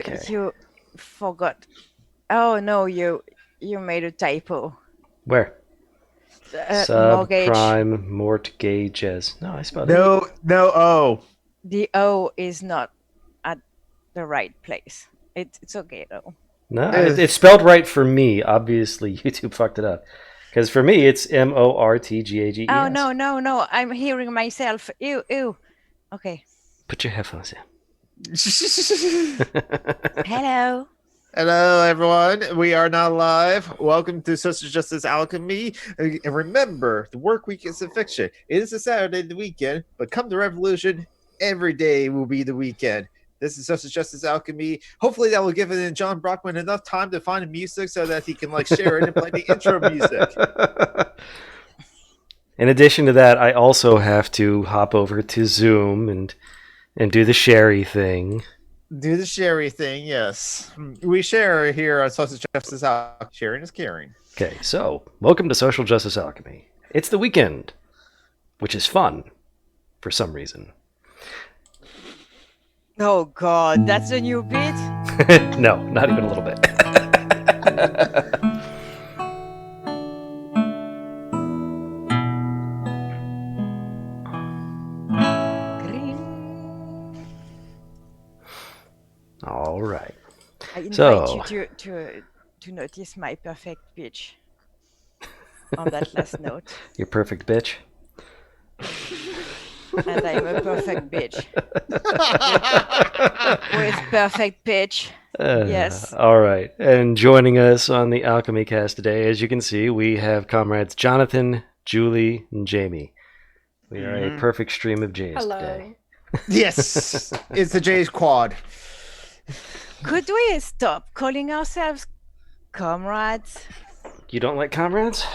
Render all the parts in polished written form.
Okay. You forgot. Oh no, you made a typo. Where? Mortgage. Subprime mortgages. No, I spelled it. The No, oh. O is not at the right place. It's okay though. No, Uh, it's spelled right for me. Obviously, YouTube fucked it up. Because for me, it's Mortgages. Oh no! I'm hearing myself. Ew ew. Okay. Put your headphones in. Hello. Hello, everyone. We are now live. Welcome to Social Justice Alchemy. And remember, the work week is a fiction. It is a Saturday, the weekend, but come the revolution, every day will be the weekend. This is Social Justice Alchemy. Hopefully, that will give it John Brockman enough time to find the music so that he can share it and play the intro music. In addition to that, I also have to hop over to Zoom and do the Sherry thing. Do the Sherry thing, yes. We share here on Social Justice Alchemy. Sharing is caring. Okay, so welcome to Social Justice Alchemy. It's the weekend, which is fun for some reason. Oh God, that's a new bit. No, not even a little bit. All right. I invite So, you to notice my perfect pitch on that last note. your perfect bitch. And I'm a perfect bitch. With perfect pitch. Yes. All right. And joining us on the Alchemy cast today, as you can see, we have comrades Jonathan, Julie, and Jamie. We are a perfect stream of J's today. Yes, it's the J's Quad. Could we stop calling ourselves comrades? You don't like comrades?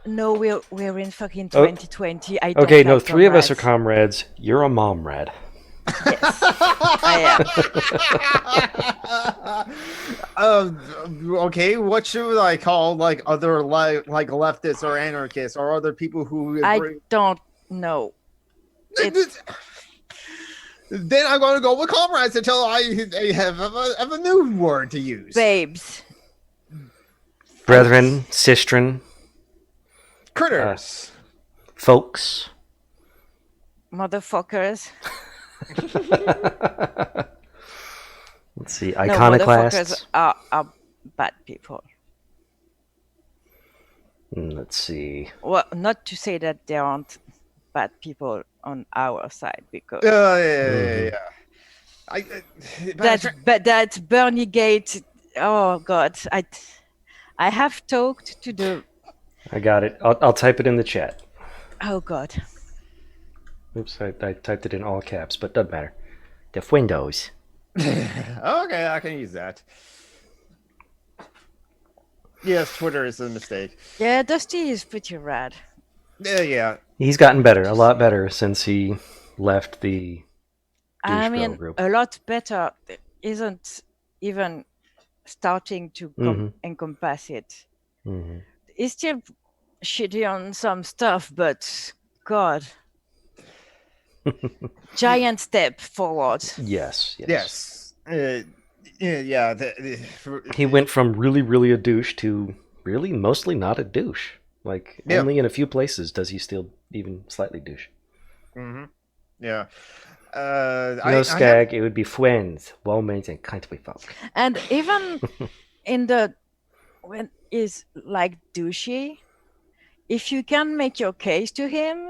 No, we're in fucking 2020. I don't Okay, no, like three of us are comrades. comrades. You're a momrad. Yes, I Okay, what should I call other like leftists or anarchists or other people who am. I agree? don't know. Then I'm going to go with comrades until I have a new word to use. Babes. Brethren, sistren, Critters. folks. Motherfuckers. Let's see, No, iconoclasts. motherfuckers are bad people. Let's see. Well, not to say that there aren't bad people on our side, because Yeah. that's Bernie Gate. Oh God, I have talked to the. I got it. I'll type it in the chat. Oh God. Oops, I typed it in all caps, but doesn't matter. The windows. Okay, I can use that. Yes, Twitter is a mistake. Yeah, Dusty is pretty rad. Yeah. He's gotten better, a lot better since he left the I douche mean, girl group. a lot better. Isn't even starting to encompass it. Mm-hmm. He's still shitty on some stuff, but God. Giant step forward. Yes. Yeah. He went from really, really a douche to really mostly not a douche. Like, only in a few places does he still even slightly douche. Mm-hmm. Yeah. No skag, it would be friends, well-made and kindly folk. And even in the when he's like douchey, if you can make your case to him,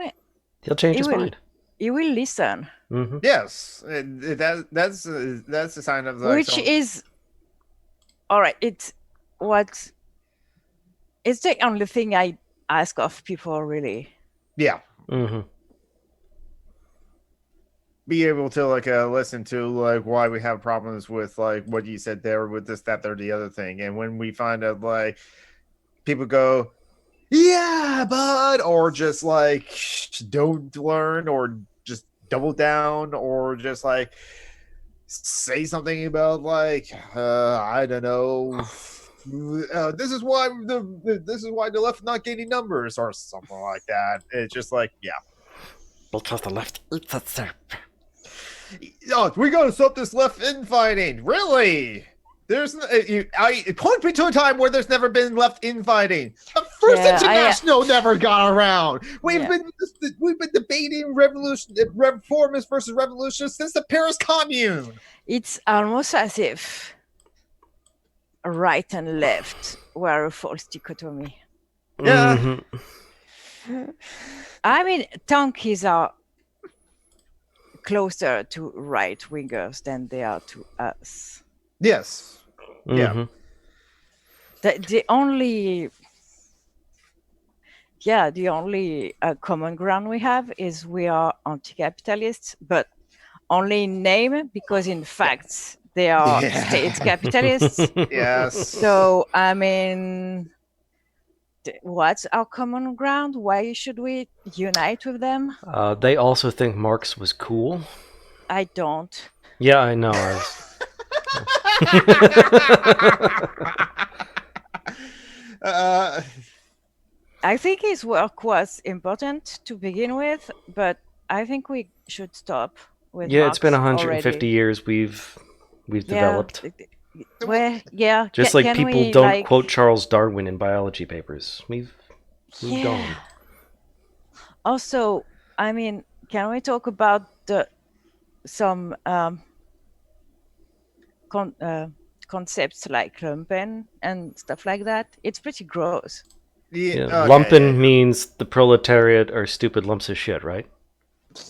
he'll change his mind. He will listen. Mm-hmm. Yes, that's a sign of which is all right. It's the only thing I ask of people, really. Yeah. Mm-hmm. Be able to listen to why we have problems with what you said there with this, that, or the other thing, and when we find out people go, yeah, bud, or just don't learn, or just double down, or just say something about I don't know. This is why the left not gaining numbers or something like that. It's just yeah. Because the left eats itself. Oh, we gotta stop this left infighting. Really? There's point me to a time where there's never been left infighting. The first international never got around. We've been debating reformists versus revolutionists since the Paris Commune. It's almost as if right and left were a false dichotomy. Yeah. Mm-hmm. I mean, Tankies are closer to right wingers than they are to us. Yes. Mm-hmm. Yeah. The only common ground we have is we are anti-capitalists, but only in name, because in fact they are state capitalists. Yes. So I mean, what's our common ground? Why should we unite with them? They also think Marx was cool. I don't. Yeah, I know. I think his work was important to begin with, but I think we should stop with Yeah, Marx it's been 150 already. years we've developed. Well, yeah. Just like people don't quote Charles Darwin in biology papers. We've moved on. Also, I mean, can we talk about some concepts like lumpen and stuff like that? It's pretty gross. Yeah. Lumpen means the proletariat are stupid lumps of shit, right?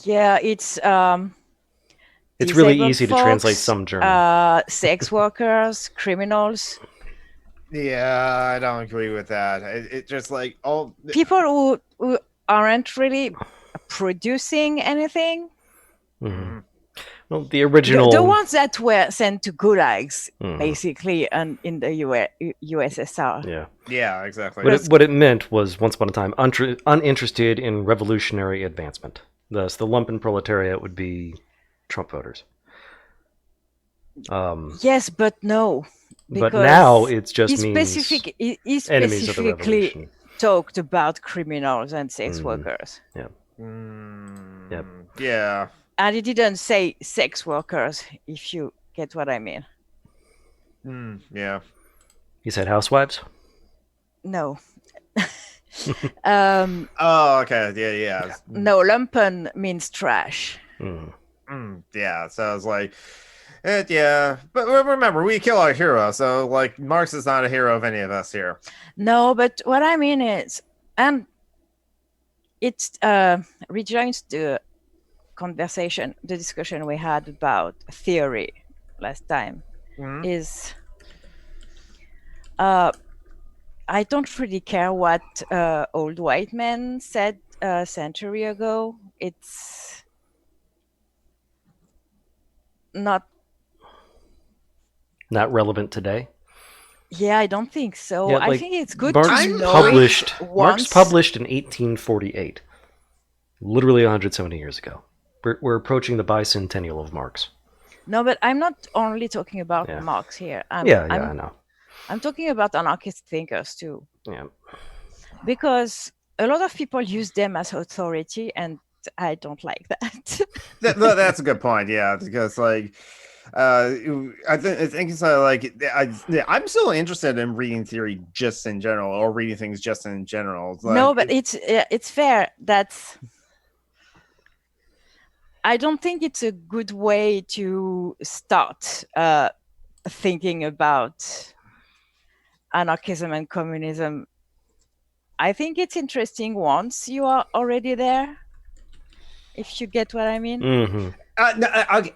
Yeah, it's really easy to translate some German. Sex workers, criminals. Yeah, I don't agree with that. It just like all people who aren't really producing anything. Mm-hmm. Well, the original, the ones that were sent to gulags, basically, and in the USSR. Yeah. Yeah, exactly. What it meant was, once upon a time, uninterested in revolutionary advancement. Thus, the lumpen proletariat would be Trump voters. Yes, but no. But now it's just he enemies of the revolution. Talked about criminals and sex workers. Yeah. Yep. Yeah. And he didn't say sex workers, if you get what I mean. Yeah. He said housewives? No. Oh, okay. Yeah. No, lumpen means trash. Yeah, so I was like, yeah. But remember, we kill our hero, so like Marx is not a hero of any of us here. No, but what I mean is, and it rejoins the discussion we had about theory last time, is I don't really care what old white men said a century ago. It's not relevant today. Yeah, I don't think so. Yeah, I think it's good Marx to know Marx published in 1848, literally 170 years ago. We're approaching the bicentennial of Marx. No, but I'm not only talking about Marx here. I know. I'm talking about anarchist thinkers too. Yeah. Because a lot of people use them as authority, and I don't like that. That's a good point. Yeah, because like, I think it's like I'm still interested in reading theory just in general, or reading things just in general. Like, no, but it's fair. I don't think it's a good way to start thinking about anarchism and communism. I think it's interesting once you are already there, if you get what I mean. Mm-hmm.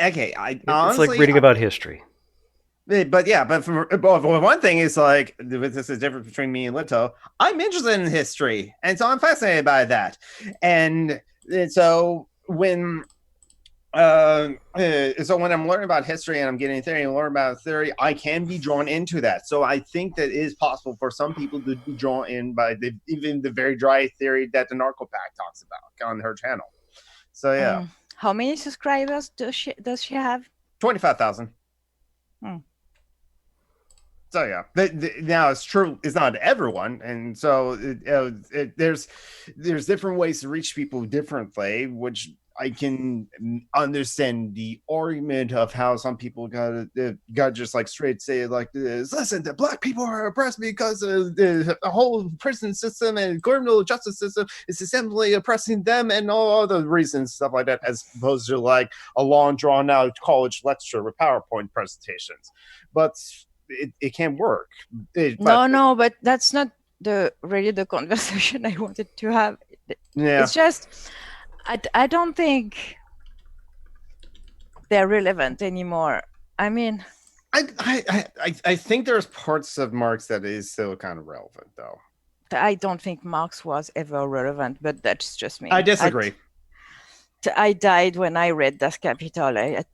Okay, it's like reading about history. But for one thing is like, this is different between me and Lipto. I'm interested in history, and so I'm fascinated by that. And so when I'm learning about history and I'm getting theory and learning about theory, I can be drawn into that. So I think that it is possible for some people to be drawn in by even the very dry theory that the Narco Pack talks about on her channel. So yeah. How many subscribers does she have? 25,000. So yeah, now it's true. It's not everyone, and so there's different ways to reach people differently, which I can understand the argument of how some people got just like straight say it like this. Listen, the black people are oppressed because the whole prison system and criminal justice system is simply oppressing them and all other reasons, stuff like that, as opposed to like a long drawn out college lecture with PowerPoint presentations. But it can work. But that's not really the conversation I wanted to have. Yeah. It's just I don't think they're relevant anymore. I mean, I think there's parts of Marx that is still kind of relevant, though. I don't think Marx was ever relevant, but that's just me. I disagree. I died when I read Das Kapital.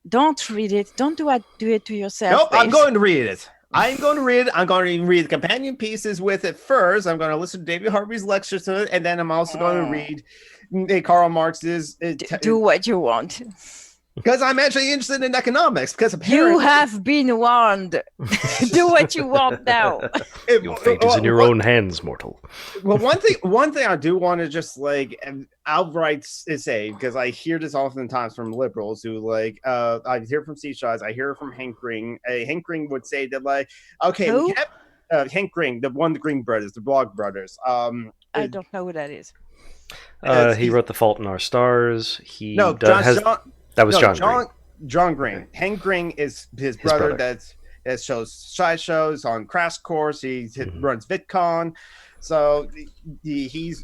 Don't read it. Don't do it to yourself. Nope, I'm going to read it. I'm going to read it. I'm going to read the companion pieces with it first. I'm going to listen to David Harvey's lecture to it, and then I'm also going to read Karl Marx's. Do what you want. Because I'm actually interested in economics. Because apparently you have been warned. Do what you want now. Your fate is in your own hands, mortal. Well, one thing I do want to just like outright say, because I hear this oftentimes from liberals who like I hear from C-Shots, I hear from Hank Green. Hank Green would say that like, okay, who? we have Hank Green, the Green brothers, the blog brothers. I don't know who that is. He wrote The Fault in Our Stars. That was John Green. John Green. Hank Green is his brother. That shows side shows on Crash Course. He runs VidCon, so he's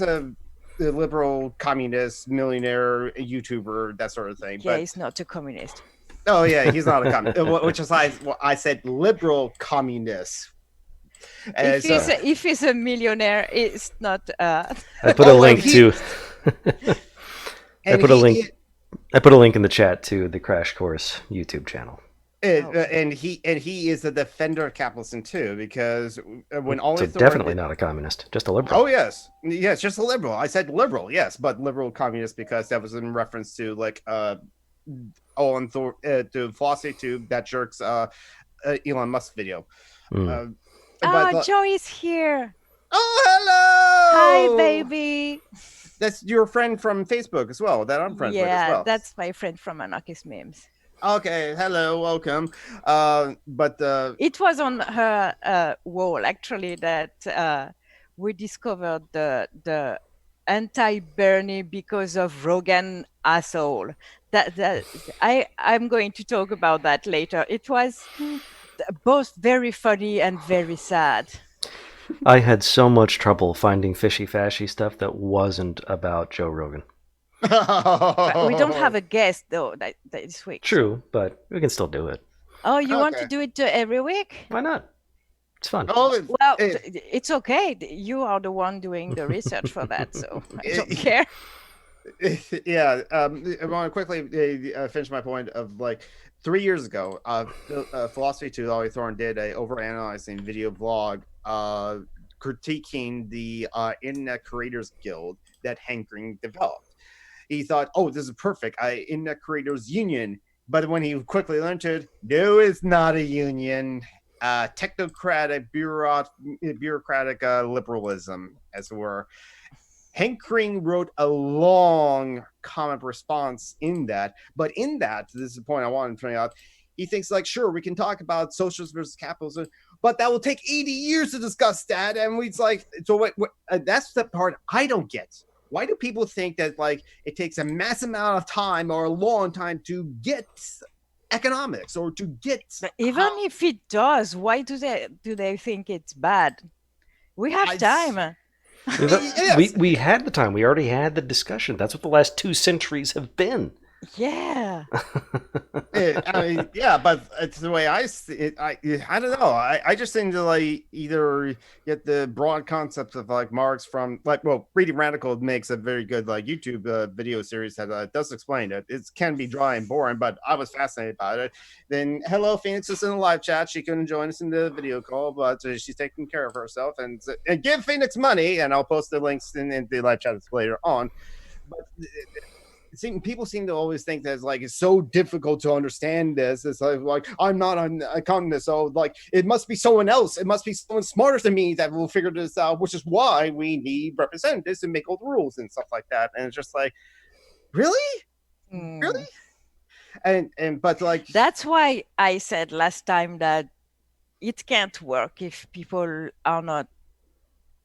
a liberal communist millionaire YouTuber, that sort of thing. Yeah, but he's not a communist. Oh yeah, he's not a communist. Which is I said liberal communist. If he's a millionaire, it's not. I put a link to. I put a link in the chat to the Crash Course YouTube channel. And he is a defender of capitalism too, because when all definitely not a communist, just a liberal. Oh yes, just a liberal. I said liberal, yes, but liberal communist because that was in reference to like to philosophy to that jerk's Elon Musk video. Joe is here. Oh, hello! Hi, baby. That's your friend from Facebook as well. That I'm friends with as well. Yeah, that's my friend from Anarchist Memes. Okay, hello, welcome. It was on her wall actually that we discovered the anti-Bernie because of Rogan asshole. That I'm going to talk about that later. It was both very funny and very sad. I had so much trouble finding fishy-fashy stuff that wasn't about Joe Rogan. But we don't have a guest though this week. True, but we can still do it. Oh, you want to do it every week? Why not? It's fun. It's okay. You are the one doing the research for that, so I don't care. Yeah, I want to quickly finish my point of like 3 years ago, Philosophy 2, Ollie Thorne did a overanalyzing video blog critiquing the Internet Creators Guild that Hank Green developed. He thought, oh, this is perfect, Internet Creators Union. But when he quickly learned it, no, it's not a union. Technocratic, bureaucratic liberalism, as it were. Hank Green wrote a long comment response in that, but in that, this is the point I wanted to point out, he thinks like, sure, we can talk about socialism versus capitalism, but that will take 80 years to discuss that. And we're like, so what that's the part I don't get. Why do people think that like it takes a massive amount of time or a long time to get economics or to get? Even if it does, why do they think it's bad? We have time. Yes. We had the time. We already had the discussion. That's what the last 2 centuries have been. Yeah. Yeah, but it's the way I see it. I don't know. I just think to like either get the broad concepts of like Marx from like, well, Reading Radical makes a very good like YouTube video series that does explain it. It can be dry and boring, but I was fascinated by it. Then hello, Phoenix is in the live chat. She couldn't join us in the video call, but she's taking care of herself. And give Phoenix money, and I'll post the links in the live chat later on. But people seem to always think that it's so difficult to understand this. It's like I'm not a communist, so like it must be someone else. It must be someone smarter than me that will figure this out. Which is why we need representatives to make all the rules and stuff like that. And it's just like, really, really, but like that's why I said last time that it can't work if people are not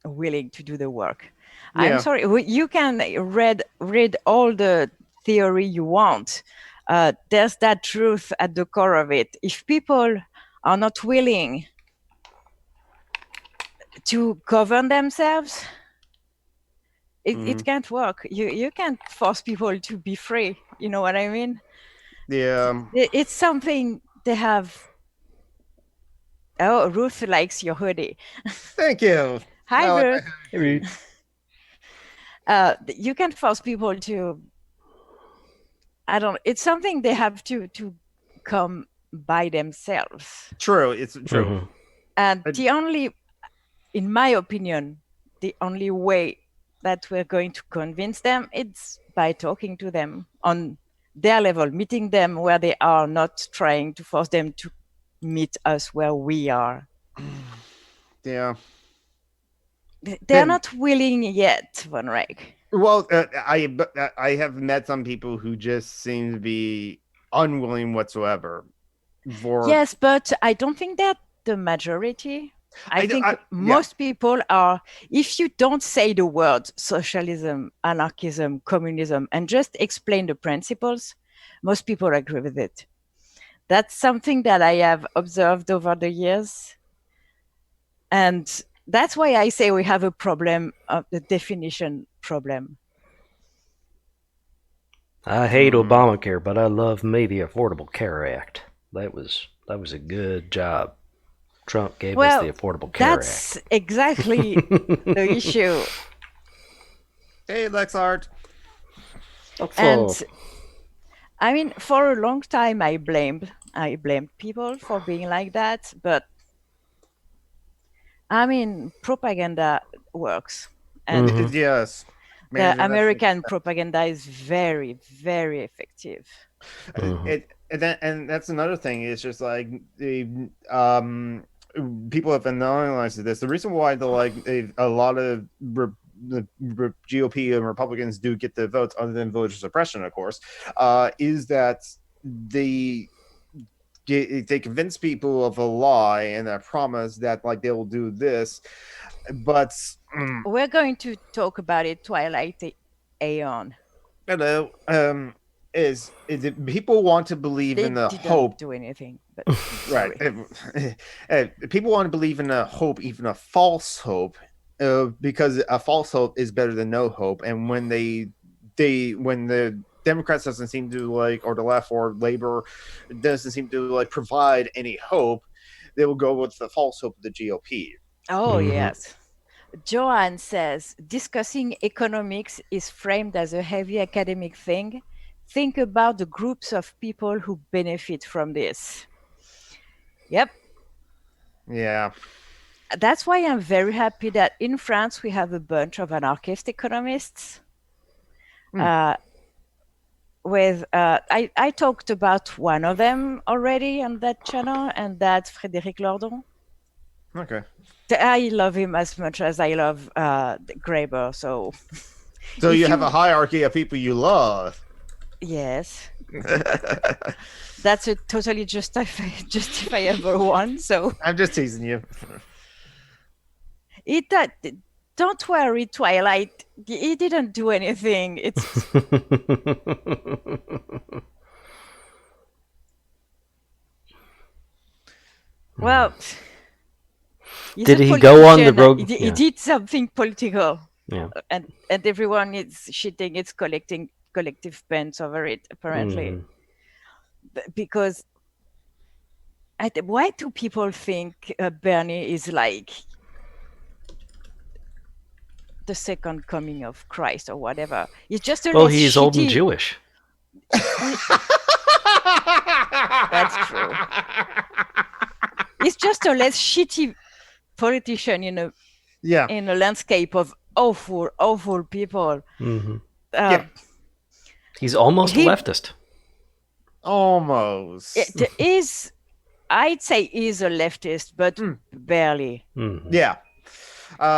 willing to do the work. I'm sorry, you can read all the theory you want. There's that truth at the core of it. If people are not willing to govern themselves, it can't work. You can't force people to be free. You know what I mean? Yeah. It's something they have. Oh, Ruth likes your hoodie. Thank you. Hi, Ruth. Hey, Reed. You can't force people to. I don't. It's something they have to come by themselves. True. It's true. Mhm. And the only, in my opinion, the only way that we're going to convince them it's by talking to them on their level, meeting them where they are, not trying to force them to meet us where we are. Yeah. They're not willing yet, Von Reich. Well, I have met some people who just seem to be unwilling whatsoever. Yes, but I don't think they're the majority. I think most people are, if you don't say the words socialism, anarchism, communism, and just explain the principles, most people agree with it. That's something that I have observed over the years. And that's why I say we have a problem of the definition problem. I hate Obamacare, but I love May the Affordable Care Act. That was a good job. Trump gave us the Affordable Care Act. That's exactly the issue. Hey, Lexart. And I mean, for a long time, I blamed people for being like that. But I mean, propaganda works, and yes, the American propaganda is very, very effective. And that's another thing. It's just like the people have analyzed this. The reason why a lot of the GOP and Republicans do get the votes, other than voter suppression, of course, is that they convince people of a lie and a promise that like they will do this, but we're going to talk about it. Twilight Aeon. Hello. Is it people want to believe in the hope? Do anything, but right? People want to believe in a hope, even a false hope, because a false hope is better than no hope. And when when the Democrats doesn't seem to or the left or Labor doesn't seem to provide any hope, they will go with the false hope of the GOP. Oh yes. Joanne says discussing economics is framed as a heavy academic thing. Think about the groups of people who benefit from this. Yep. Yeah. That's why I'm very happy that in France we have a bunch of anarchist economists. I talked about one of them already on that channel, and that's Frédéric Lordon. Okay. I love him as much as I love Graeber. So you have a hierarchy of people you love. Yes. That's a totally justifiable one. So I'm just teasing you. Don't worry, Twilight. He didn't do anything. It's well. Did he go on the road? He did something political. Yeah. And everyone is shitting its collective pants over it, apparently. Because why do people think Bernie is like the second coming of Christ or whatever? He's just he's old and Jewish. That's true. He's just a less shitty politician in a landscape of awful people. He's almost a He- leftist. Almost. I'd say he's a leftist, but barely. Mhm. Yeah.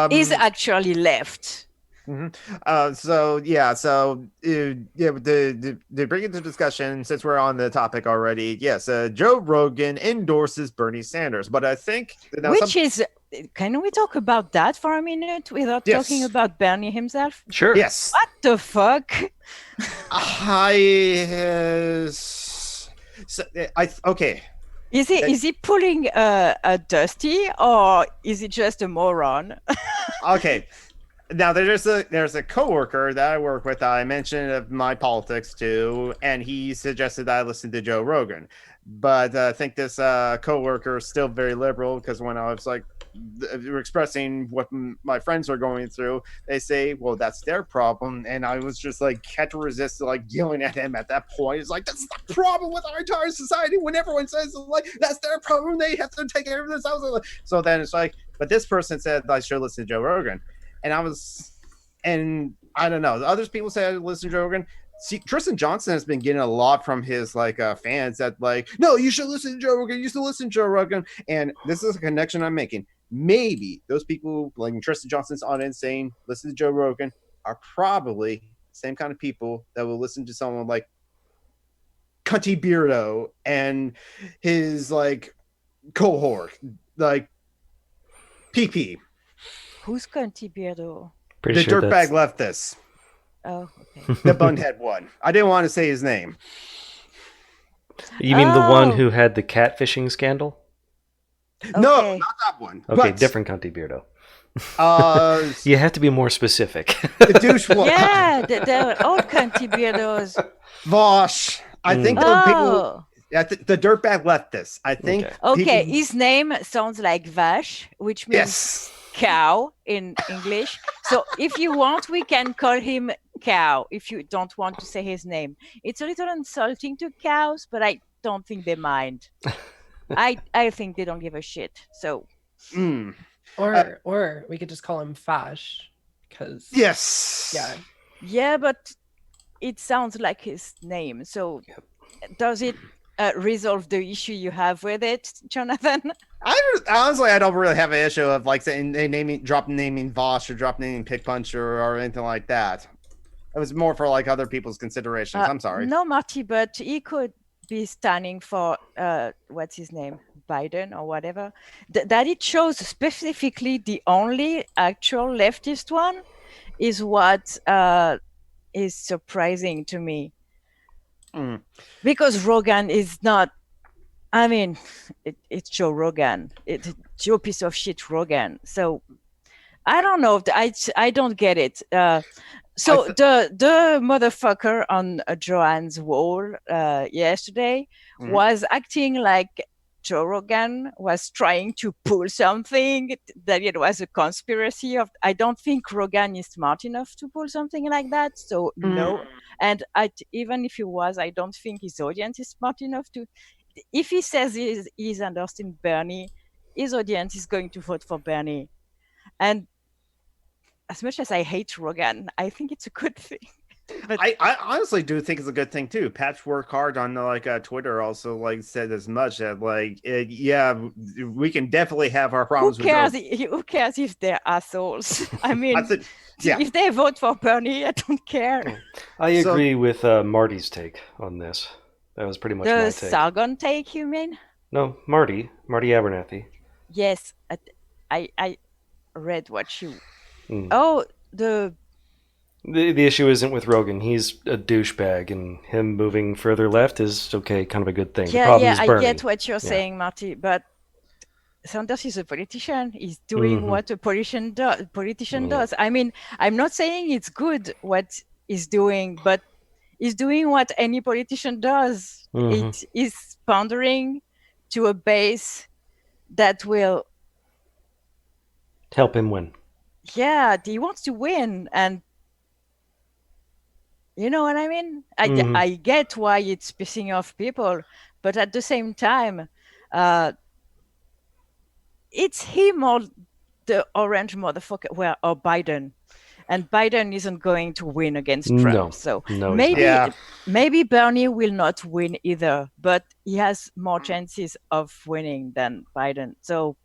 He's actually left. So to bring it to discussion, since we're on the topic already, yes, Joe Rogan endorses Bernie Sanders, but I think can we talk about that for a minute without Yes. talking about Bernie himself? Sure. yes, What the fuck? Okay. Is he pulling a Dusty, or is he just a moron? Okay. Now there's a coworker that I work with that I mentioned of my politics to, and he suggested that I listen to Joe Rogan. But I think this coworker is still very liberal, because when I was like expressing what my friends are going through, they say, well, that's their problem. And I was just like, had to resist like yelling at him at that point. It's like, that's the problem with our entire society. When everyone says like that's their problem, they have to take care of this. So then it's like, but this person said I should listen to Joe Rogan. And I don't know. Other people say I listen to Joe Rogan. See, Tristan Johnson has been getting a lot from his fans that like, no, you should listen to Joe Rogan. You should listen to Joe Rogan. And this is a connection I'm making. Maybe those people like Tristan Johnson's audience saying listen to Joe Rogan are probably the same kind of people that will listen to someone like Cunty Beardo and his like cohort, like PP. Who's Cunty Beardo? Pretty The sure dirtbag leftist. Oh, okay. The bunhead one. I didn't want to say his name. You mean the one Oh. who had the catfishing scandal? No, Okay. not that one. Okay, But, different Cunty Beardo. You You have to be more specific. the douche one. Yeah, they're all Cunty Beardos. Vosh. I think the people. Oh, The dirtbag leftist. I think. okay. people- His name sounds like Vash, which means Yes. cow in English. So if you want, we can call him Cow if you don't want to say his name. It's a little insulting to cows, but I don't think they mind. I think they don't give a shit. So Mm. Or we could just call him Fash, because Yes. yeah, yeah, but it sounds like his name. So does it resolve the issue you have with it, Jonathan? Honestly, I don't really have an issue of like saying naming Vosh or naming Pick Puncher or anything like that. It was more for like other people's considerations. I'm sorry. No, Marty, but he could be standing for what's his name, Biden or whatever. That it shows specifically the only actual leftist one is what is surprising to me. Mm. Because Rogan is not. I mean, it's Joe Rogan. It's Joe piece of shit Rogan. So I don't know. I don't get it. So the motherfucker on Joanne's wall yesterday was acting like Joe Rogan was trying to pull something, that it was a conspiracy of. I don't think Rogan is smart enough to pull something like that. So no. And even if he was, I don't think his audience is smart enough to. If he says he's endorsing Bernie, his audience is going to vote for Bernie. And as much as I hate Rogan, I think it's a good thing. But I honestly do think it's a good thing too. Patchwork Hard on Twitter also like said as much that like yeah, we can definitely have our problems. Who cares if they're assholes? I mean, yeah. If they vote for Bernie, I don't care. I agree with Marty's take on this. That was pretty much my The take. Sargon take, you mean? No, Marty Abernathy. Yes, I read what you. Mm. Oh, The issue isn't with Rogan. He's a douchebag, and him moving further left is okay, kind of a good thing. Yeah, the problem is I Bernie. get what you're saying, Marty, but Sanders is a politician. He's doing what a politician does. I mean, I'm not saying it's good what he's doing, but he's doing what any politician does. It is pandering to a base that will help him win. Yeah, he wants to win, and you know what I mean? I get why it's pissing off people, but at the same time, it's him or the orange motherfucker, or Biden. and Biden isn't going to win against No. Trump. So No, he's maybe Yeah. maybe Bernie will not win either, but he has more chances of winning than Biden. So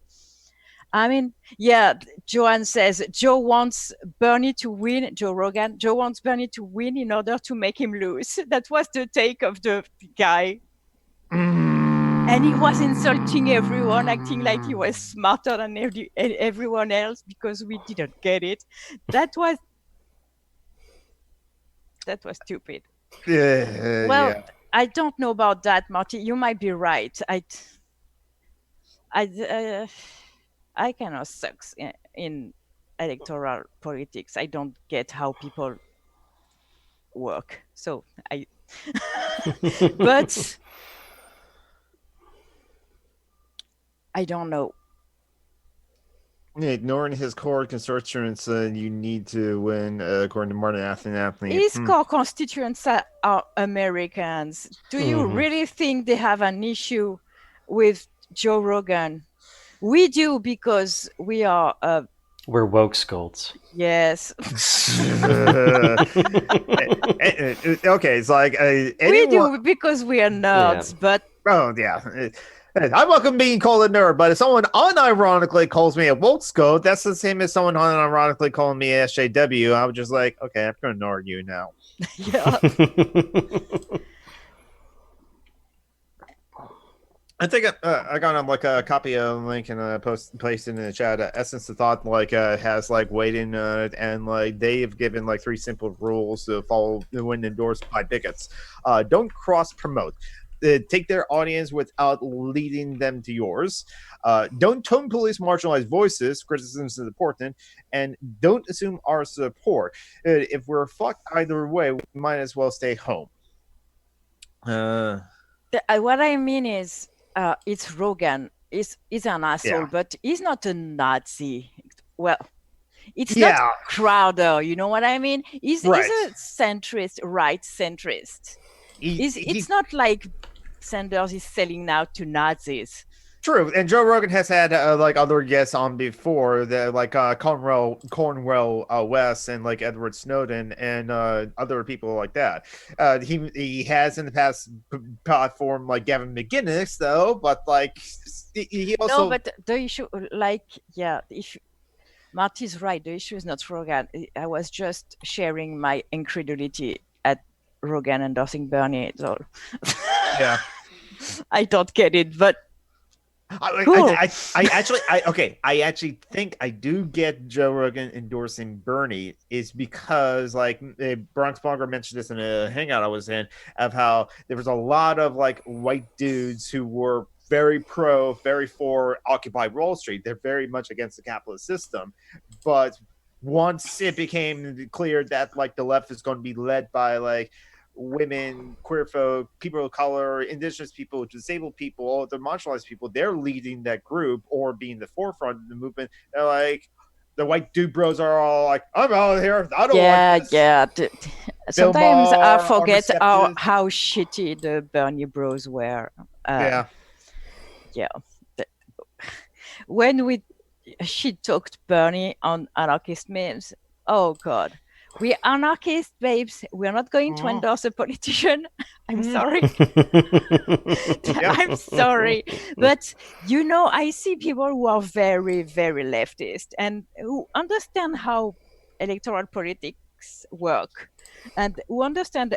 I mean, yeah, Joanne says Joe wants Bernie to win, Joe Rogan. Joe wants Bernie to win in order to make him lose. That was the take of the guy. And he was insulting everyone, acting like he was smarter than everyone else because we didn't get it. That was stupid. Well, Yeah. I don't know about that, Marty. You might be right. I kind of sucks in electoral politics. I don't get how people work. So but I don't know. Yeah, ignoring his core constituents, you need to win, according to Martin Anthony. His core constituents are Americans. Do you really think they have an issue with Joe Rogan? We do, because we are We're woke scolds. yes. Okay, it's like We anyone. do because we are nerds, but Oh yeah. I welcome being called a nerd, but if someone unironically calls me a woke scope, that's the same as someone unironically calling me a SJW. I was just like, okay, I'm going to ignore you now. yeah. I think I got like a copy of a link and placed in the chat. Essence of Thought has like waiting and like they have given like 3 simple rules to follow when endorsed by bigots. Don't cross promote. Take their audience without leading them to yours. Don't tone police marginalized voices. Criticism is important, and don't assume our support. If we're fucked either way, we might as well stay home. What I mean is, it's Rogan. He's an asshole, but he's not a Nazi. Well, it's not Crowder. You know what I mean? He's a centrist, right centrist. It's not like Sanders is selling now to Nazis. True, and Joe Rogan has had like other guests on before, like Cornwell West and like Edward Snowden and other people like that. He has in the past platformed like Gavin McInnes though, but like he also no. But the issue, like, yeah, the issue. Marty's right. The issue is not Rogan. I was just sharing my incredulity at Rogan endorsing Bernie. So yeah, I don't get it, but. I actually think I do get Joe Rogan endorsing Bernie is because like Bronx Blogger mentioned this in a hangout I was in of how there was a lot of like white dudes who were very for Occupy Wall Street. They're very much against the capitalist system, but once it became clear that like the left is going to be led by like women, queer folk, people of color, indigenous people, disabled people, all the marginalized people, they're leading that group or being the forefront of the movement. They're like, the white dude bros are all like, I'm out of here. I don't want this. Yeah. Sometimes I forget how shitty the Bernie bros were. Yeah. When she talked Bernie on anarchist memes, oh God. We're anarchists, babes. We're not going to endorse a politician. I'm sorry. I'm sorry. But, you know, I see people who are very, very leftist and who understand how electoral politics work and who understand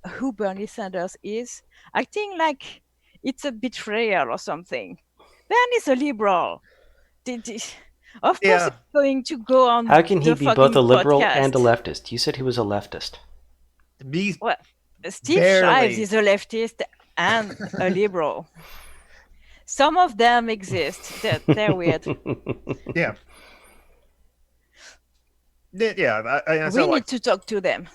who Bernie Sanders is, acting like it's a betrayal or something. Bernie's a liberal. Of course, he's going to go on. How can he be both a liberal podcast and a leftist? You said he was a leftist. Well, Steve Shives is a leftist and a liberal. Some of them exist. They're weird. Yeah. We need to talk to them.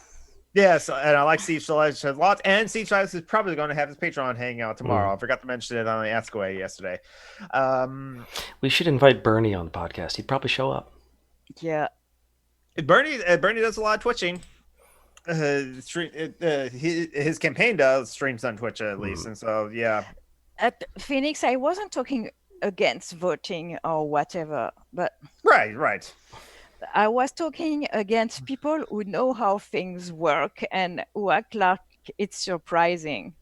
Yes, and I like Steve Shives a lot. And Steve Shives is probably going to have his Patreon hangout tomorrow. I forgot to mention it on the Ask Away yesterday. We should invite Bernie on the podcast. He'd probably show up. Yeah. Bernie does a lot of twitching. His campaign does streams on Twitch at least, and so yeah. At Phoenix, I wasn't talking against voting or whatever, but right. I was talking against people who know how things work and who act like it's surprising.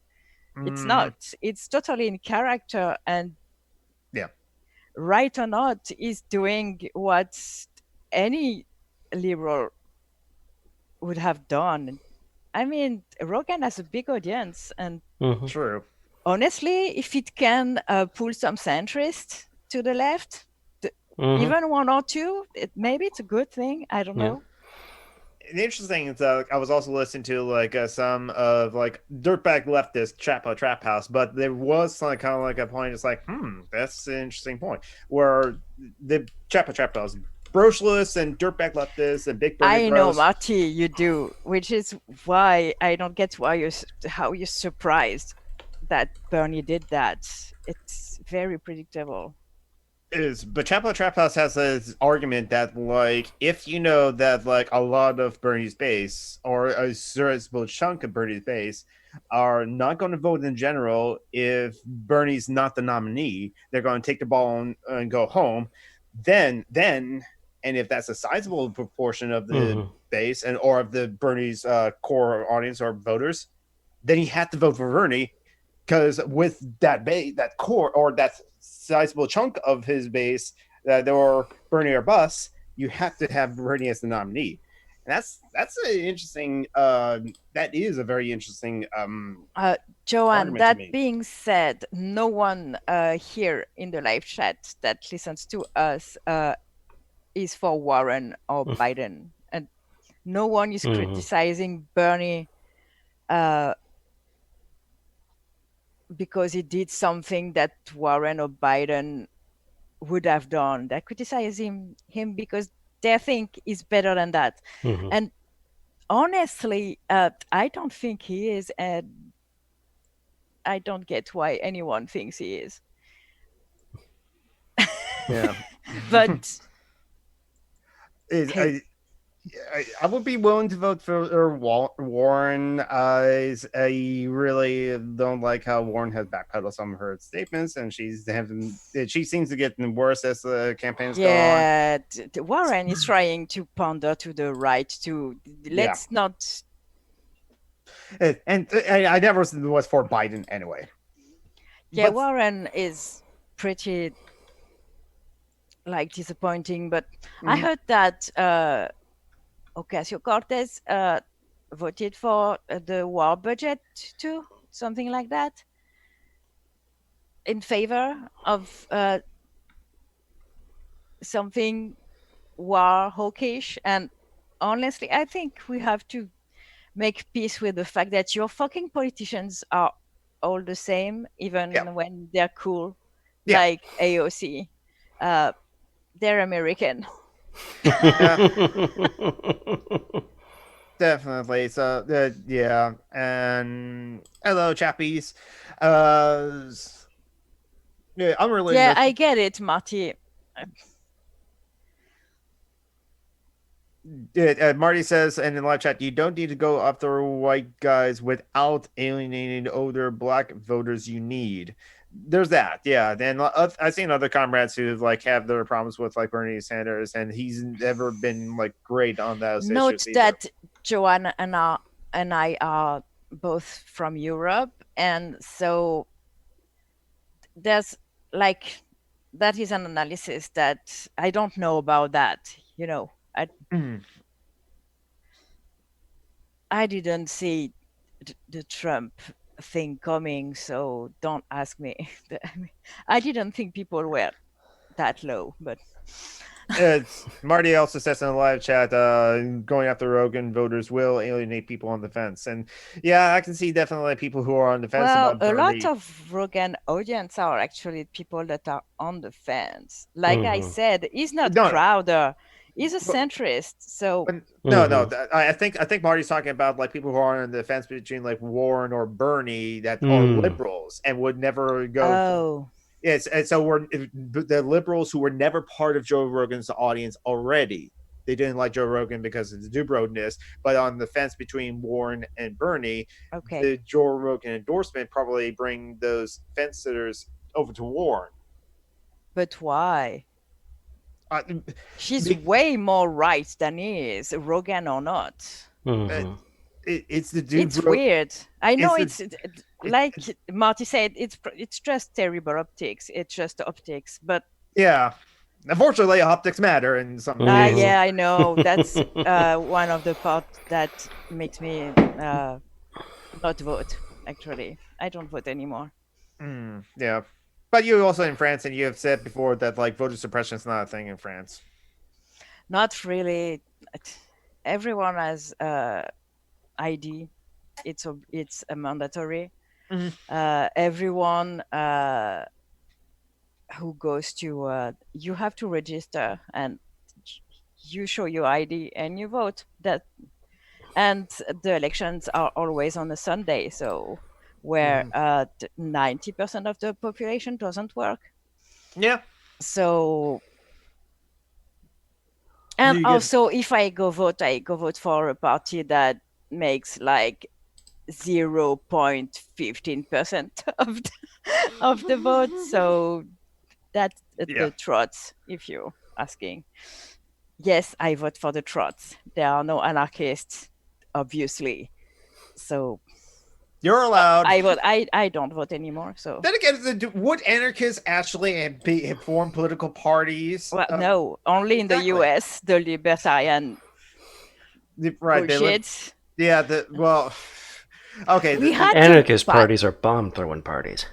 It's not. It's totally in character, and Yeah. right or not, is doing what any liberal would have done. I mean, Rogan has a big audience, and Mhm. True. honestly, if it can pull some centrists to the left, Mhm. even one or two, maybe it's a good thing. I don't Yeah. know. The interesting thing is I was also listening to like some of like dirtbag leftist trap house, but there was like kind of like a point. It's like, that's an interesting point where the trap house, brocheless and dirtbag leftists and big Bernie I know, bros. Marty, you do, which is why I don't get why how you're surprised that Bernie did that. It's very predictable. But Chapo Trap House has this argument that like if you know that like a lot of Bernie's base or a sizable chunk of Bernie's base are not going to vote in general if Bernie's not the nominee, they're going to take the ball and go home. Then and if that's a sizable proportion of the Mhm. base and or of the Bernie's core audience or voters, then you have to vote for Bernie because with that base, that core or that sizable chunk of his base that were Bernie or bus, you have to have Bernie as the nominee. And that's an interesting. That is a very interesting Joanne, argument to that me. being said, no one here in the live chat that listens to us is for Warren or Biden. And no one is criticizing Bernie because he did something that Warren or Biden would have done. They're criticizing him because they think he's better than that. Mhm. And honestly, I don't think he is, and I don't get why anyone thinks he is. Yeah. But Is hey, I would be willing to vote for Warren. I really don't like how Warren has backpedaled some of her statements, and she seems to get worse as the campaigns go on. yeah, Warren is trying to pander to the right too. Let's not. And I never was for Biden anyway. Yeah, But Warren is pretty like disappointing, but I heard that Ocasio-Cortez voted for the war budget too, something like that, in favor of something war hawkish. And honestly, I think we have to make peace with the fact that your fucking politicians are all the same, even when they're cool, like AOC. They're American. Definitely. So yeah. And hello, chappies. Yeah, I'm really Yeah, I get it, Marty. Marty says in the live chat, you don't need to go after white guys without alienating older black voters you need. There's that, yeah. Then I've seen other comrades who like have their problems with like Bernie Sanders, and he's never been like great on those Note issues either. that Joanne and I are both from Europe, and so there's like that is an analysis that I don't know about that. You know, I didn't see the Trump thing coming, so don't ask me. I didn't think people were that low, but It's Marty also says in the live chat, going after Rogan voters will alienate people on the fence. And yeah, I can see definitely people who are on the fence well, about a lot Bernie. of Rogan audience are actually people that are on the fence. Like I said, he's not Crowder. He's a centrist. So no. I think Marty's talking about like people who are on the fence between like Warren or Bernie that are liberals and would never go. Oh. Yes, and so we're the liberals who were never part of Joe Rogan's audience already. They didn't like Joe Rogan because of the Dubrovness, but on the fence between Warren and Bernie, the Joe Rogan endorsement probably bring those fence sitters over to Warren. But why? She's way more right than he is, Rogan or not. Mhm. It's the dude. It's weird. I know it's like Marty said, it's just terrible optics. It's just optics, but Yeah. Unfortunately, optics matter in some Mhm. yeah, I know. That's one of the parts that makes me not vote. Actually, I don't vote anymore. Yeah. But you're also in France, and you have said before that like voter suppression is not a thing in France. Not really. Everyone has ID. It's a mandatory. Everyone who goes to you have to register and you show your ID and you vote. And the elections are always on a Sunday, so where 90% of the population doesn't work. Yeah. So, and also if I go vote for a party that makes like 0.15% of the vote. So that's the trots, if you're asking. Yes, I vote for the trots. There are no anarchists, obviously. So you're allowed. I don't vote anymore. So then again, would anarchists actually have formed political parties? Well, no, only in the U.S. the libertarian bullshit. Okay. We had Anarchist parties are bomb throwing parties.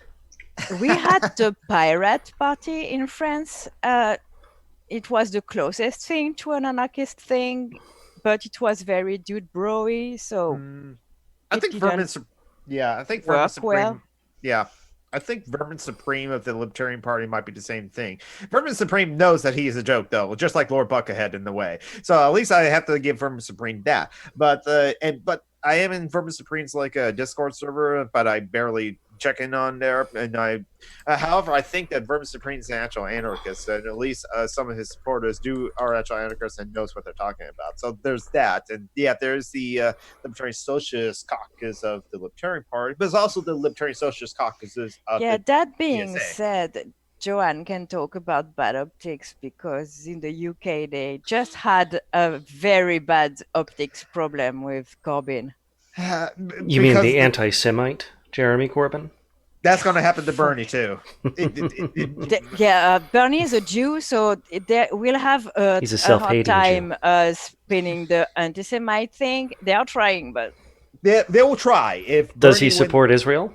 We had the Pirate Party in France. It was the closest thing to an anarchist thing, but it was very dude bro-y. So I think Vermin Supreme. Well. Yeah. I think Vermin Supreme of the Libertarian Party might be the same thing. Vermin Supreme knows that he is a joke, though, just like Lord Buckethead in the way. So at least I have to give Vermin Supreme that. But I am in Vermin Supreme's like a Discord server, but I barely check in on there. And however, I think that Vermin Supreme is an actual anarchist, and at least some of his supporters are actual anarchists and knows what they're talking about. So there's that, and there's the Libertarian Socialist Caucus of the Libertarian Party, but there's also the Libertarian Socialist Caucuses. That being said, Joanne can talk about bad optics because in the UK they just had a very bad optics problem with Corbyn. You mean the anti-Semite Jeremy Corbyn? That's going to happen to Bernie too. Bernie is a Jew, so we'll have he's a hard time spinning the anti-Semite thing. They are trying, but they will try. If does he support Israel?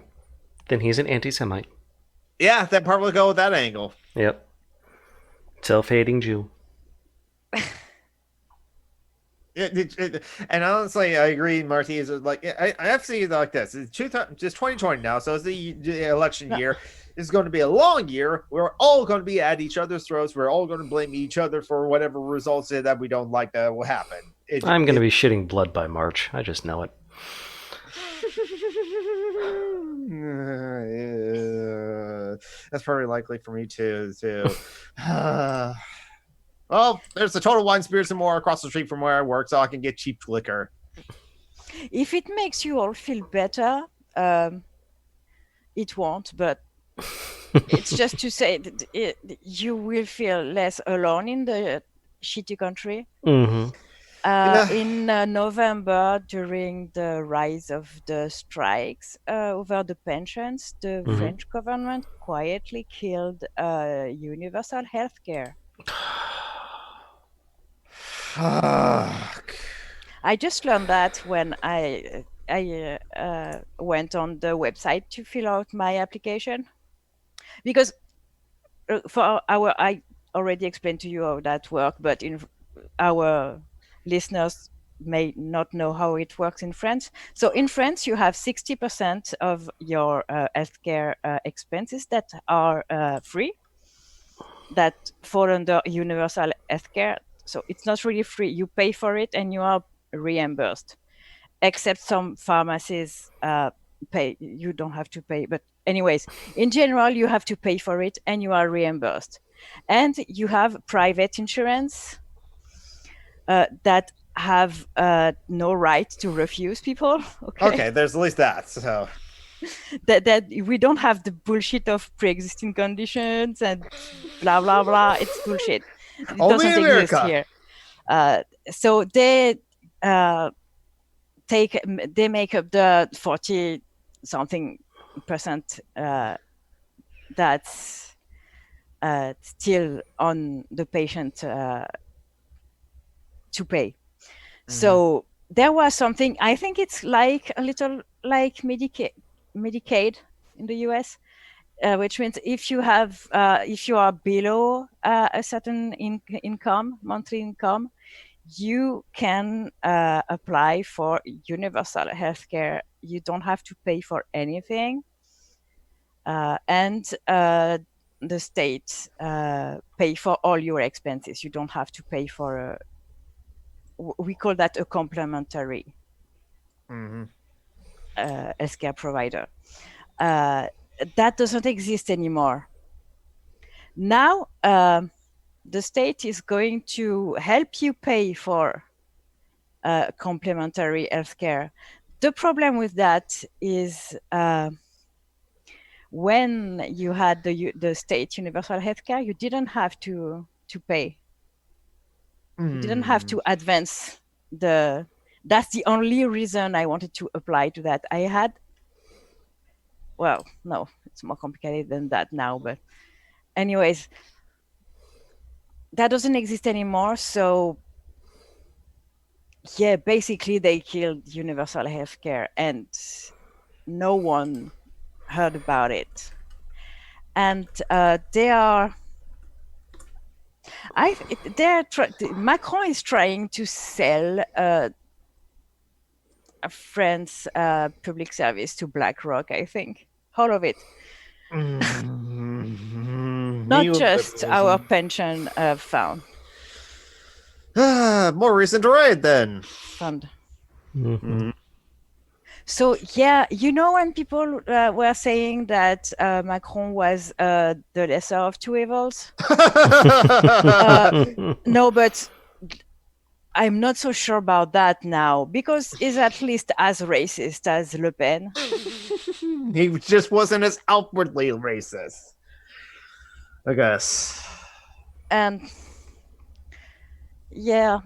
Then he's an anti-Semite. Yeah, that probably go with that angle. Yep. Self-hating Jew. And honestly, I agree, Marty. Is like I have to see it like this. It's just 2020 now, so it's the election year. It's going to be a long year. We're all going to be at each other's throats. We're all going to blame each other for whatever results that we don't like that will happen. I'm going to be shitting blood by March. I just know it. That's probably likely for me too. Well, there's the Total Wine Spirits and More across the street from where I work, so I can get cheap liquor. If it makes you all feel better, it won't, but it's just to say that you will feel less alone in the shitty country. Mm-hmm. In November, during the rise of the strikes over the pensions, the French government quietly killed universal health care. Fuck. I just learned that when I went on the website to fill out my application, because I already explained to you how that works, but our listeners may not know how it works in France. So in France, you have 60% of your healthcare expenses that are free, that fall under universal healthcare. So it's not really free. You pay for it and you are reimbursed. Except some pharmacies pay. You don't have to pay. But anyways, in general, you have to pay for it and you are reimbursed. And you have private insurance that have no right to refuse people. Okay, there's at least that. So that we don't have the bullshit of pre-existing conditions and blah blah blah. It's bullshit. It Only doesn't in exist America. here. So they they make up the 40 something percent that's still on the patient to pay. So there was something, I think it's like a little like Medicaid in the US, which means if you have if you are below a certain income, monthly income, you can apply for universal healthcare. You don't have to pay for anything, and the state pay for all your expenses. You don't have to pay for we call that a complementary healthcare provider. That doesn't exist anymore. Now, the state is going to help you pay for complementary healthcare. The problem with that is when you had the state universal healthcare, you didn't have to pay. You didn't have to advance the. That's the only reason I wanted to apply to that. I had. Well, no, it's more complicated than that now, but anyways, that doesn't exist anymore. So yeah, basically they killed universal healthcare and no one heard about it. And Macron is trying to sell a France public service to BlackRock, I think. All of it. Not just our pension fund. More reason to ride then. Fund. So yeah, you know when people were saying that Macron was the lesser of two evils? No, but I'm not so sure about that now because he's at least as racist as Le Pen. He just wasn't as outwardly racist, I guess. And yeah,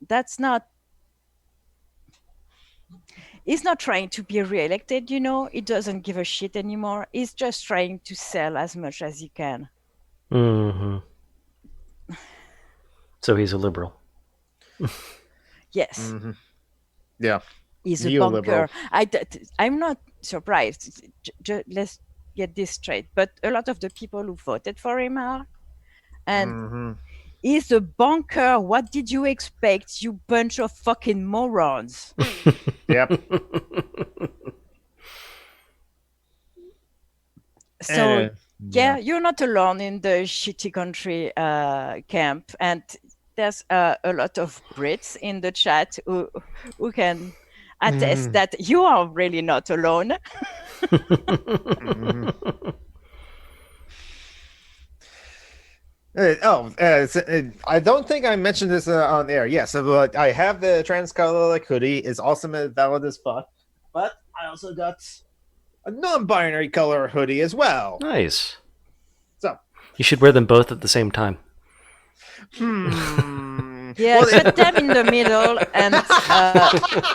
that's not. He's not trying to be re-elected, you know. He doesn't give a shit anymore. He's just trying to sell as much as he can. So he's a liberal. Yes. Yeah. He's a bunker. I'm not surprised. Let's get this straight. But a lot of the people who voted for him are. And he's a bunker. What did you expect, you bunch of fucking morons? Yep. So, yeah, you're not alone in the shitty country camp. And there's a lot of Brits in the chat who can attest that you are really not alone. I don't think I mentioned this on air. Yes, I have the Transcolor hoodie. It's awesome and valid as fuck. But I also got a non-binary color hoodie as well. Nice. So you should wear them both at the same time. Yeah, put them in the middle and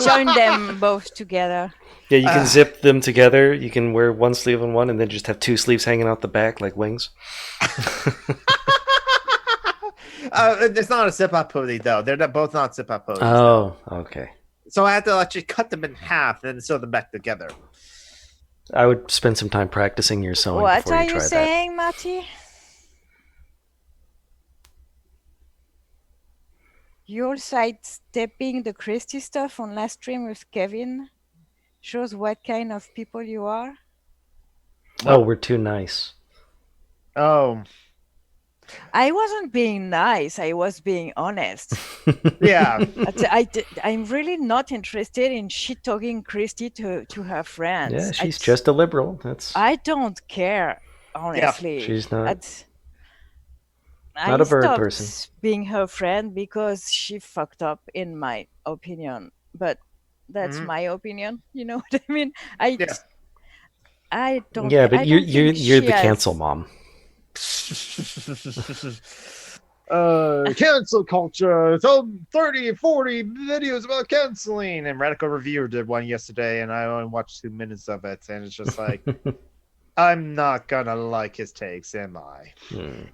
join them both together. Yeah, you can zip them together. You can wear one sleeve on one and then just have two sleeves hanging out the back like wings. It's not a zip-up hoodie, though. They're both not zip-up hoodies. Oh, okay. So I had to actually cut them in half and then sew them back together. I would spend some time practicing your sewing What before are you try you saying, Marty? You're sidestepping the Christie stuff on last stream with Kevin. Shows what kind of people you are. Oh, we're too nice. Oh. I wasn't being nice. I was being honest. Yeah. I'm really not interested in shit-talking Christie to her friends. Yeah, she's just a liberal. I don't care, honestly. Yeah, she's not. I a bird stopped person. being her friend because she fucked up, in my opinion. But that's my opinion. You know what I mean? I don't. Yeah, but I don't you're think the cancel mom. Cancel culture. Some 30, 40 videos about canceling. And Radical Reviewer did one yesterday, and I only watched 2 minutes of it, and it's just like, I'm not gonna like his takes, am I?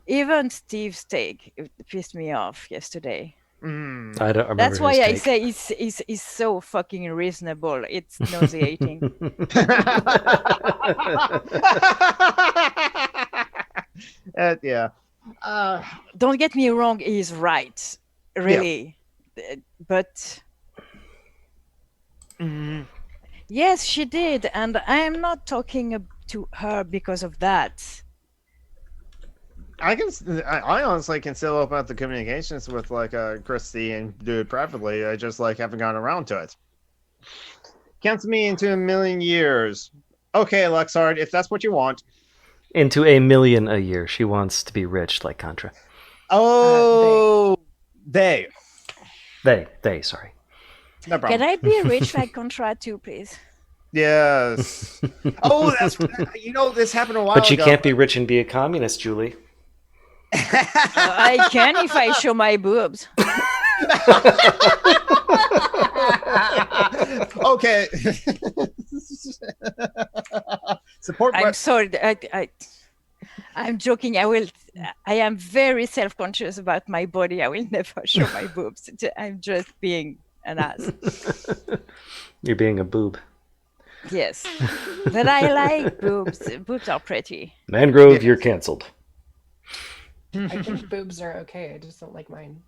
Even Steve's take pissed me off yesterday. I don't remember. That's why his I take. say it's so fucking reasonable. It's nauseating. Yeah. Don't get me wrong, he's right, really. But yes, she did, and I am not talking to her because of that. I honestly can still open up the communications with like Christy and do it privately. I just like haven't gotten around to it. Cancel me into 1,000,000 years. Okay, Lexard, if that's what you want. Into 1,000,000 a year. She wants to be rich like Contra. Oh, they. Sorry. No problem. Can I be rich like Contra too, please? Yes. Oh, that's this happened a while ago. But you can't be rich and be a communist, Julie. I can if I show my boobs. Okay. Support. I'm sorry. I'm joking. I am very self-conscious about my body. I will never show my boobs. I'm just being an ass. You're being a boob. Yes. But I like boobs. Boobs are pretty. Mangrove, you're canceled. I think boobs are okay. I just don't like mine.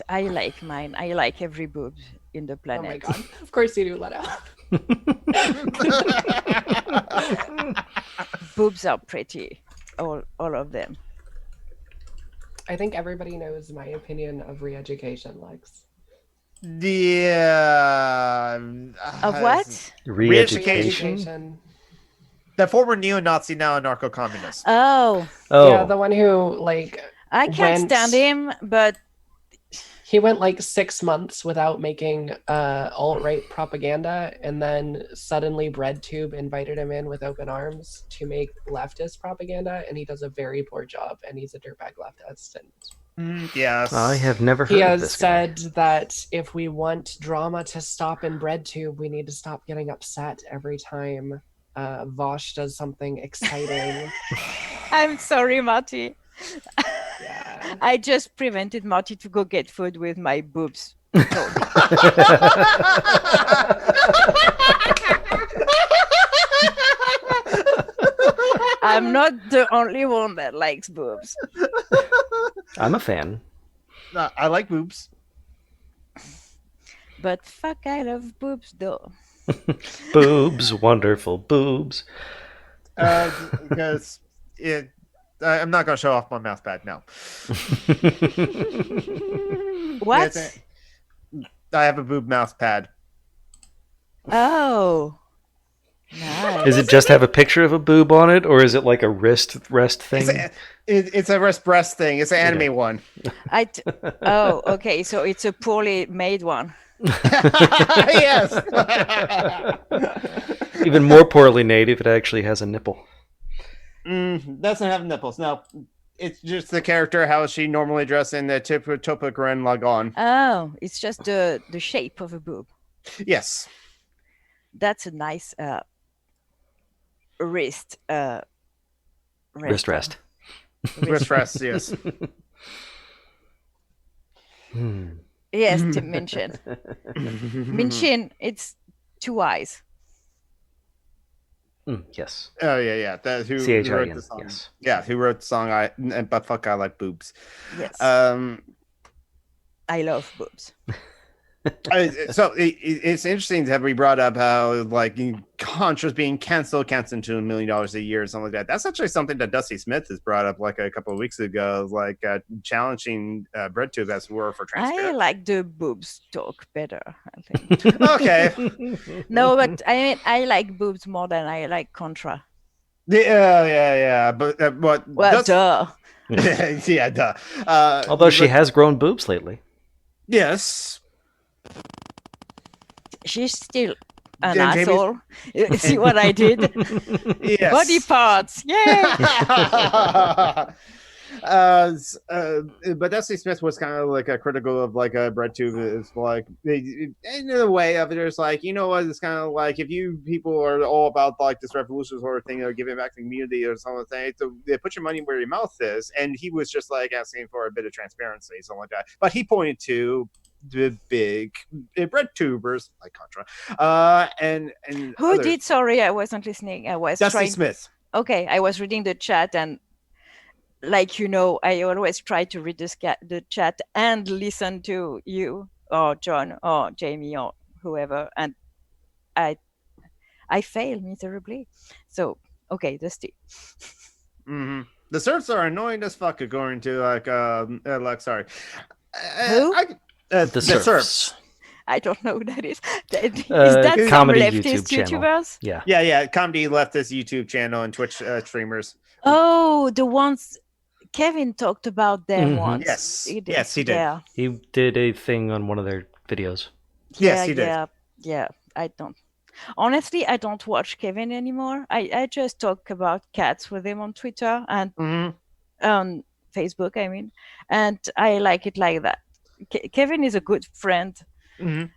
I like mine. I like every boob in the Oh planet. my god. Of course you do, let out. Boobs are pretty. All of them. I think everybody knows my opinion of re-education, Lex. Yeah. Of what? Re-education? The former neo-Nazi, now anarcho-communist. Oh. Yeah, the one who like I can't stand him, but he went like 6 months without making alt-right propaganda, and then suddenly BreadTube invited him in with open arms to make leftist propaganda, and he does a very poor job, and he's a dirtbag leftist. And yes. I have never heard he of has this said that if we want drama to stop in BreadTube, we need to stop getting upset every time Vosh does something exciting. I'm sorry, Marty. Yeah. I just prevented Marty to go get food with my boobs. I'm not the only one that likes boobs. I'm a fan. I like boobs. But fuck, I love boobs though. Boobs, wonderful boobs. Because I'm not going to show off my mouse pad now. What? I have a boob mouse pad. Oh. Nice. Does it just have a picture of a boob on it, or is it like a rest thing? It's a wrist breast thing. It's an anime one. Oh, okay. So it's a poorly made one. Yes. Even more poorly made if it actually has a nipple. Doesn't have nipples. No, it's just the character how she normally dressed in the Topogren Lagon. Oh, it's just the shape of a boob. Yes. That's a nice wrist. Wrist rest. Wrist rest, yes. Yes, to mention. Minchin, it's 2 eyes. Yes. Oh yeah. That who CHIN, wrote the song? yes. Yeah, who wrote the song? But fuck, I like boobs. Yes. I love boobs. So it's interesting that we brought up how like Contra's being canceled to $1 million a year or something like that. That's actually something that Dusty Smith has brought up like a couple of weeks ago, like challenging BreadTube as were for transparency. I like the boobs talk better, I think. Okay. No, but I mean, I like boobs more than I like Contra. Yeah. But Well, duh. Yeah, duh. Although she has grown boobs lately. Yes. She's still an Yeah, Jamie's- asshole. See what I did? Yes. Body parts. Yay! But Dusty Smith was kind of like a critical of like a bread tube. Is like in a way of it is like, you know what, it's kind of like if you people are all about like this revolution sort of thing or giving back to the community or something, so they put your money where your mouth is. And he was just like asking for a bit of transparency, something like that. But he pointed to the big bread tubers like Contra, and Who others. did? Sorry, I wasn't listening. I was Dusty trying. Smith. Okay, I was reading the chat, and like I always try to read the chat and listen to you or John or Jamie or whoever, and I fail miserably. So okay, Dusty. Mm-hmm. The serfs are annoying as fuck, according to like sorry, Who? the serfs. I don't know who that is. Is that some comedy leftist YouTube channel. YouTubers? Yeah. Yeah. Comedy left this YouTube channel and Twitch streamers. Oh, the ones Kevin talked about them Mhm. once. Yes. Yes, he did. Yeah. He did a thing on one of their videos. Yes, he did. Yeah. I don't. Honestly, I don't watch Kevin anymore. I just talk about cats with him on Twitter and on Facebook, I mean. And I like it like that. Kevin is a good friend. Mm-hmm.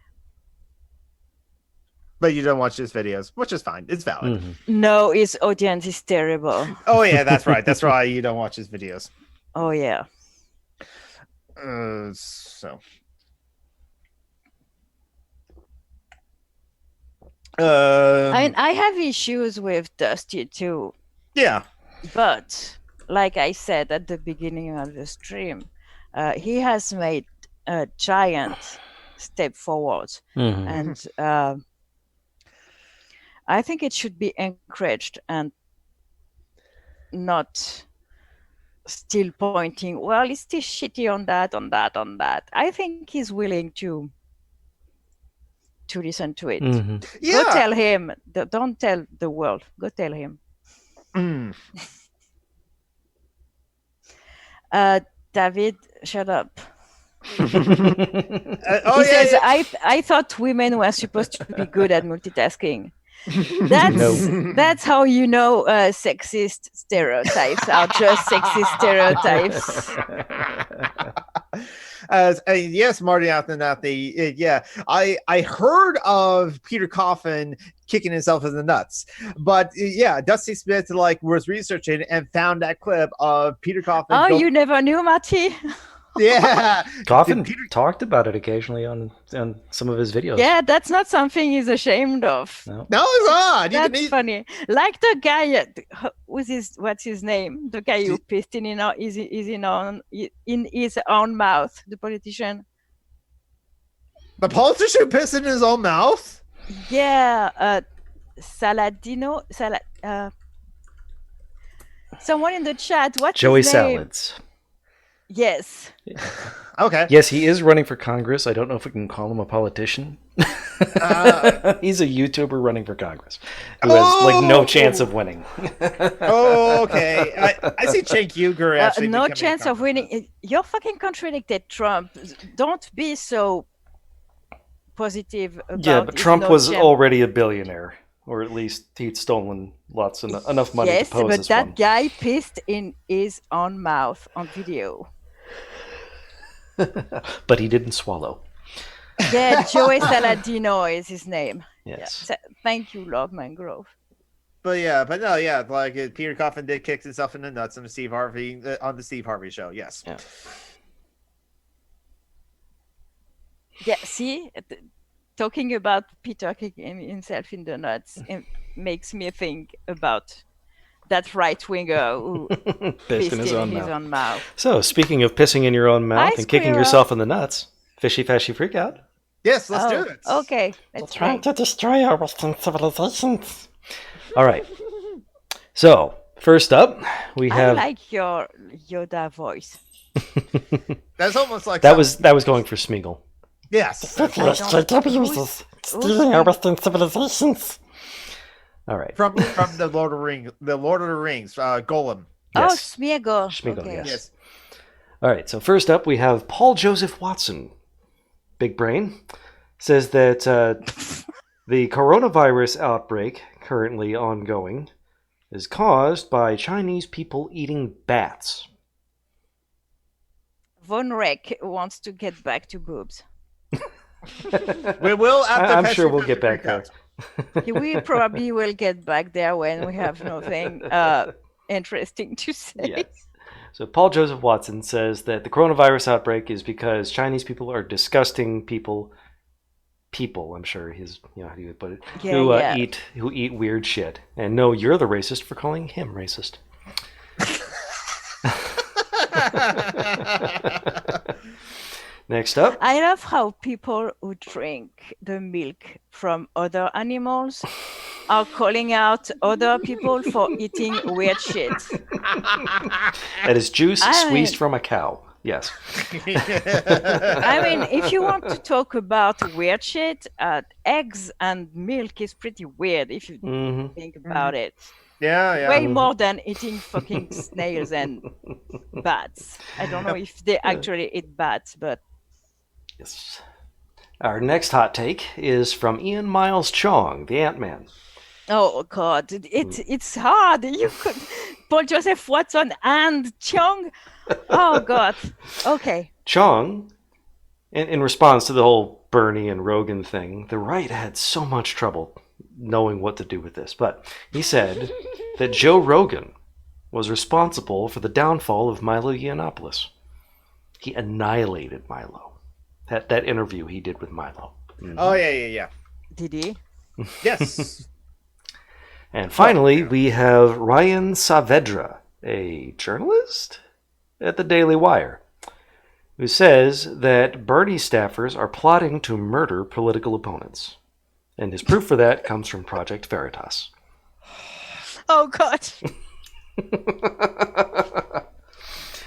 But you don't watch his videos, which is fine. It's valid. Mm-hmm. No, his audience is terrible. Oh, yeah, that's right. That's why you don't watch his videos. Oh, yeah. So. I have issues with Dusty too. Yeah. But like I said at the beginning of the stream, he has made a giant step forward. Mm-hmm. And I think it should be encouraged and not still pointing, well, it's still shitty on that. I think he's willing to listen to it. Mm-hmm. Go tell him. Don't tell the world. Go tell him. David, shut up. He says, I thought women were supposed to be good at multitasking. That's how you know sexist stereotypes are just sexist stereotypes. Yes, Marty Athenathy. Yeah, I heard of Peter Coffin kicking himself in the nuts, but yeah, Dusty Smith was researching and found that clip of Peter Coffin. Oh, you never knew, Marty? Yeah, Coffin talked about it occasionally on some of his videos. Yeah, that's not something he's ashamed of. No, it's not. That's funny. Like the guy, what's his name? The guy who pissed in his own mouth. The politician. The politician pissed in his own mouth. Yeah, Saladino. Someone in the chat. What's Joey his name? Salads. Yes. Okay. Yes, he is running for Congress. I don't know if we can call him a politician. He's a YouTuber running for Congress who has no chance of winning. Okay. I see Cenk Uygur actually. No chance of winning. You're fucking contradicted, Trump. Don't be so positive about. Yeah, but Trump was already a billionaire, or at least he'd stolen enough money to pose as that one. Guy pissed in his own mouth on video. But he didn't swallow. Yeah, Joey Saladino is his name. Yes. Yeah. Thank you, Lord Mangrove. But Peter Coffin did kick himself in the nuts on the Steve Harvey show. Yes. Yeah. Yeah. See, talking about Peter kicking himself in the nuts makes me think about that right winger who pissed in his own mouth. So, speaking of pissing in your own mouth and kicking yourself in the nuts, Fishy Fashy Freak Out? Yes, let's do it. Okay. Let's try to destroy our Western civilizations. All right. So, first up, we have. I like your Yoda voice. That's almost like that was going for Smeagol. Yes. SJW is stealing our Western civilizations. All right. From the Lord of the Rings, Golem. Yes. Oh, Smeagol. Smeagol, okay. yes. All right. So first up, we have Paul Joseph Watson, Big Brain, says that the coronavirus outbreak currently ongoing is caused by Chinese people eating bats. Von Reck wants to get back to boobs. We will after I'm Pet sure Street we'll does get the back there. We probably will get back there when we have nothing interesting to say. Yes. So Paul Joseph Watson says that the coronavirus outbreak is because Chinese people are disgusting people. I'm sure his, how do you put it? Yeah, Who eat weird shit. And no, you're the racist for calling him racist. Next up. I love how people who drink the milk from other animals are calling out other people for eating weird shit. That is juice I squeezed mean- from a cow. Yes. I mean, if you want to talk about weird shit, eggs and milk is pretty weird if you Mm-hmm. think about it. Yeah. Way more than eating fucking snails and bats. I don't know if they actually eat bats, but Yes. Our next hot take is from Ian Miles Chong, the Ant-Man. oh god, it's hard. You could Paul Joseph Watson and Chung. Oh god. Okay. Chong, in response to the whole Bernie and Rogan thing, the right had so much trouble knowing what to do with this. But he said that Joe Rogan was responsible for the downfall of Milo Yiannopoulos. He annihilated Milo. That interview he did with Milo. Mm-hmm. Oh yeah. Did he? Yes. And finally, we have Ryan Saavedra, a journalist at the Daily Wire, who says that Bernie staffers are plotting to murder political opponents. And his proof for that comes from Project Veritas. Oh god.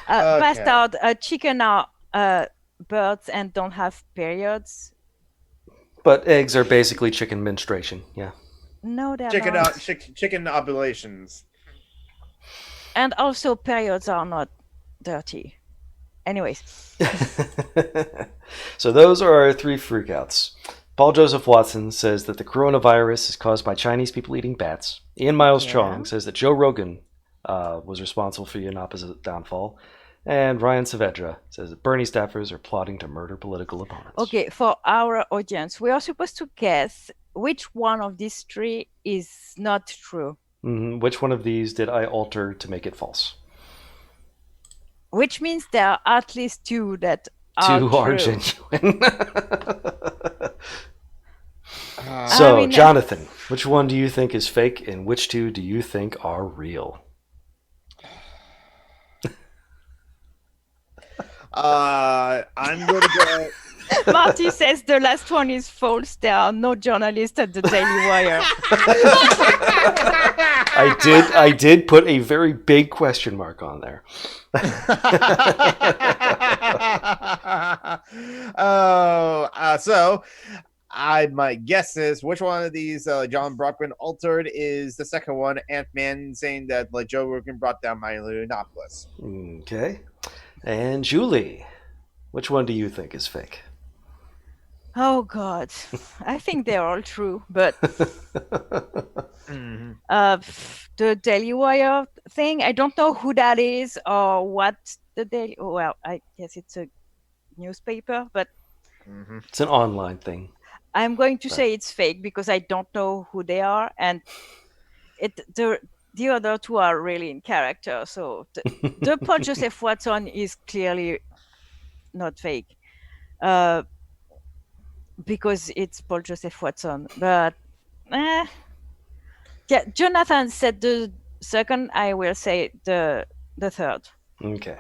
Bastard, chicken are birds and don't have periods. But eggs are basically chicken menstruation, yeah. No, they're not. Chicken ovulations. And also periods are not dirty. Anyways. So those are our three freakouts. Paul Joseph Watson says that the coronavirus is caused by Chinese people eating bats. Ian Miles Chong says that Joe Rogan was responsible for Yiannopoulos' downfall. And Ryan Saavedra says that Bernie staffers are plotting to murder political opponents. Okay, for our audience, we are supposed to guess which one of these three is not true. Mm-hmm. Which one of these did I alter to make it false? Which means there are at least two that are Two true. are genuine. So, Jonathan, which one do you think is fake and which two do you think are real? I'm going to go... Marty says the last one is false. There are no journalists at the Daily Wire. I did put a very big question mark on there. So my guess is which one of these John Brockman altered is the second one, Ant-Man saying that Joe Rogan brought down Milo Yiannopoulos. Okay. And Julie, which one do you think is fake? Oh God, I think they're all true, but Mm-hmm. The Daily Wire thing, I don't know who that is or what the Daily. Well, I guess it's a newspaper, but Mm-hmm. It's an online thing. I'm going to say it's fake because I don't know who they are, and the other two are really in character. So the Paul Joseph Watson is clearly not fake. Because it's Paul Joseph Watson. But yeah, Jonathan said the second, I will say the third. Okay.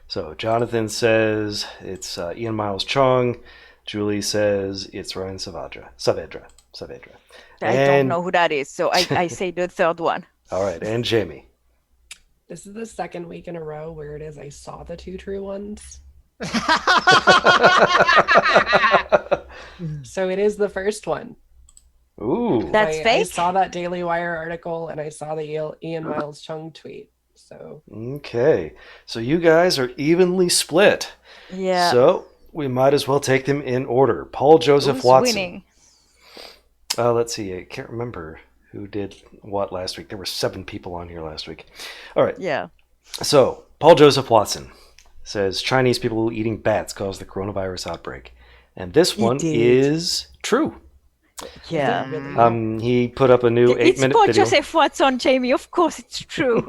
So Jonathan says it's Ian Miles Chong. Julie says it's Ryan Saavedra. I don't know who that is, so I say the third one. All right, and Jamie. This is the second week in a row where it is I saw the two true ones. So it is the first one. Ooh. That's I fake? saw that Daily Wire article and I saw the Ian Miles Chung tweet. So Okay. So you guys are evenly split. Yeah. So we might as well take them in order. Paul Joseph Who's Watson. winning? Let's see. I can't remember who did what last week. There were 7 people on here last week. All right. Yeah. So Paul Joseph Watson says Chinese people eating bats caused the coronavirus outbreak. And this He one did. is true. Yeah. He put up a new It's 8-minute for video. Joseph Watson, Jamie. Of course, it's true.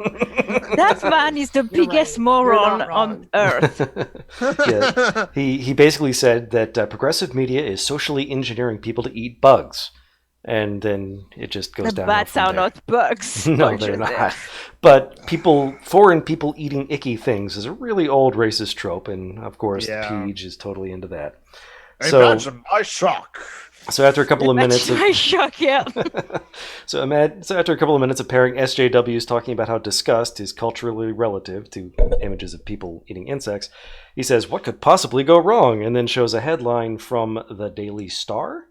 That man is the You're biggest right. moron You're not on wrong. earth. Yeah. He basically said that progressive media is socially engineering people to eat bugs. And then it just goes The down. bats are not bugs. No, Poor they're Joseph. not. But foreign people eating icky things is a really old racist trope, and of course, Yeah. Peach is totally into that. Imagine my shock. So after a couple of minutes of My shock, yeah. so after a couple of minutes of pairing SJWs talking about how disgust is culturally relative to images of people eating insects, he says, "What could possibly go wrong?" and then shows a headline from the Daily Star.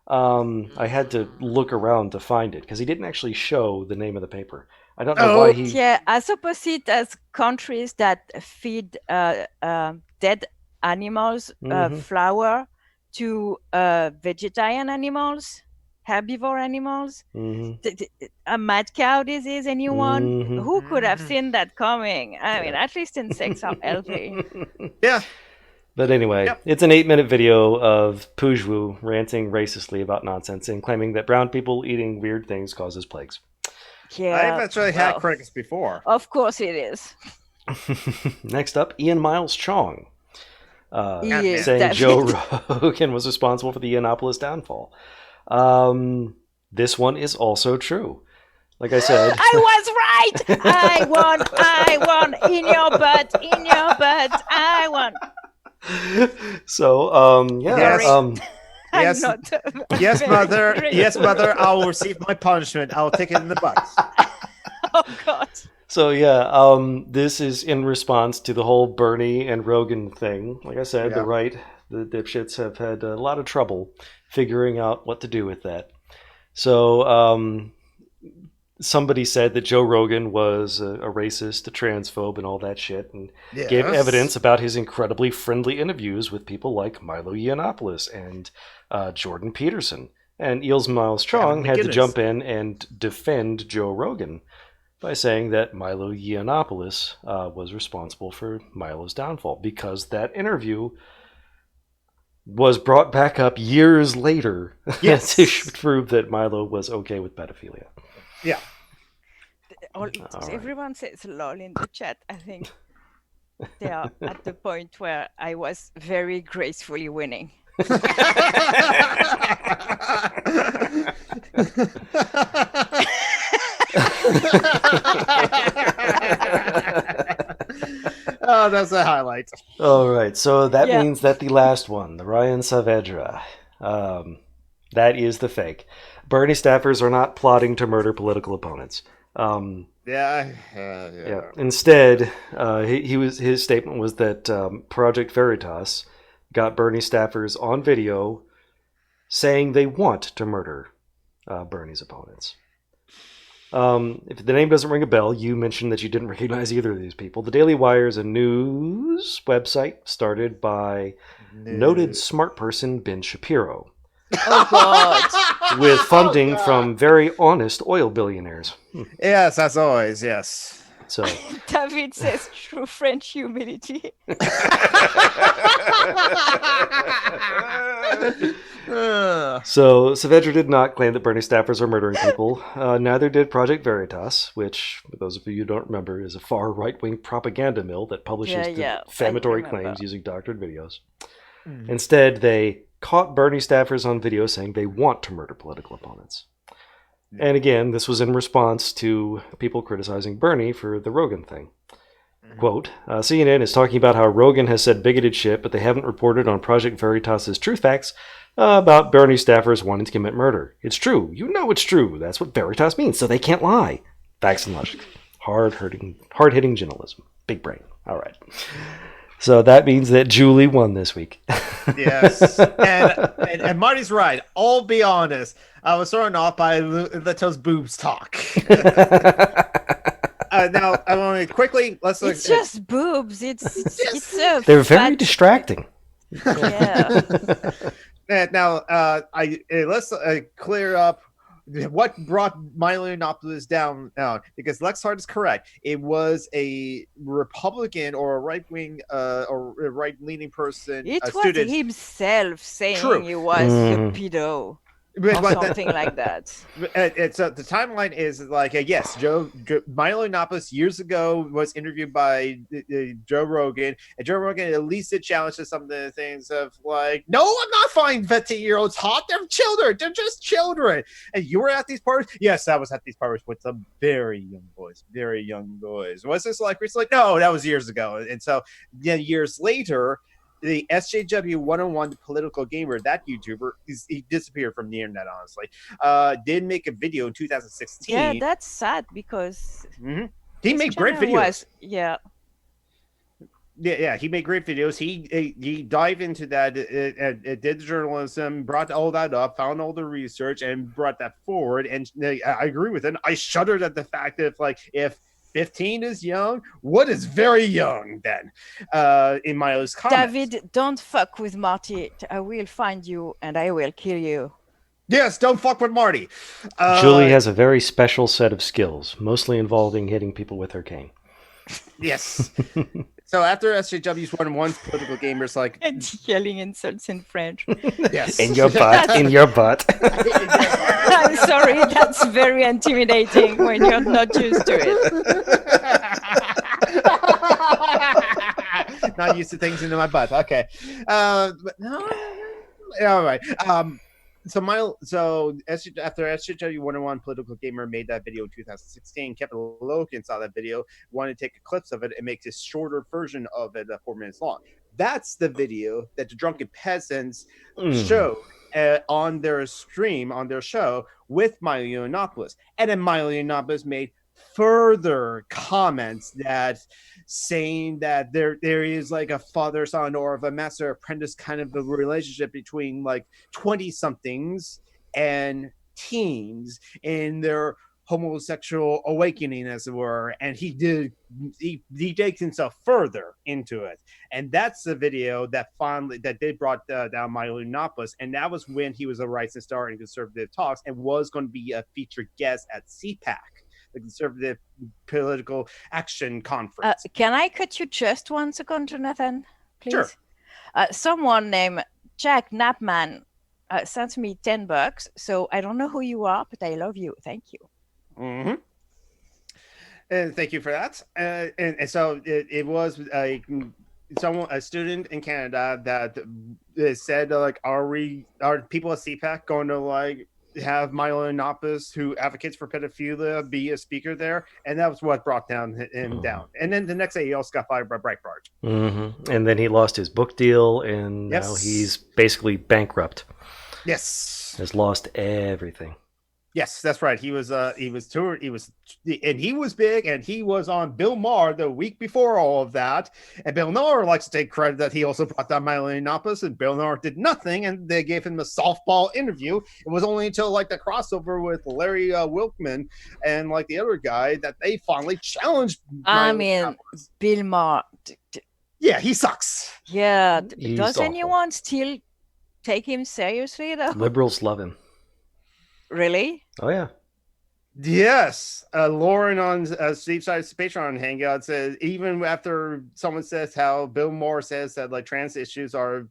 I had to look around to find it because he didn't actually show the name of the paper. I don't know why he. Yeah, as opposite as countries that feed dead animals flour to vegetarian animals, herbivore animals, a mad cow disease, anyone who could have seen that coming? I mean, at least insects are healthy. Yeah. But anyway, It's an 8-minute video of Pujwu ranting racistly about nonsense and claiming that brown people eating weird things causes plagues. Yeah, I've actually had crickets before. Of course it is. Next up, Ian Miles Chong. He is Saying Joe definitely- Rogan was responsible for the Yiannopoulos downfall. This one is also true. Like I said, I was right. I won. In your butt. I won. So, Yes. I'm not Yes, very mother. great. Yes, mother. I will receive my punishment. I will take it in the butt. Oh God. So this is in response to the whole Bernie and Rogan thing. Like I said, the right, the dipshits have had a lot of trouble figuring out what to do with that. So somebody said that Joe Rogan was a racist, a transphobe, and all that shit, and gave evidence about his incredibly friendly interviews with people like Milo Yiannopoulos and Jordan Peterson. And Eels Miles Chong had to jump in and defend Joe Rogan by saying that Milo Yiannopoulos was responsible for Milo's downfall because that interview was brought back up years later to prove that Milo was okay with pedophilia. Yeah. Everyone says lol in the chat. I think they are at the point where I was very gracefully winning. Oh, that's a highlight. All right, so that means that the last one, the Ryan Saavedra, that is the fake. Bernie staffers are not plotting to murder political opponents. Instead, his statement was that Project Veritas got Bernie staffers on video saying they want to murder Bernie's opponents. If the name doesn't ring a bell, you mentioned that you didn't recognize either of these people. The Daily Wire is a news website started by noted smart person Ben Shapiro. Oh God! With funding from very honest oil billionaires. Yes, as always, yes. So David says true French humility. So Saavedra did not claim that Bernie staffers are murdering people. Neither did Project Veritas, which, for those of you who don't remember, is a far right-wing propaganda mill that publishes defamatory claims using doctored videos. Instead, they caught Bernie staffers on video saying they want to murder political opponents. And again, this was in response to people criticizing Bernie for the Rogan thing. Quote, CNN is talking about how Rogan has said bigoted shit, but they haven't reported on Project Veritas' truth facts about Bernie staffers wanting to commit murder. It's true. You know it's true. That's what Veritas means, so they can't lie. Facts and logic. Hard-hitting journalism. Big brain. All right. So that means that Julie won this week. Yes. And Marty's right. I'll be honest. I was thrown off by Leto's boobs talk. Now, I want to quickly... It's just boobs. It's a They're very distracting. Yeah. Now, let's clear up what brought Milo Yiannopoulos down? Because Lex Hart is correct. It was a Republican or a right-wing or a right-leaning person, It a was student. True. Saying he was a pedo or something like that. It's the timeline is like yes, Milo Yiannopoulos years ago was interviewed by Joe Rogan, and Joe Rogan at least did challenge to some of the things of like, no, I'm not finding 15-year-olds hot. They're children. They're just children. And you were at these parties? Yes, I was at these parties with some very young boys. Was this like recently? No, that was years ago. And so years later, the SJW 101, the political gamer, that YouTuber, he disappeared from the internet, honestly, did make a video in 2016. Yeah, that's sad because he made great videos. Yeah, he made great videos. He dived into that, did journalism, brought all that up, found all the research, and brought that forward. And I agree with it. I shuddered at the fact that if 15 is young, what is very young then? In Milo's comments. David, don't fuck with Marty. I will find you and I will kill you. Yes, don't fuck with Marty. Julie has a very special set of skills, mostly involving hitting people with her cane. Yes. So after SJW's 1-on-1, political gamers like and yelling insults in French. Yes. In your butt. In your butt. I'm sorry, that's very intimidating when you're not used to it. Not used to things into my butt. Okay. But no. All right. After SJW 101, political gamer made that video in 2016. Kevin Logan saw that video, wanted to take clips of it and make this shorter version of it, 4 minutes long. That's the video that the Drunken Peasants showed on their stream, on their show with Milo Yiannopoulos. And then Milo Yiannopoulos made further comments that saying that there is like a father-son or of a master-apprentice kind of a relationship between like 20-somethings and teens in their homosexual awakening, as it were. And he takes himself further into it. And that's the video that they brought down Milo Yiannopoulos. And that was when he was a Rising Star in Conservative Talks and was going to be a featured guest at CPAC, the Conservative Political Action Conference. Can I cut you just 1 second, Jonathan? Please? Sure. Someone named Jack Knapman sent me $10. So I don't know who you are, but I love you. Thank you. Mm-hmm. And thank you for that. And so it was a student in Canada that said like, are people at CPAC going to like have Milo Yiannopoulos, who advocates for pedophilia, be a speaker there? And that was what brought him down. And then the next day he also got fired by Breitbart. Mm-hmm. And then he lost his book deal, and now he's basically bankrupt. Yes, has lost everything. Yes, that's right. He was toured. He was big, and he was on Bill Maher the week before all of that. And Bill Maher likes to take credit that he also brought down Milo Yiannopoulos, and Bill Maher did nothing, and they gave him a softball interview. It was only until like the crossover with Larry Wilkman and like the other guy that they finally challenged. Bill Maher. Yeah, he sucks. Yeah, does anyone still take him seriously though? Liberals love him. Really? Oh yeah. Yes. Lauren on Steve Side's Patreon hangout says even after someone says how Bill Maher says that like trans issues are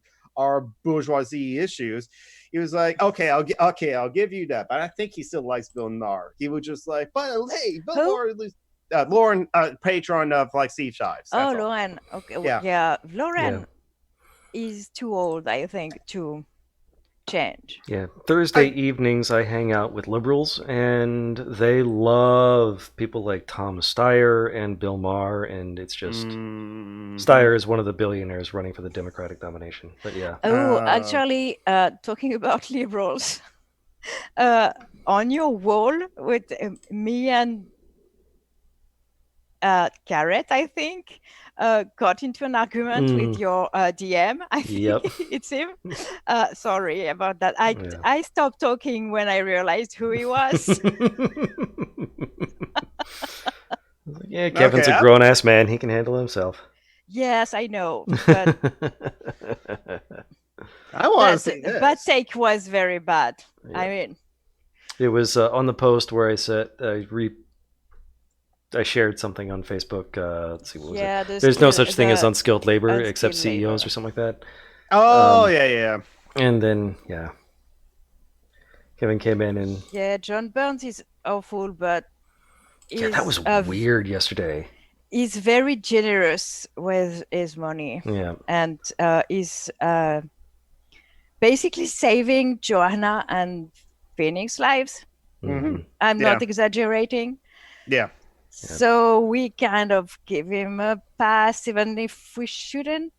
bourgeoisie issues, he was like, okay, I'll give you that, but I think he still likes Bill Maher. He was just like, but hey, Bill Maher. Lauren, patron of like Steve Shives. Oh, Lauren. Okay. Yeah. Lauren is too old, I think, to change. Yeah. Thursday evenings I hang out with liberals, and they love people like Tom Steyer and Bill Maher, and it's just Steyer is one of the billionaires running for the Democratic nomination. But yeah. Actually, talking about liberals, on your wall with me and Garrett, I think, got into an argument with your DM. I think it's him. Sorry about that. I stopped talking when I realized who he was. Yeah, Kevin's a grown-ass man. He can handle himself. Yes, I know. But I want to say this. That take was very bad. Yeah. I mean... It was on the post where I said I shared something on Facebook. Let's see, what was it? There's no such thing as unskilled labor except CEOs or something like that. Oh, yeah. And then, yeah, Kevin came in and... Yeah, John Burns is awful, but Yeah, that was weird yesterday. He's very generous with his money. Yeah. And he's basically saving Joanna and Phoenix lives. Mhm. I'm not exaggerating. Yeah. So we kind of give him a pass, even if we shouldn't.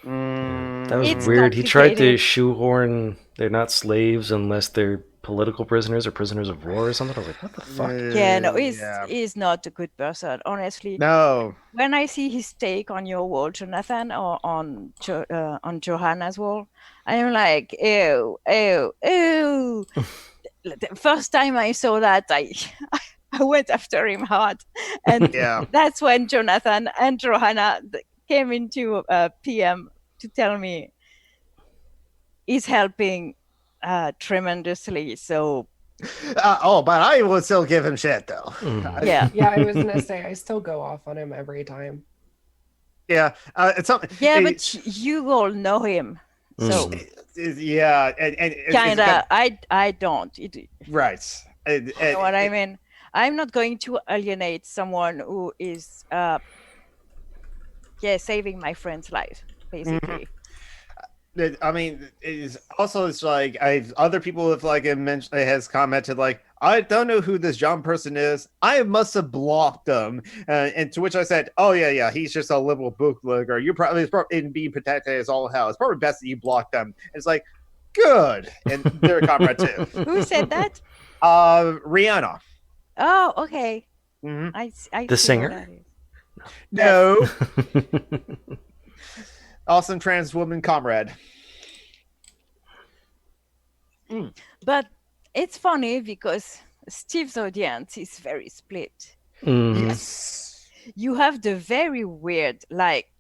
That was It's weird. He tried to complicated. shoehorn they're not slaves unless they're political prisoners or prisoners of war or something. I was like, what the fuck? Yeah, no, he's not a good person, honestly. No. When I see his take on your wall, Jonathan, or on Johanna's wall, I am like, ew, ew, ew. The first time I saw that, I went after him hard. And that's when Jonathan and Johanna came into PM to tell me he's helping tremendously. So but I will still give him shit though. Yeah. Yeah, I was gonna say I still go off on him every time. Yeah, it's something. Yeah, but you all know him, so yeah, and kinda. I don't. Right. You know what I mean? I'm not going to alienate someone who is, saving my friend's life, basically. I mean, it's like other people have like mentioned, has commented like, I don't know who this John person is. I must have blocked them, and to which I said, oh yeah, he's just a liberal bootlegger. You're probably in being protected as all hell. It's probably best that you block them. And it's like, good, and they're a comrade too. Who said that? Rihanna. Oh, okay. I the singer? No. Awesome trans woman comrade. But it's funny because Steve's audience is very split. Yes. You have the very weird, like,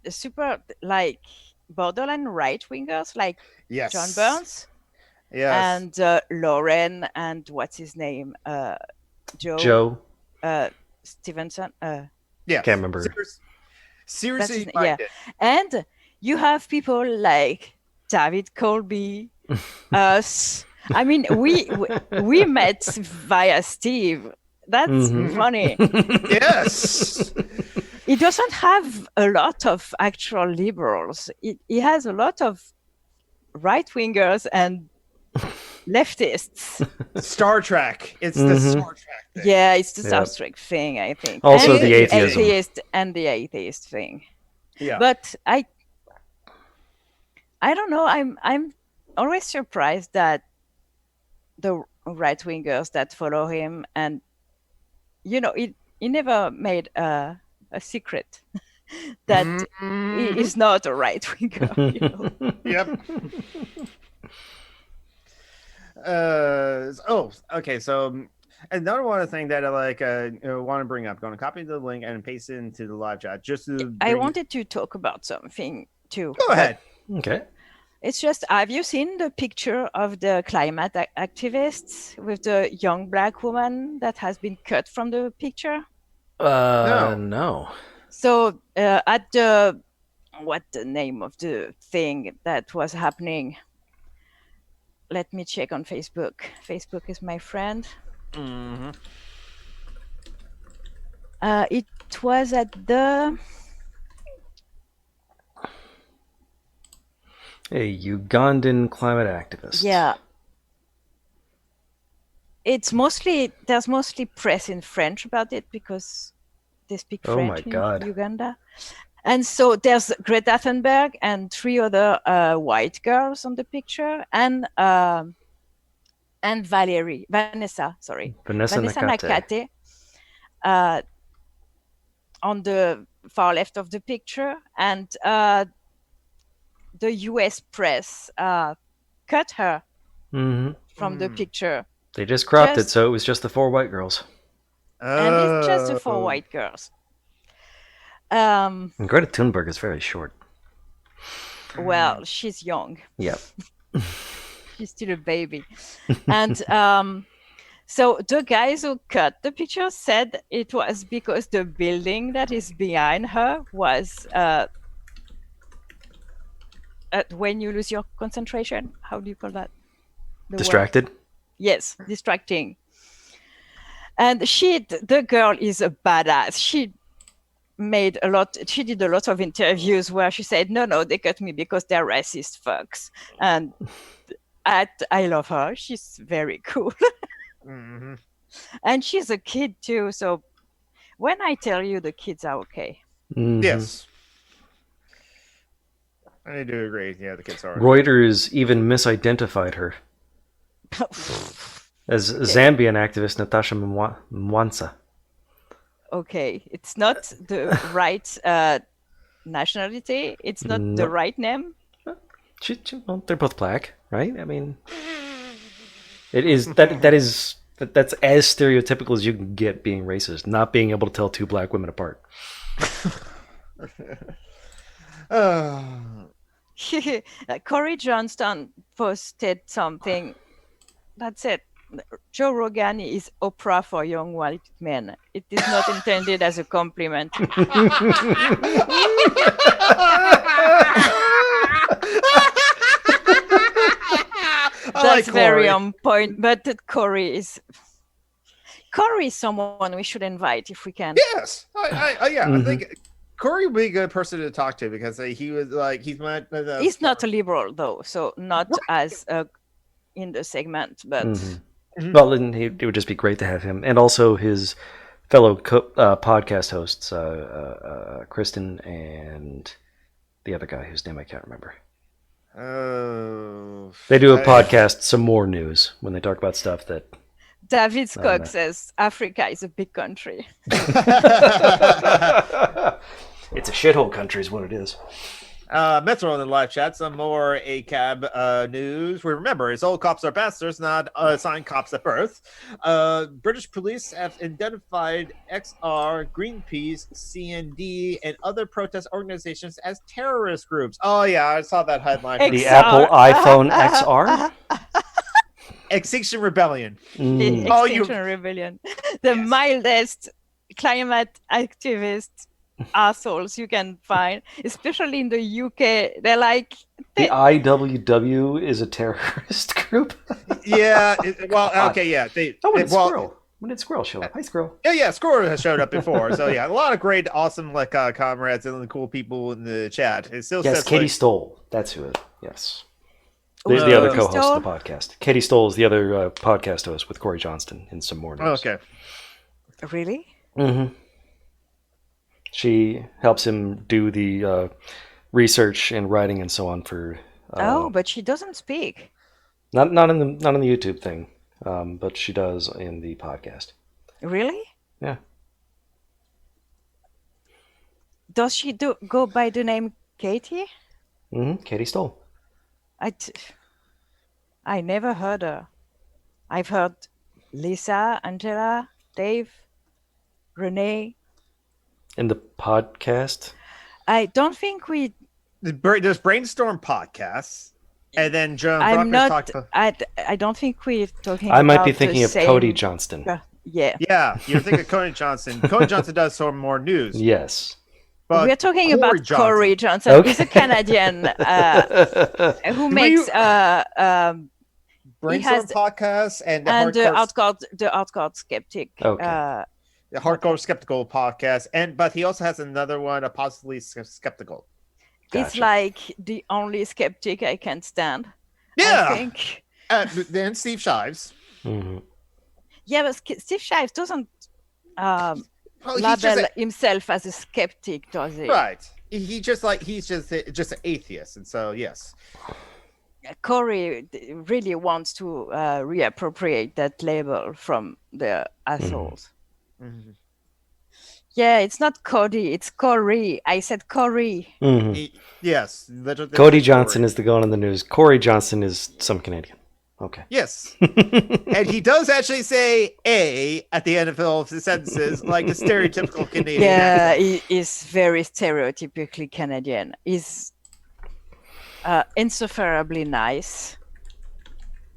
super, like, borderline right-wingers, like John Burns. Yes. And Lauren and what's his name? Joe. Stevenson. Yeah. Can't remember. Seriously, yeah. And you have people like David Colby, us. I mean, we met via Steve. That's funny. Yes. He doesn't have a lot of actual liberals. He has a lot of right-wingers and leftists. Star Trek. It's the Star Trek thing. Yeah, it's the Star Trek thing, I think. Also and the atheism. The atheist thing. Yeah. But I don't know. I'm always surprised that the right wingers that follow him, and he never made a secret that he is not a right winger. Yep. Okay. So another one thing that I want to bring up. Going to copy the link and paste it into the live chat. I wanted to talk about something too. Go ahead. Okay. It's just, have you seen the picture of the climate activists with the young black woman that has been cut from the picture? No. So at the name of the thing that was happening? Let me check on Facebook. Facebook is my friend. It was at the... A Ugandan climate activist. Yeah. There's mostly press in French about it because they speak French in Uganda. And so there's Greta Thunberg and 3 other white girls on the picture, and Vanessa Nakate on the far left of the picture, and the US press cut her from the picture. They just cropped it, so it was just the 4 white girls. And it's just the 4 white girls. And Greta Thunberg is very short. Well, she's young. Yep. She's still a baby. And so the guys who cut the picture said it was because the building that is behind her was when you lose your concentration. How do you call that? The word? Distracted? Yes, distracting. And the girl is a badass. She did a lot of interviews where she said, no, they cut me because they're racist fucks. And I love her. She's very cool. Mm-hmm. And she's a kid too. So when I tell you the kids are okay. Mhm. Yes. I do agree. Yeah, the kids are. Reuters even misidentified her as Zambian activist Natasha Mwanza. Okay, it's not the right nationality. It's not the No. right name. Well, they're both black, right? I mean, it is that's as stereotypical as you can get being racist, not being able to tell two black women apart. Corey Johnston posted something. That's it. Joe Rogan is Oprah for young white men. It is not intended as a compliment. That's very on point. But Corey is someone we should invite if we can. Yes, I think Corey would be a good person to talk to because he was like he's not a liberal though, so not as in the segment, but. Well, then it would just be great to have him, and also his fellow podcast hosts, Kristen and the other guy whose name I can't remember. They do a podcast, Some More News, when they talk about stuff that. David Scott says Africa is a big country. It's a shithole country, is what it is. Metro in the live chat, some more ACAB news. We remember, it's all cops are bastards, not assigned cops at birth. British police have identified XR, Greenpeace, CND, and other protest organizations as terrorist groups. Oh, yeah, I saw that headline. The Apple iPhone XR? Extinction Rebellion. The Extinction Rebellion. The mildest climate activists assholes you can find, especially in the UK. They're like the IWW is a terrorist group. Yeah. Okay. Yeah. When did Squirrel show up? Hi, Squirrel. Yeah. Squirrel has showed up before. So yeah, a lot of great, awesome comrades and cool people in the chat. It still says Katie Stoll. That's who it is. Yes. The other co-host of the podcast. Katie Stoll is the other podcast host with Corey Johnston in Some More News. Okay. Really? Mm-hmm. She helps him do the research and writing and so on for. But she doesn't speak. Not in the YouTube thing, but she does in the podcast. Really? Yeah. Does she go by the name Katie? Mm-hmm. Katie Stoll. I never heard her. I've heard Lisa, Angela, Dave, Renee. In the podcast? I don't think we. There's Brainstorm podcasts, and then John. I don't think we're talking. I might be thinking of Cody Johnston. Yeah. Yeah, you're thinking of Cody Johnston. Cody Johnston does Some More News. Yes. But we're talking about Corey Johnston. Okay. He's a Canadian who makes Brainstorm podcasts and the Hardcore Skeptic. Okay. The Hardcore Skeptical podcast, but he also has another one, Possibly Skeptical. Gotcha. It's like the only skeptic I can stand. Yeah. I think. Then Steve Shives. Mm-hmm. Yeah, but Steve Shives doesn't label himself as a skeptic, does he? Right. He's just an atheist, and so yes. Corey really wants to reappropriate that label from the assholes. Mm-hmm. Yeah, it's not Cody, it's Corey. I said Corey. Mm-hmm. Yes. Cody Johnson is the going on the news. Corey Johnson is some Canadian. Okay. Yes. And he does actually say A at the end of all of his sentences, like a stereotypical Canadian. Yeah, he is very stereotypically Canadian. He's insufferably nice.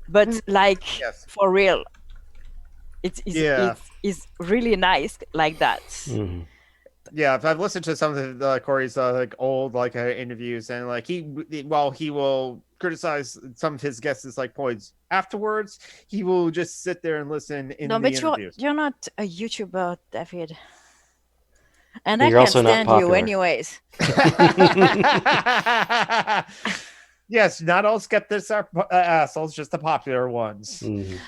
but like Yes. for real, it's Yeah. it's really nice like that. Mhm. Yeah, if I've listened to some of the Corey's like old interviews, and like he will criticize some of his guests' like points afterwards, he will just sit there and listen in No, the but interviews. you're not a YouTuber, David, and But I you're can't also not stand you popular. anyways. Yes, not all skeptics are assholes, just the popular ones. Mhm.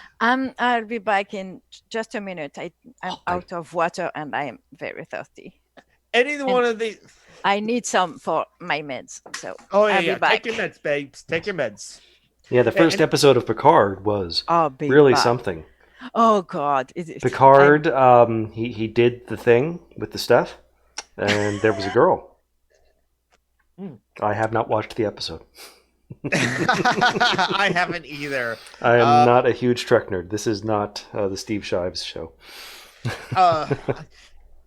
I'll be back in just a minute. I'm Oh, out of water and I'm very thirsty. Any one of the I need some for my meds. So oh yeah, I'll be yeah. back. Take your meds, babes. Take your meds. Yeah, the first And- episode of Picard was Oh, big really bad. something. Oh God, Picard, he did the thing with the stuff, and there was a girl. I have not watched the episode. I haven't either. I am not a huge Trek nerd. This is not the Steve Shives show.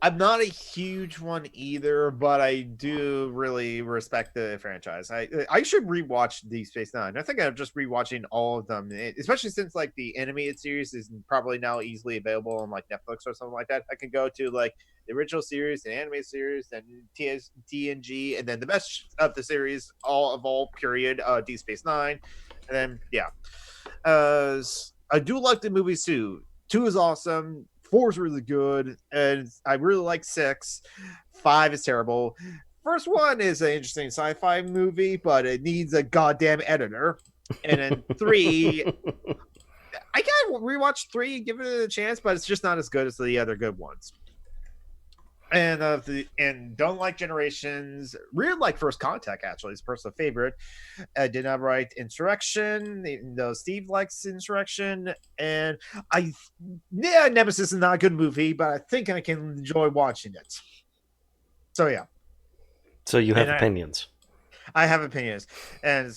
I'm not a huge one either, but I do really respect the franchise. I should rewatch Deep Space Nine. I think I'm just rewatching all of them, especially since like the animated series is probably now easily available on like Netflix or something like that. I can go to like the original series, the animated series, then TNG, and then the best of the series, all period, Deep Space Nine, and then yeah. I do like the movies too. 2 is awesome. 4 is really good, and I really like 6. 5 is terrible. First one is an interesting sci-fi movie, but it needs a goddamn editor. And then 3, I gotta rewatch 3, give it a chance, but it's just not as good as the other good ones. And don't like Generations. Really like First Contact, actually. It's a personal favorite. I did not write Insurrection, even though Steve likes Insurrection. And Nemesis is not a good movie, but I think I can enjoy watching it. So yeah. So you have opinions. I have opinions. And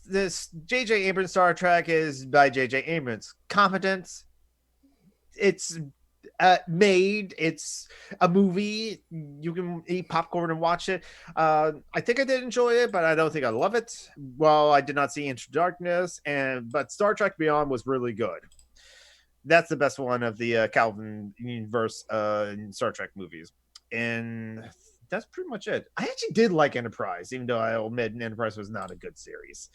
this J.J. Abrams Star Trek is by J.J. Abrams. Competent. It's made. It's a movie. You can eat popcorn and watch it. I think I did enjoy it, but I don't think I love it. Well, I did not see Into Darkness, but Star Trek Beyond was really good. That's the best one of the Calvin universe Star Trek movies, and that's pretty much it. I actually did like Enterprise, even though I admit Enterprise was not a good series.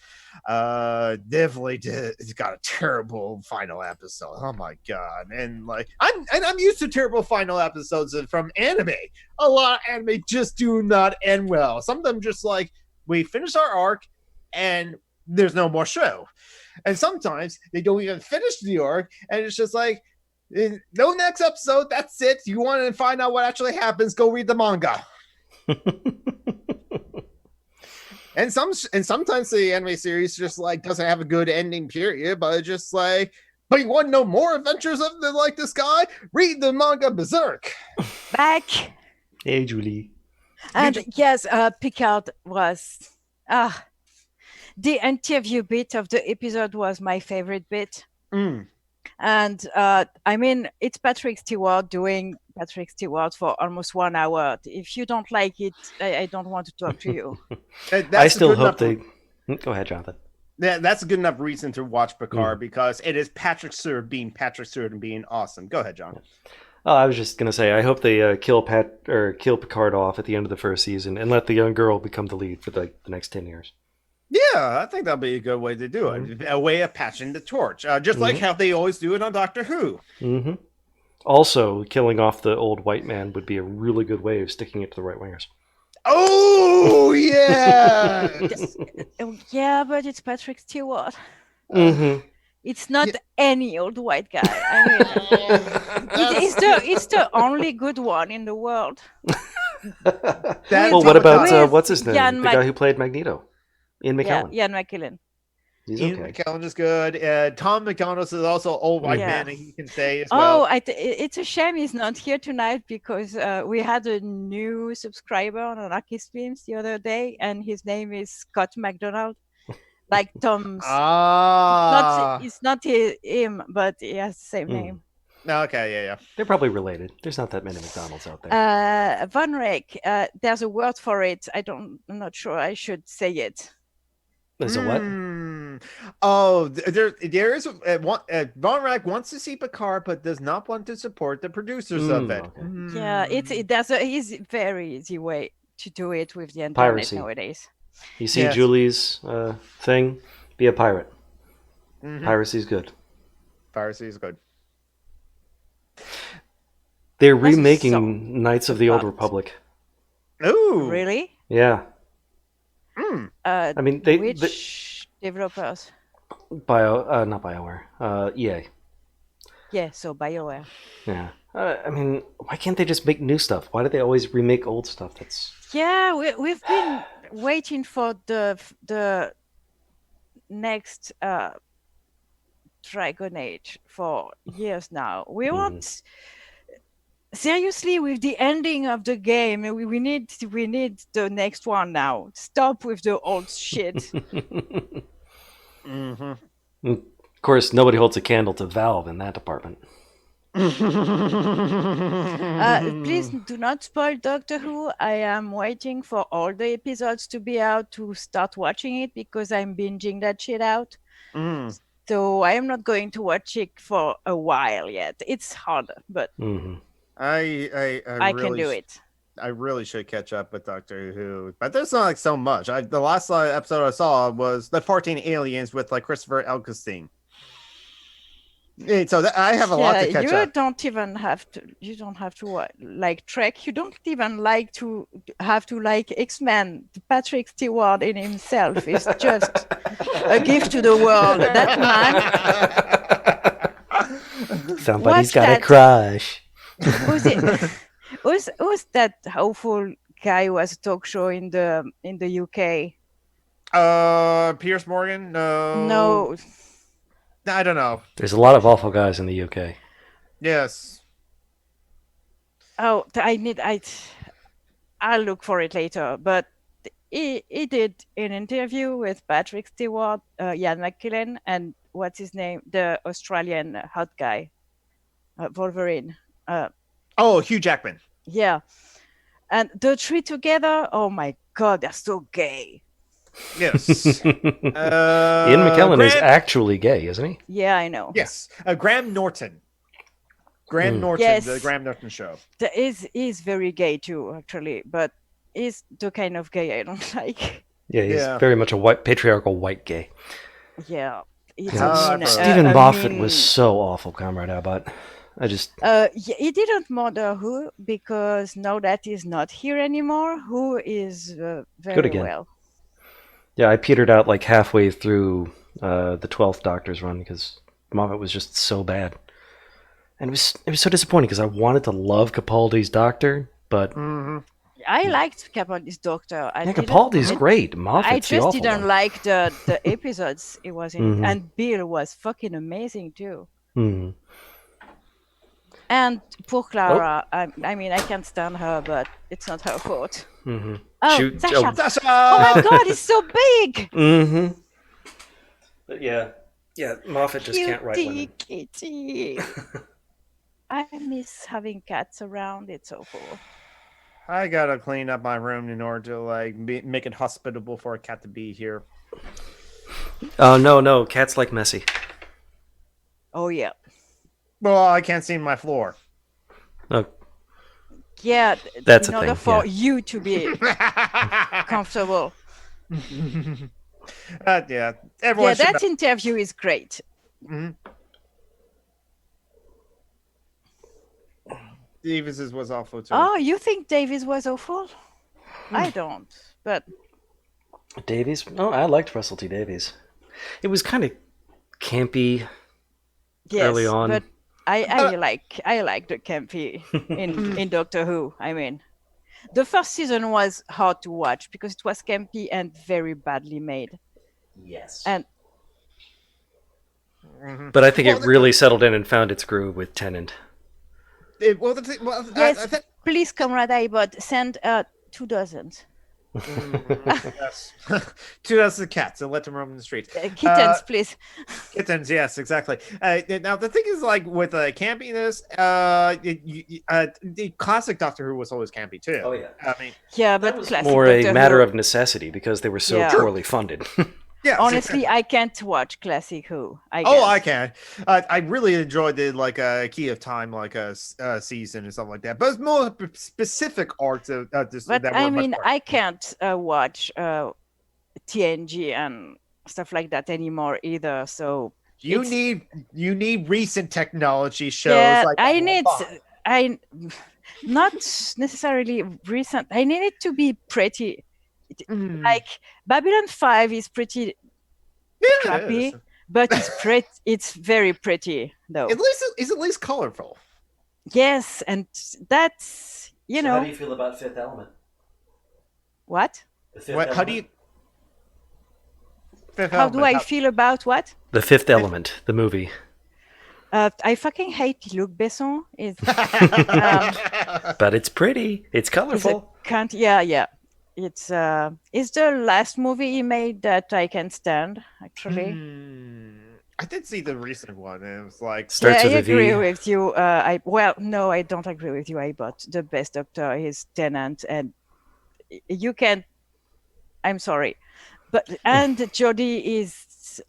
Definitely did. It's got a terrible final episode. Oh my god! And like I'm used to terrible final episodes from anime. A lot of anime just do not end well. Some of them just like we finish our arc and there's no more show. And sometimes they don't even finish the arc, and it's just like no next episode. That's it. You want to find out what actually happens? Go read the manga. And sometimes the anime series just like doesn't have a good ending period, but it's just like, but you want to know more adventures of this guy? Read the manga Berserk. Back. Hey, Julie. And yes, Picard was the interview bit of the episode was my favorite bit. And I mean, it's Patrick Stewart doing Patrick Stewart for almost 1 hour. If you don't like it, I don't want to talk to you. I still hope they... Go ahead, Jonathan. Yeah, that's a good enough reason to watch Picard because it is Patrick Stewart being Patrick Stewart and being awesome. Go ahead, John. I was just going to say, I hope they kill Picard off at the end of the first season and let the young girl become the lead for the next 10 years. Yeah, I think that'll be a good way to do it. A way of passing the torch, just like how they always do it on Doctor Who. Also, killing off the old white man would be a really good way of sticking it to the right wingers. Oh, yeah! Yeah, but it's Patrick Stewart. It's not any old white guy. I mean, it's the only good one in the world. Well, what about, what's his name? The guy who played Magneto. Ian McKellen. Yeah, Ian McKellen. Ian McKellen is good. Tom McDonald is also an old white man, and he can stay as well. Oh, it's a shame he's not here tonight because we had a new subscriber on Anarchy Streams the other day, and his name is Scott McDonald, like Tom's. It's not him, but he has the same name. Okay, yeah. They're probably related. There's not that many McDonald's out there. Von Rake, there's a word for it. I'm not sure I should say it. There's a what? Oh, there is Von Rack wants to see Picard, but does not want to support the producers of it. Okay. Yeah, there's a easy, very easy way to do it with the internet Piracy. nowadays. You see Yes. Julie's thing? Be a pirate. Mhm. Piracy's good. Piracy is good. They're That's a remaking song Knights of the Old about- Republic. Ooh, Really? Yeah. Mm. I mean, Which developers? not BioWare. EA. Yeah, so BioWare. Yeah. I mean, why can't they just make new stuff? Why do they always remake old stuff? That's Yeah, we've been waiting for the next Dragon Age for years now. We want seriously with the ending of the game. We need the next one now. Stop with the old shit. Mm-hmm. Of course, nobody holds a candle to Valve in that department. Please do not spoil Doctor Who. I am waiting for all the episodes to be out to start watching it because I'm binging that shit out. Mm. So I am not going to watch it for a while yet. It's hard, but I I really can do it. I really should catch up with Doctor Who, but there's not like so much. The last episode I saw was the 14 Aliens with like Christopher Eccleston. So I have a lot to catch you up. don't even have to. You don't have to like Trek. You don't even like to have to like X-Men. Patrick Stewart in himself is just a gift to the world. That man. Somebody's What's got that? a crush. Who's it? Who's that awful guy who has a talk show in the UK? Pierce Morgan? No. No. I don't know. There's a lot of awful guys in the UK. Yes. Oh, I'll look for it later. But he did an interview with Patrick Stewart, Ian McKellen, and what's his name? The Australian hot guy, Wolverine. Hugh Jackman. Yeah. And the three together, oh my God, they're so gay. Yes. Ian McKellen is actually gay, isn't he? Yeah, I know. Yes. Graham Norton. Graham Norton, Yes. the Graham Norton show. He's very gay too, actually, but he's the kind of gay I don't like. Yeah, he's Yeah. very much a patriarchal white gay. Yeah. He's Stephen Moffat was so awful, Comrade Abbott. he didn't murder Who because now that he's not here anymore, Who is very Good again. well. Yeah, I petered out like halfway through the 12th Doctor's run because Moffat was just so bad. And it was so disappointing because I wanted to love Capaldi's Doctor, but I liked Capaldi's Doctor. Capaldi's great. Moffat's I the just awful didn't one. like the episodes it was in, and Bill was fucking amazing too. Mhm. And poor Clara. I mean, I can't stand her, but it's not her fault. Mhm. Oh, Shoot, Sasha! Sasha! Oh my God, he's so big. Mm-hmm. But yeah, Moffat just can't write women. Kitty. I miss having cats around. It's awful. I gotta clean up my room in order to like make it hospitable for a cat to be here. Oh no, cats like messy. Oh yeah. Well, I can't see my floor. Oh, Yeah, That's in a order thing, for yeah. you to be comfortable. Yeah, everyone Yeah, should that interview is great. know. Davis's was awful too. Oh, you think Davies was awful? I don't, but Davies? Oh, I liked Russell T Davies. It was kind of campy yes, early on. but I like the campy in Doctor Who. I mean, the first season was hard to watch because it was campy and very badly made. Yes. And But I think it really settled in and found its groove with Tennant. yes, please, Comrade Abbott, send 2 dozens. Yes. 2 dozen cats and let them roam in the streets. Kittens, please. Kittens, yes, exactly. Now the thing is, like with campiness, the classic Doctor Who was always campy too. Oh yeah. I mean, Yeah, but classic More Doctor a matter Who. of necessity because they were so Yeah. poorly funded. Yeah. Honestly, I can't watch classic Who. I can. I really enjoyed the Key of Time season and stuff like that. But it's more specific arcs But that I were much mean, more. I can't watch TNG and stuff like that anymore either. So You it's- need recent technology shows yeah, like I that. need I not necessarily recent. I need it to be pretty. Mm. Like Babylon 5 is pretty Yeah, it crappy, is. but it's pretty. It's very pretty though. It's at least colorful. Yes, and that's So how do you feel about Fifth Element? what? The Fifth What? Element? How do you? Fifth How do Element, I feel about what? The Fifth Element, the movie. I fucking hate Luc Besson. Is But it's pretty. It's colorful. can't. Yeah. It's the last movie he made that I can stand. Actually, I did see the recent one, and it was like Starts yeah, I with a V. agree with you. No, I don't agree with you. I bought the best Doctor is Tennant, and you can. I'm sorry, but and Jodie is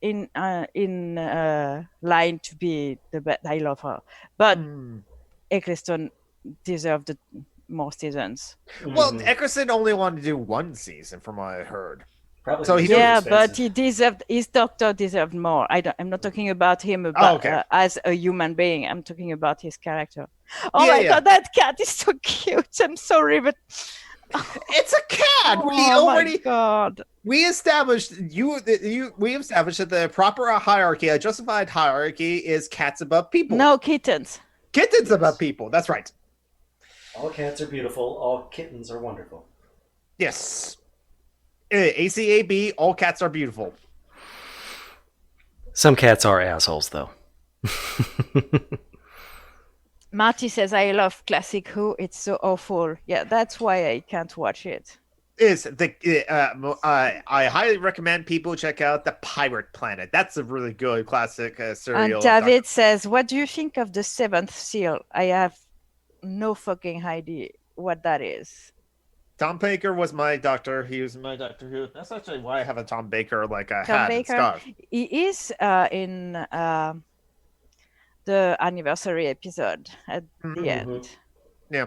in line to be the best. I love her, but Eccleston deserved more seasons. Well, Eckerson only wanted to do one season, from what I heard. Probably So he Yeah, expensive. but he deserved. His doctor deserved more. I'm not talking about him about okay. as a human being. I'm talking about his character. Oh Yeah, my yeah. god, that cat is so cute. I'm sorry, but It's a cat. my god. We established we established that the proper hierarchy, a justified hierarchy, is cats above people. No kittens. Kittens above people. That's right. All cats are beautiful. All kittens are wonderful. Yes. ACAB. All cats are beautiful. Some cats are assholes, though. Marty says, I love classic Who. It's so awful. Yeah, that's why I can't watch it. I highly recommend people check out The Pirate Planet. That's a really good classic serial. And David says, what do you think of the Seventh Seal? I have no fucking idea what that is. Tom Baker was my doctor. He was my Doctor Who. That's actually why I have a Tom Baker hat Tom and Baker, scarf. he is in the anniversary episode at the end. Yeah.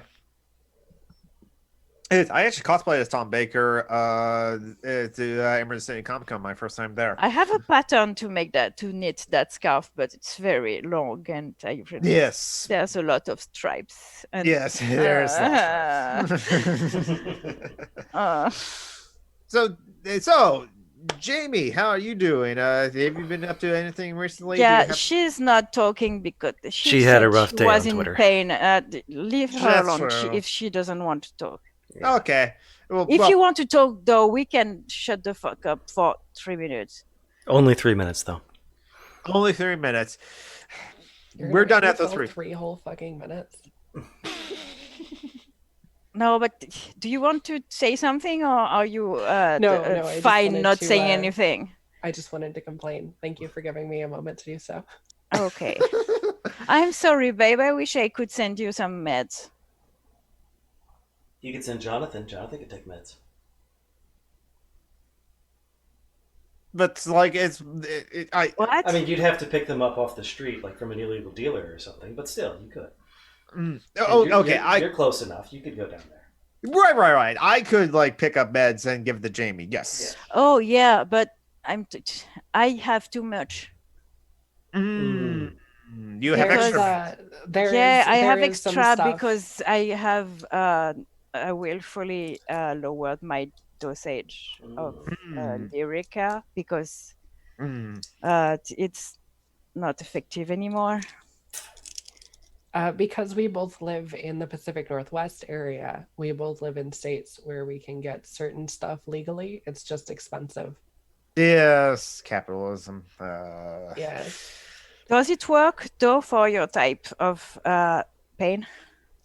I actually cosplayed as Tom Baker to Emerald City Comic Con my first time there. I have a pattern to knit that scarf, but it's very long and Yes. there's a lot of stripes. And, Yes, there's So, Jamie, how are you doing? Have you been up to anything recently? Yeah, she's not talking because She had a said rough she day was on in Twitter. pain. Leave her That's alone true. if she doesn't want to talk. Okay. Well, If you want to talk, though, we can shut the fuck up for 3 minutes. Only 3 minutes, though. only 3 minutes. You're We're gonna done after fill 3. 3 whole fucking minutes. No, but do you want to say something, or are you No, I just fine wanted not to, saying anything? I just wanted to complain. Thank you for giving me a moment to do so. Okay. I'm sorry, babe. I wish I could send you some meds. You could send Jonathan. Jonathan could take meds. But like What? I mean, you'd have to pick them up off the street, like from an illegal dealer or something. But still, you could. okay. You're close enough. You could go down there. Right. I could pick up meds and give it to Jamie. Yes. Oh yeah, but I have too much. You have Because, extra. I have is some extra stuff. because I have willfully lowered my dosage of Lyrica because it's not effective anymore. Because we both live in the Pacific Northwest area, we both live in states where we can get certain stuff legally. It's just expensive. Yes, capitalism. Yeah. Does it work though for your type of pain?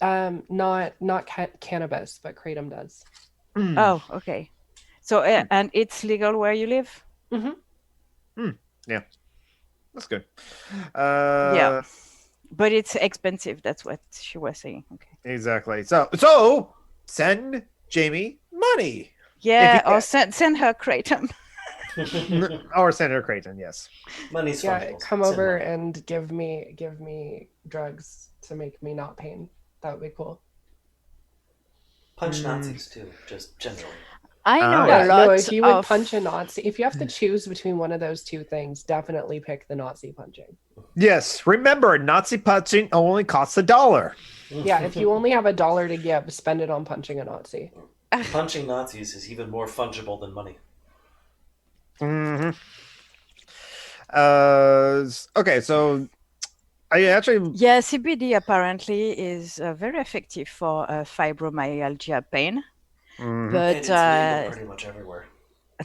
Not cannabis, but kratom does. Oh, okay. So and it's legal where you live? Yeah, that's good. Yeah, but it's expensive. That's what she was saying. Okay. Exactly. So send Jamie money. Yeah, you or send her kratom. Or Senator Creighton, yes. Money's Yeah, fungible. come Send over money. and give me drugs to make me not pain. That would be cool. Punch Nazis too, just generally. I know yeah. a No, lot if you would of punch a Nazi, if you have to choose between one of those two things, definitely pick the Nazi punching. Yes, remember, Nazi punching only costs $1. Yeah, if you only have $1 to give, spend it on punching a Nazi. Punching Nazis is even more fungible than money. Mm-hmm. Okay, so I actually Yeah, CBD apparently is very effective for fibromyalgia pain, Mhm. but And it's legal pretty much everywhere.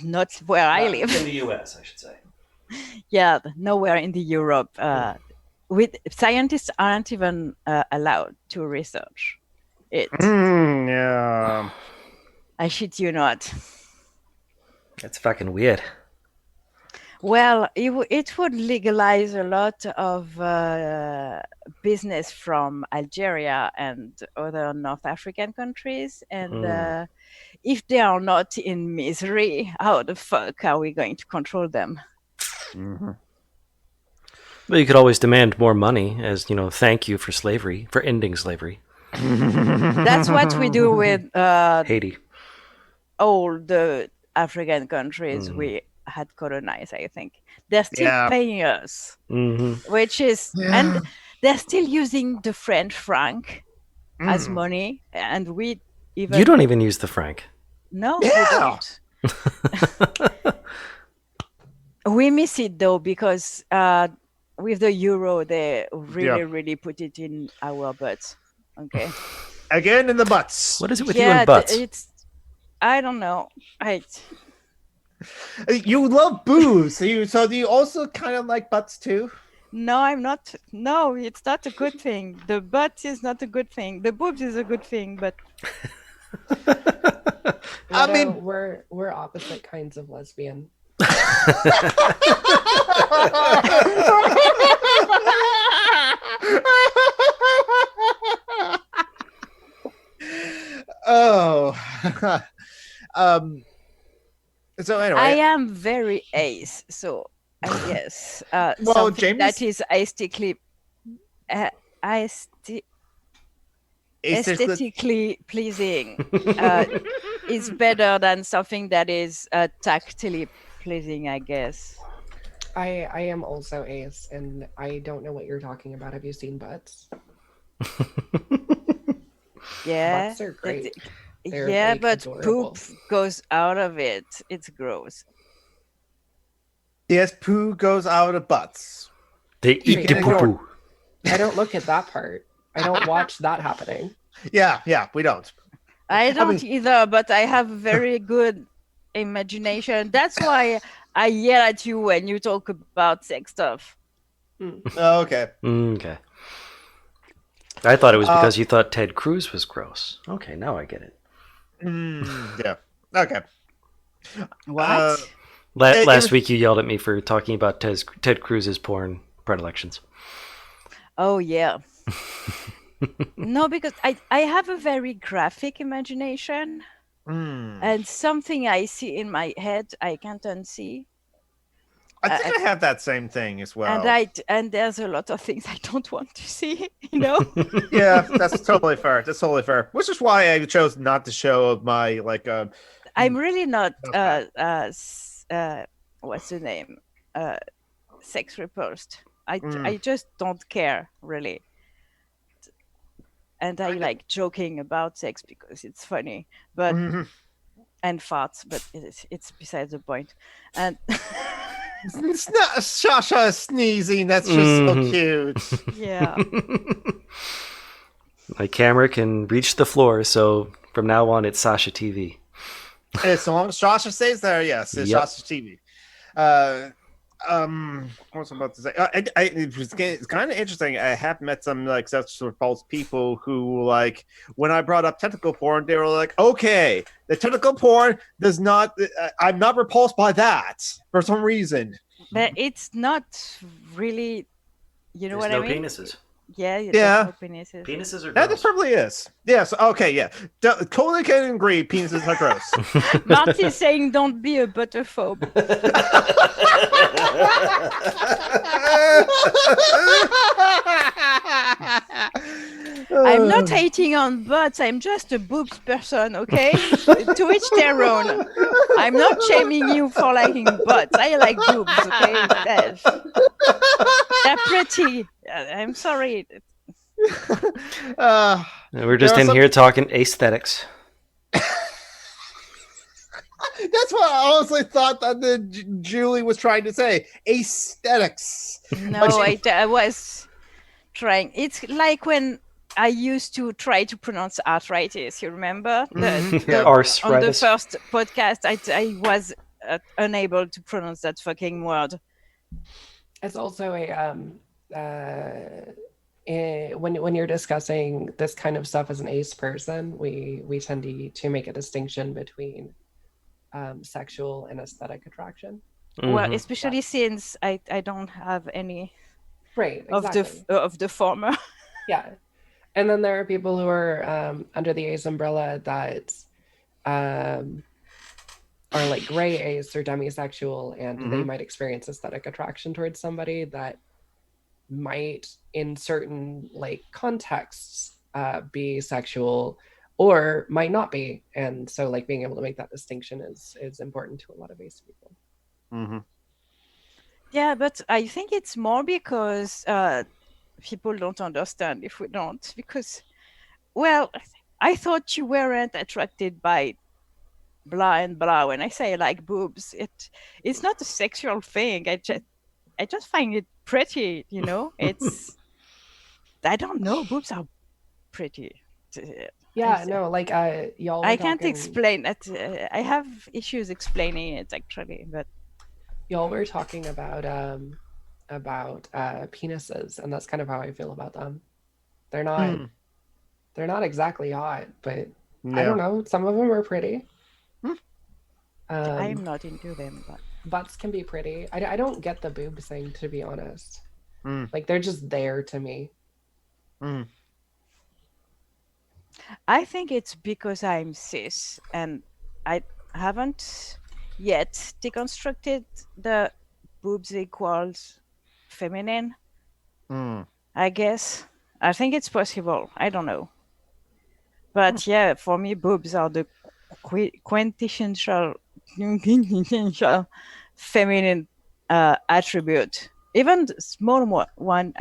not where I Not live. in the U.S., I should say. Yeah, nowhere in the Europe. With scientists aren't even allowed to research it. Yeah. I shit you not. That's fucking weird. Well, it would legalize a lot of business from Algeria and other North African countries. And if they are not in misery, how the fuck are we going to control them? Mhm. Well, you could always demand more money as, thank you for slavery, for ending slavery. That's what we do with Haiti. all the African countries we had colonized, I think. They're still Yeah. paying us, Mm-hmm. which is, and they're still using the French franc as Mm. money, and we even You don't even use the franc. no, Yeah. we don't. We miss it though because with the euro, they really put it in our butts. Okay. Again in the butts. What is it with you and butts? It's I don't know. You love booze, so do you also kind of like butts too? No, I'm not. No, it's not a good thing. The butt is not a good thing. The boobs is a good thing, but I mean- we're opposite kinds of lesbian. Oh. So anyway, I am very ace, so I guess Well, something James- that is aesthetically aesthetically pleasing is better than something that is tactily pleasing, I guess. I am also ace, and I don't know what you're talking about. Have you seen butts? Yeah, Butts are great. They're, yeah, like, but adorable. poop goes out of it. It's gross. yes, poo goes out of butts. They eat Wait, the I poo-poo. I don't look at that part. I don't watch that happening. Yeah, we don't. I don't mean- either, but I have very good imagination. That's why I yell at you when you talk about sex stuff. Oh, okay. Okay. I thought it was because you thought Ted Cruz was gross. Okay, now I get it. Yeah. Okay. What? Last week you yelled at me for talking about Ted Cruz's porn predilections. Oh yeah. No, because I have a very graphic imagination, and something I see in my head I can't unsee. I think I have that same thing as well. And there's a lot of things I don't want to see, you know. Yeah, that's totally fair. That's totally fair. Which is why I chose not to show my I'm really not what's the name? Sex repulsed. I just don't care really. And I like joking about sex because it's funny, but and farts, but it's besides the point. And It's not Shasha sneezing. That's just so cute. yeah. My camera can reach the floor, so from now on it's Sasha TV. As long as Shasha stays there, yes, it's Yep. Shasha TV. What was I about to say? It's kind of interesting. I have met some such repulsed people who when I brought up tentacle porn, they were like, "Okay, the tentacle porn does not. I'm not repulsed by that for some reason." But it's not really, you know There's what no I mean? penises. Yeah, Yeah. for penises. Penises are That gross. probably is. Yes. Okay. Yeah. Totally can agree. Penises are gross. Marty's saying don't be a butterphobe. I'm not hating on butts. I'm just a boobs person, okay? To each their own. I'm not shaming you for liking butts. I like boobs, okay? They're pretty. I'm sorry. We're just There are in some- here talking aesthetics. That's what I honestly thought that Julie was trying to say. Aesthetics. No, I was trying. It's like when I used to try to pronounce arthritis. You remember? Yeah. On the Arthritis. first podcast, I was unable to pronounce that fucking word. It's also when you're discussing this kind of stuff as an ace person, we tend to make a distinction between sexual and aesthetic attraction. Well, Mhm. especially since I don't have any Right, exactly. of the former. Yeah. And then there are people who are under the ace umbrella that are like gray ace or demisexual, and they might experience aesthetic attraction towards somebody that might in certain like contexts be sexual or might not be. And so like being able to make that distinction is important to a lot of ace people. Mm-hmm. Yeah, but I think it's more because people don't understand if we don't. Because, well, I thought you weren't attracted by blah and blah. When I say I like boobs, it's not a sexual thing. I just find it pretty. You know, it's I don't know. Boobs are pretty. Yeah, no, like y'all. I can't explain that. I have issues explaining it actually, but y'all were talking about penises, and that's kind of how I feel about them. They're not exactly hot, but I don't know. Some of them are pretty. I'm not into them. But butts can be pretty. I don't get the boobs thing, to be honest. Like they're just there to me. I think it's because I'm cis and I haven't yet deconstructed the boobs equals feminine. I guess. I think it's possible. I don't know. But yeah, for me, boobs are the quintessential feminine attribute. Even small one,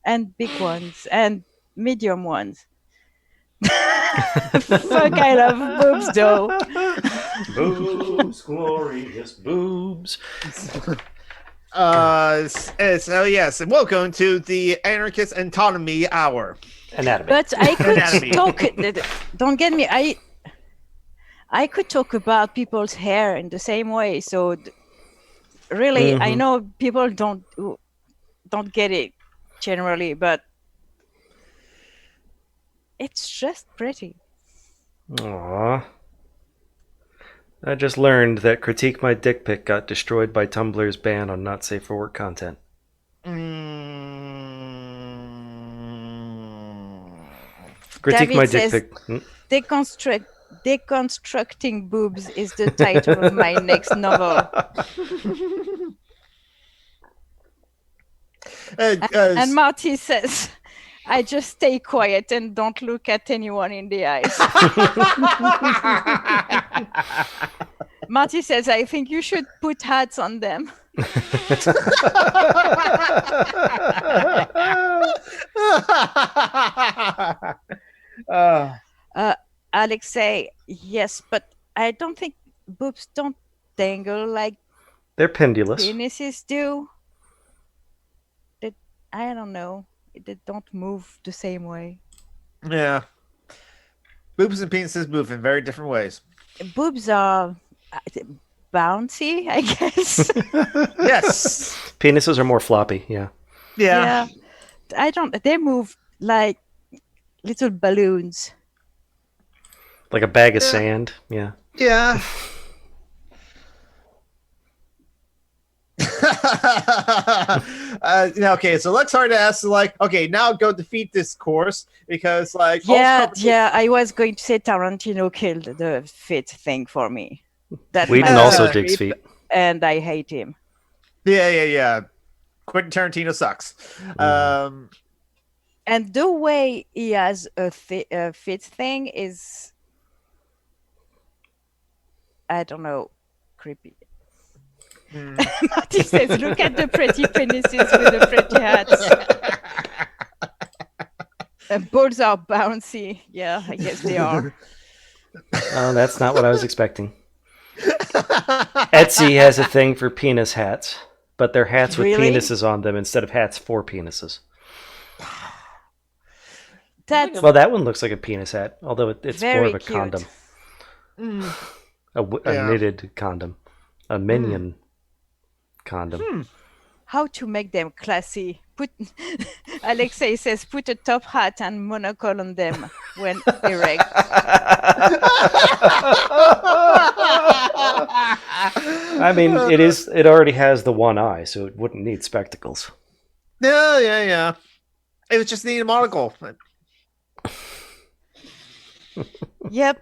and big ones, and medium ones. Fuck, I love boobs though. Boobs, glorious boobs. So yes, and welcome to the Anarchist Autonomy Hour. Anatomy. But I could Anatomy. talk. Don't get me. I could talk about people's hair in the same way. So really, I know people don't get it generally, but it's just pretty. Aww. I just learned that Critique My Dick Pic got destroyed by Tumblr's ban on not safe for work content. Critique My Dick Pic. Deconstructing boobs is the title of my next novel. And Marty says, I just stay quiet and don't look at anyone in the eyes. Marty says, I think you should put hats on them. Alexei, yes, but I don't think boobs don't dangle like They're pendulous. penises do. I don't know. They don't move the same way. Yeah. Boobs and penises move in very different ways. Boobs are bouncy, I guess. Yes. Penises are more floppy, yeah. Yeah. They move like little balloons. Like a bag of sand, yeah. Yeah. Okay, so Lex Hard asks, like, okay, now go defeat this course because, like, I was going to say Tarantino killed the feet thing for me. That Whedon man also was digs creep, feet. and I hate him. Yeah. Quentin Tarantino sucks. And the way he has a fit thing is, I don't know, creepy. Marty says, look at the pretty penises with the pretty hats. Balls are bouncy. Yeah, I guess they are. Oh, that's not what I was expecting. Etsy has a thing for penis hats, but they're hats with Really? penises on them instead of hats for penises. That's Well, that one looks like a penis hat, although it's more very of a cute. condom. A Yeah. knitted condom. A minion condom. How to make them classy. Alexei says, put a top hat and monocle on them when erect. I mean, it already has the one eye, so it wouldn't need spectacles. Yeah. It was just need a monocle. Yep.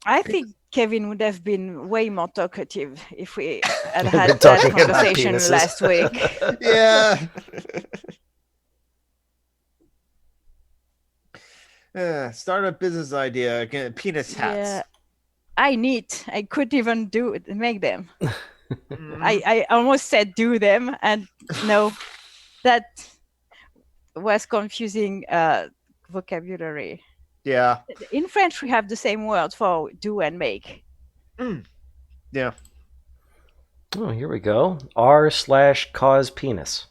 I think Kevin would have been way more talkative if we had Been had that talking about conversation penises. last week. Yeah. Start a business idea. Again, penis hats. Yeah. I could even make them. I almost said do them, and no, that was confusing vocabulary. Yeah. In French, we have the same word for do and make. Yeah. Oh, here we go. R/cause penis.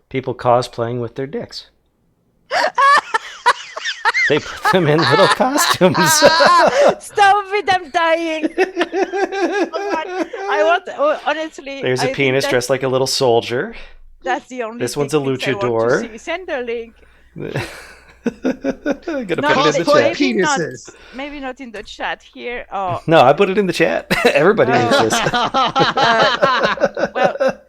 People cosplaying with their dicks. They put them in little costumes. Stop it! I'm dying. Honestly. There's a I penis think dressed like a little soldier. That's the only. This one's a dick pics I want to luchador. see. Send a link. Gonna No, put it in the cosplay chat. penises. Maybe not in the chat here. Or No, I put it in the chat. Everybody needs this. well,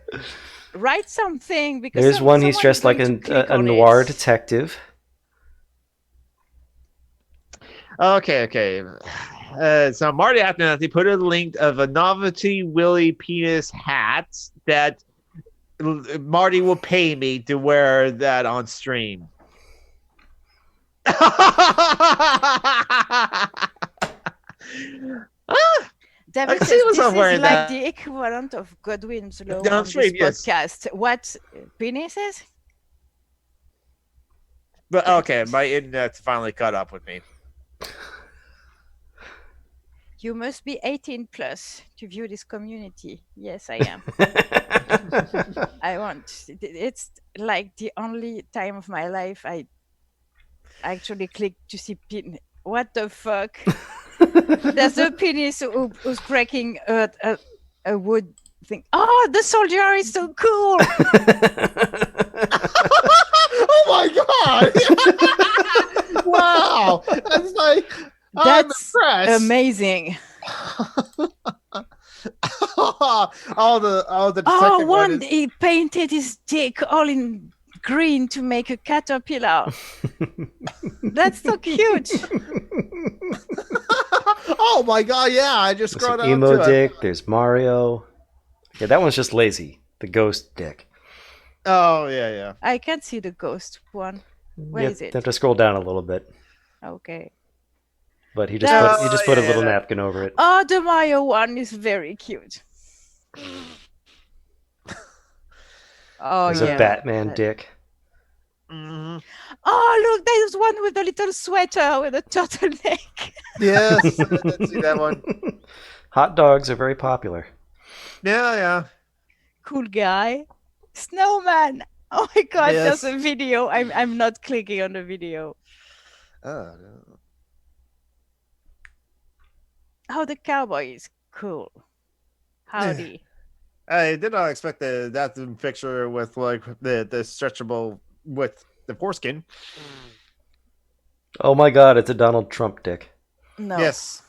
write something because There's one. He's someone dressed is like going to click a on noir it. detective. Okay. So Marty after put a link of a novelty Willy penis hat that Marty will pay me to wear that on stream. David I says see this myself is wearing like that. the equivalent of Godwin's law On on stream, this yes. podcast. What penises? But okay, my internet's finally caught up with me. You must be 18 plus to view this community. Yes, I am. I want. It's like the only time of my life I actually click to see pin. What the fuck? There's a penis who's breaking a wood thing. Oh, the soldier is so cool. Oh my god! Wow, that's like I'm That's impressed. amazing. all the Oh, detective one he painted his dick all in green to make a caterpillar. That's so cute. Oh my god! Yeah, I just There's scrolled an down emo to dick. There's Mario. Yeah, that one's just lazy. The ghost dick. Oh yeah. I can't see the ghost one. Where You is it? have to scroll down a little bit. Okay. But he just That's- put a little napkin over it. Oh, the Mario one is very cute. Oh, There's yeah. a Batman That- dick. Mm-hmm. Oh, look, there's one with a little sweater with a turtleneck. Yes, I did see that one. Hot dogs are very popular. Yeah. Cool guy. Snowman. Oh my god, Yes. there's a video. I'm not clicking on the video. Oh no. Oh, the cowboy is cool. Howdy. I did not expect that picture with like the stretchable with the foreskin. Oh my god, it's a Donald Trump dick. No. Yes.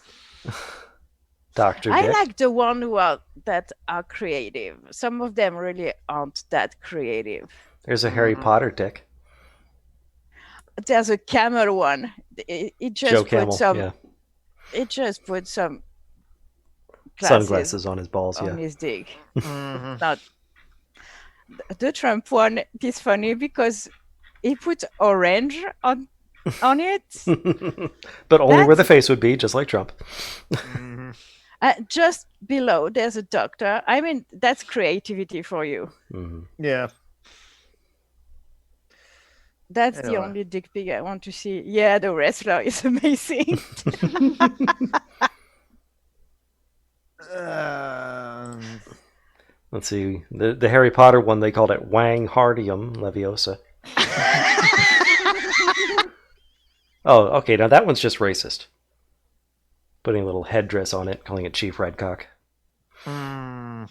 Dr. I Dick. like the one that are creative. Some of them really aren't that creative. There's a Harry Potter Dick. There's a camel one. It Joe just Camel, put some. yeah. It just put some Sunglasses on his balls, on yeah. his dick. Mhm. Not the Trump one is funny because he put orange on it. But only where the That's- face would be, just like Trump. Mhm. Just below, there's a doctor. I mean, that's creativity for you. Mhm. Yeah. That's the Anyway. only dick pic I want to see. Yeah, the wrestler is amazing. Let's see. The Harry Potter one, they called it Wang Hardium Leviosa. Oh, okay. Now that one's just racist. Putting a little headdress on it, calling it Chief Redcock. And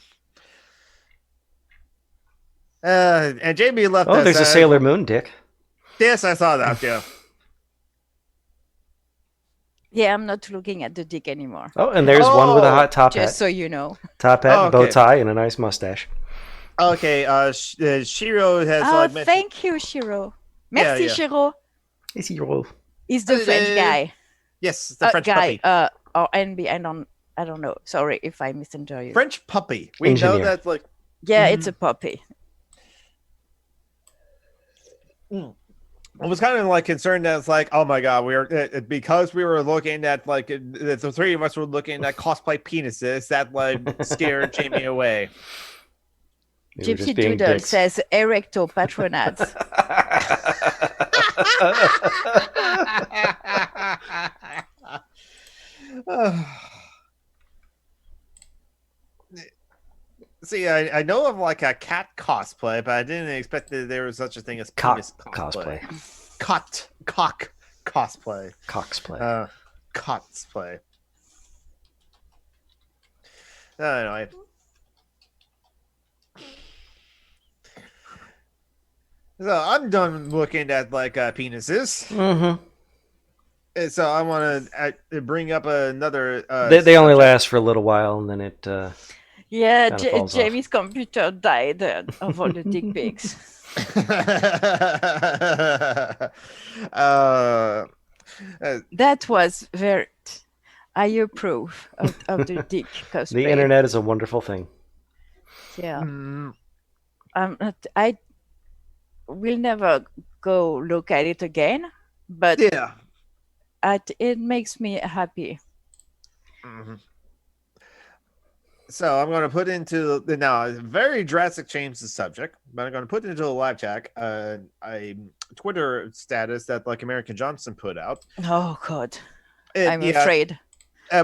Jamie left Oh, us. there's a Sailor Moon Dick. Yes, I saw that. Yeah. Yeah, I'm not looking at the dick anymore. Oh, and there's one with a hot top Just hat. so you know. Top hat, Oh, bow okay. tie, and a nice mustache. Okay. Shiro has Oh, like mentioned. thank you, Shiro. Merci, yeah. Shiro. Is he your He's the French guy. Yes, the French guy. puppy. Or NB. I don't know. Sorry if I misunderstood you. French puppy. We Engineer. know that's like. Yeah, it's a puppy. I was kind of like concerned that it's like, oh my god, we are because we were looking at like the three of us were looking at cosplay penises that like scared Jamie away. They were Gypsy just being Doodle dicks. says erecto patronat. See, I know of like a cat cosplay, but I didn't expect that there was such a thing as Cock penis cosplay. Cock cosplay. Coxplay. Cosplay. Anyway. So I'm done looking at like penises. Mm-hmm. And so I want to bring up another. They only last for a little while, and then it. Yeah, Kinda falls off. Jamie's computer died of all the dick pics. That was very. I approve of the dick cosplay. The internet is a wonderful thing. Yeah. Mm, I will never go look at it again, but yeah. it makes me happy. Mhm. So I'm going to put into now a very drastic change the subject, but I'm going to put into a live chat a Twitter status that like American Johnson put out. Oh God, And, I'm yeah, afraid.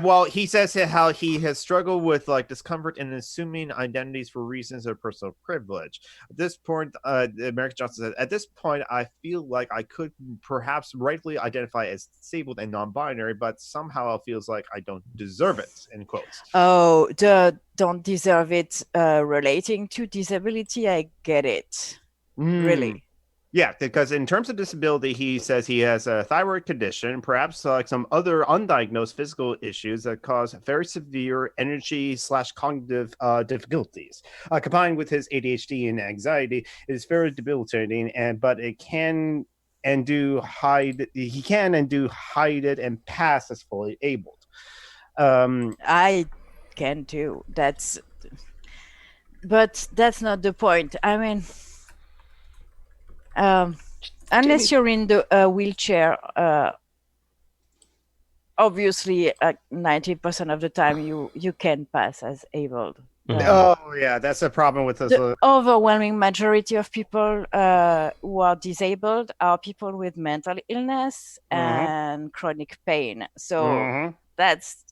Well, he says how he has struggled with like discomfort in assuming identities for reasons of personal privilege. At this point, American Johnson said, "At this point, I feel like I could perhaps rightfully identify as disabled and non-binary, but somehow it feels like I don't deserve it." End quotes. Oh, the don't deserve it relating to disability. I get it. Really. Yeah, because in terms of disability, he says he has a thyroid condition, perhaps like some other undiagnosed physical issues that cause very severe energy/cognitive difficulties. Combined with his ADHD and anxiety, it is very debilitating, but it can and do hide. He can and do hide it and pass as fully abled. I can too. But that's not the point. I mean, unless you're in the wheelchair, obviously 90% of the time you can pass as abled. Oh yeah, that's a problem with this. The overwhelming majority of people who are disabled are people with mental illness and chronic pain. So that's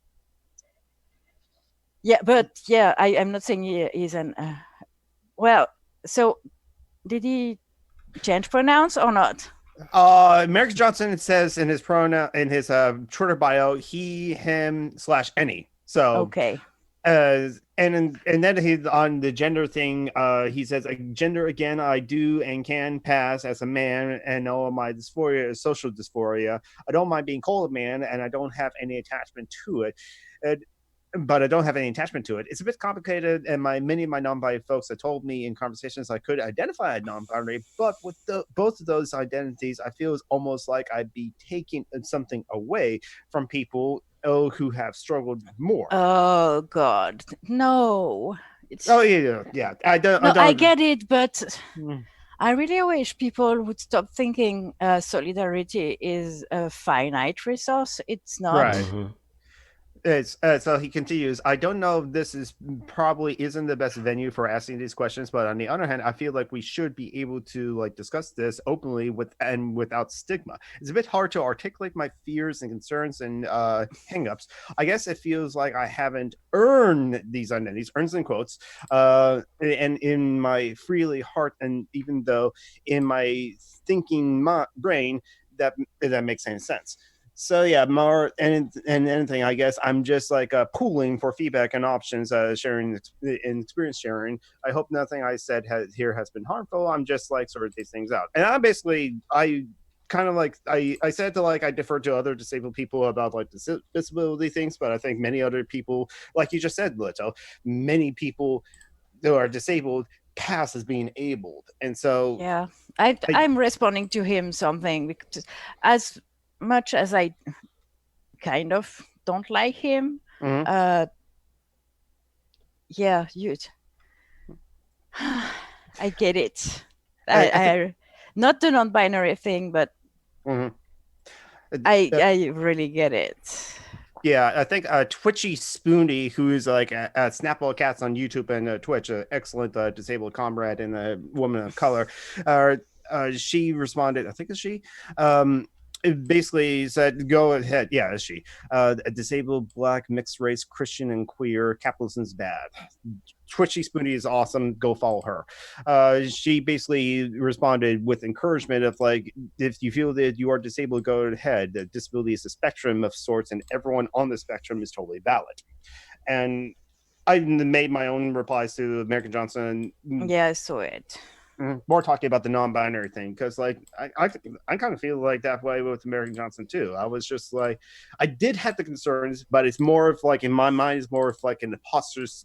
but I'm not saying he is an well. So did he change pronouns or not? American Johnson says in his pronoun in his Twitter bio, he, him / any. So okay. And then he on the gender thing, he says gender again. I do and can pass as a man, and all of my dysphoria is social dysphoria. I don't mind being called a man, and I don't have any attachment to it. but I don't have any attachment to it. It's a bit complicated, and many of my non-binary folks have told me in conversations I could identify as non-binary, but with both of those identities, I feel it's almost like I'd be taking something away from people who have struggled more. Oh God, no! It's Oh yeah. I don't. no, I don't. I get it, but Mm. I really wish people would stop thinking solidarity is a finite resource. It's not. Right. Mhm. It's so he continues. I don't know if this is probably isn't the best venue for asking these questions, but on the other hand, I feel like we should be able to like discuss this openly without stigma. It's a bit hard to articulate my fears and concerns and hangups. I guess it feels like I haven't earned these identities, earns in quotes, and in my freely heart, and even though in my thinking brain that makes any sense. So yeah, more and anything. I guess I'm just like pooling for feedback and options, sharing and experience sharing. I hope nothing I said here has been harmful. I'm just like sort of these things out, and I kind of like I said to like I defer to other disabled people about like disability things, but I think many other people, like you just said, Lito, many people who are disabled pass as being abled, and so Yeah, I'm responding to him something because as much as I kind of don't like him, Mhm. yeah, I get it. I I not the non-binary thing, but Mhm. I really get it. Yeah, I think Twitchy Spoony, who's like at Snapple Cats on YouTube and Twitch, an excellent disabled comrade and a woman of color, she responded, I think it's she, it basically said, go ahead. Yeah, it's she. A disabled, black, mixed race, Christian, and queer. Capitalism's bad. Twitchy Spoony is awesome. Go follow her. She basically responded with encouragement of like, if you feel that you are disabled, go ahead. The disability is a spectrum of sorts, and everyone on the spectrum is totally valid. And I made my own replies to American Johnson. Yeah, I saw it. More talking about the non-binary thing, because like I kind of feel like that way with American Johnson too. I was just like, I did have the concerns, but it's more of like in my mind, it's more of like an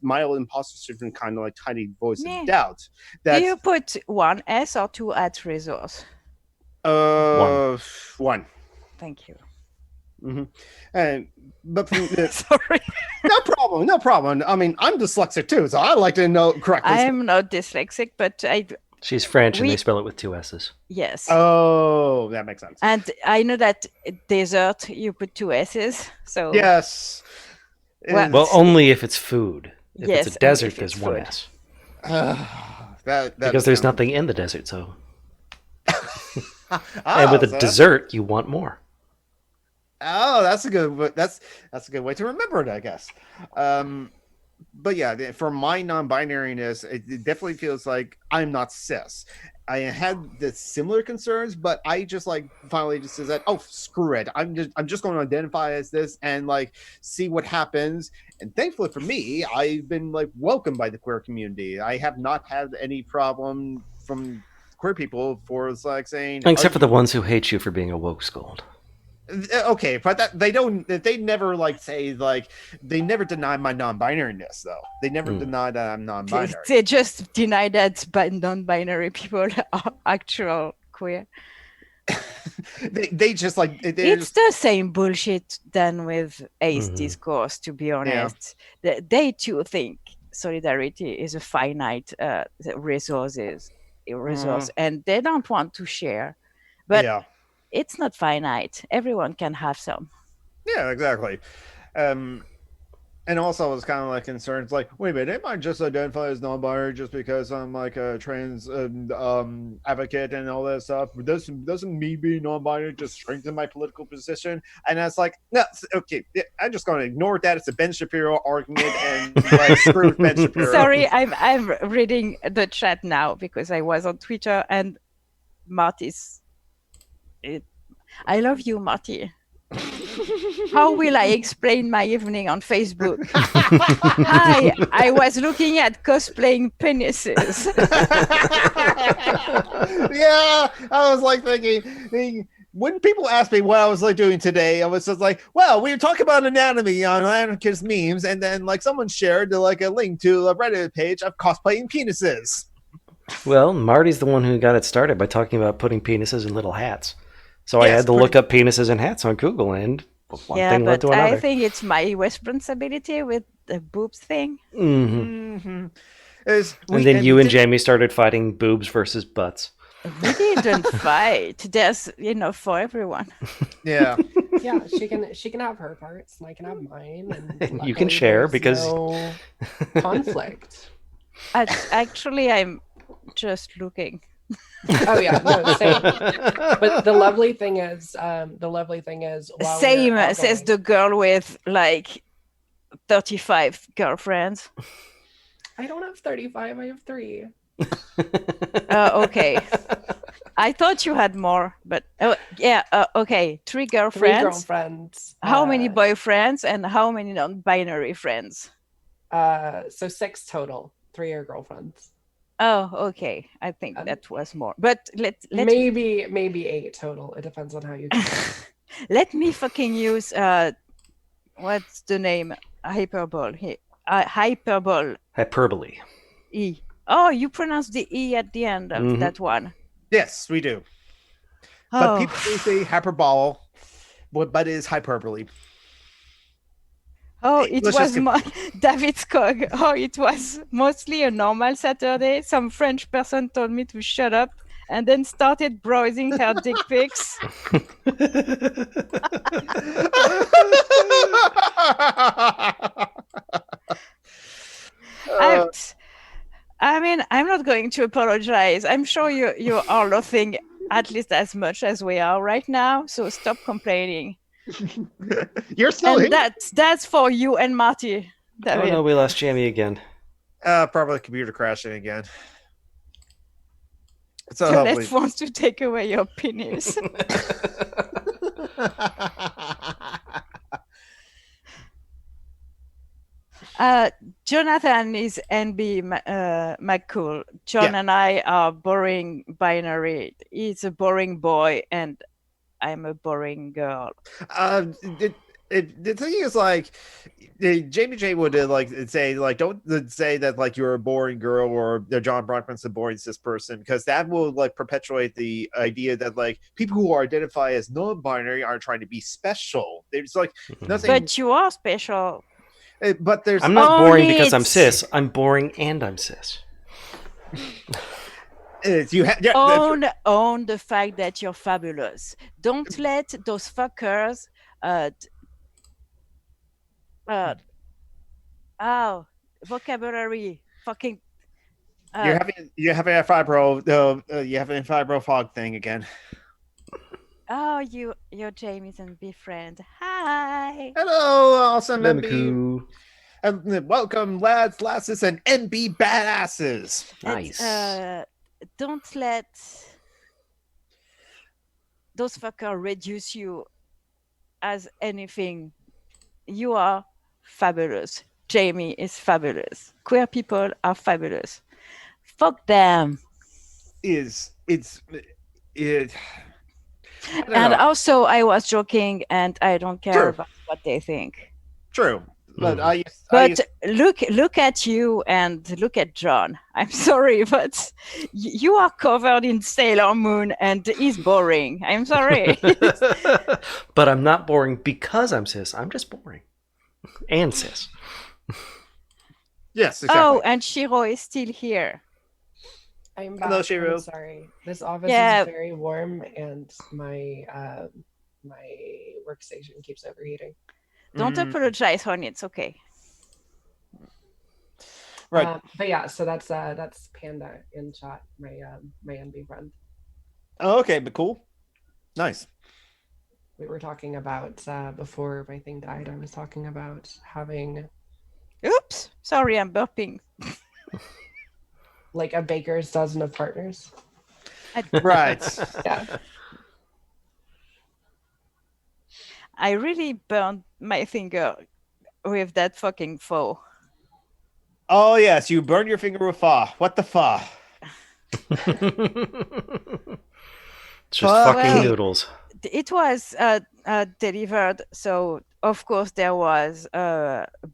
mild imposter syndrome, kind of like tiny voice of doubt. Do you put one S or two at resource? One. Thank you. Mm-hmm. And but from sorry, no problem. I mean, I'm dyslexic too, so I like to know correctly. I'm not dyslexic, but She's French and they spell it with two S's. Yes. Oh, that makes sense. And I know that desert you put two S's. So yes. Well, only if it's food. If yes, it's a desert, there's one S. Because there's nothing in the desert, so. And with a dessert, you want more. Oh, that's a good way to remember it, I guess. But yeah, for my non-binariness, it definitely feels like I'm not cis. I had the similar concerns, but I just like finally just said, "Oh, screw it! I'm just going to identify as this and like see what happens." And thankfully for me, I've been like welcomed by the queer community. I have not had any problem from queer people for like saying, except for the ones who hate you for being a woke scold. Okay, but they never like say like they never deny my non-binariness though. They never deny that I'm non-binary. They just deny that non-binary people are actual queer. they just like it's the same bullshit done with ace discourse, to be honest. Yeah. They too think solidarity is a finite resource, and they don't want to share. But yeah. It's not finite. Everyone can have some. Yeah, exactly. And also I was kind of like concerned, like, wait a minute, they might just identify as non-binary just because I'm like a trans advocate and all that stuff. Doesn't me being non-binary just strengthen my political position? And I was like, no, okay, I'm just going to ignore that. It's a Ben Shapiro argument, and like, screw Ben Shapiro. Sorry, I'm reading the chat now because I was on Twitter and Marty's. I love you, Marty. How will I explain my evening on Facebook? Hi, I was looking at cosplaying penises. Yeah, I was like thinking when people ask me what I was like doing today, I was just like, well, we were talking about anatomy on anarchist memes, and then like someone shared like a link to a Reddit page of cosplaying penises. Well, Marty's the one who got it started by talking about putting penises in little hats. So I Yes, had to look up penises and hats on Google, and one Yeah, thing led but to another. I think it's my responsibility with the boobs thing. Mhm. And then you and Jamie started fighting boobs versus butts. We didn't fight. There's enough for everyone. Yeah. Yeah, she can have her parts, and I can have mine, and You can luckily share there's because no conflict. Actually, I'm just looking. Oh yeah, no, same. But the lovely thing is, while Same we're says outgoing- the girl with like 35 girlfriends. I don't have 35. I have 3. Okay. I thought you had more, but yeah, okay. 3 3 girlfriends. girlfriends. How many boyfriends and how many non-binary friends? So 6 total. 3 are girlfriends. Oh, okay. I think that was more. But let's Maybe 8 total. It depends on how you count. let me fucking use what's the name? Hyperbole. Hyperbole. Hyperbole. E. Oh, you pronounce the E at the end of that one. Yes, we do. But people do say hyperbole, but it is hyperbole. Oh, it Let's was just David Skog. Oh, it was mostly a normal Saturday. Some French person told me to shut up and then started browsing her dick pics. I mean, I'm not going to apologize. I'm sure you are laughing at least as much as we are right now. So stop complaining. You're still And here. that's for you and Marty. Oh David. no, we lost Jamie again. Probably computer crashing again. So Colette wants to take away your penis. Jonathan is NB McCool. John and I are boring binary. He's a boring boy, and I'm a boring girl. The thing is, like, Jamie J would like say, like, don't say that like you're a boring girl or John Brockman's a boring cis person, because that will like perpetuate the idea that like people who identify as non-binary are trying to be special. There's like nothing. But you are special. But there's I'm not boring because I'm it's- cis. I'm boring and I'm cis. you have own the fact that you're fabulous. Don't let those fuckers vocabulary fucking you're having a fibro fog thing again. Oh, you're Jamie's and be friend. Hi. Hello, awesome MB. Lemiku. And welcome, lads, lasses, and MB badasses. Nice. Don't let those fuckers reduce you as anything. You are fabulous. Jamie is fabulous. Queer people are fabulous. Fuck them. And also, I was joking, and I don't care about what they think. True. But look at you and look at John. I'm sorry, but you are covered in Sailor Moon and he's boring. I'm sorry. But I'm not boring because I'm cis. I'm just boring. And cis. Yes, exactly. Oh, and Shiro is still here. I'm back. Hello, Shiro. I'm sorry. This office is very warm and my workstation keeps overheating. Don't apologize, honey. It's okay. Right. But yeah, so that's Panda in chat, my NB friend. Oh, okay, but cool. Nice. We were talking about before my thing died. I was talking about having. Oops! Sorry, I'm burping. Like a baker's dozen of partners. Right. Yeah. I really burned my finger with that fucking pho. Oh yes, you burned your finger with pho. What the pho? It's just fucking noodles. it was delivered, so of course there was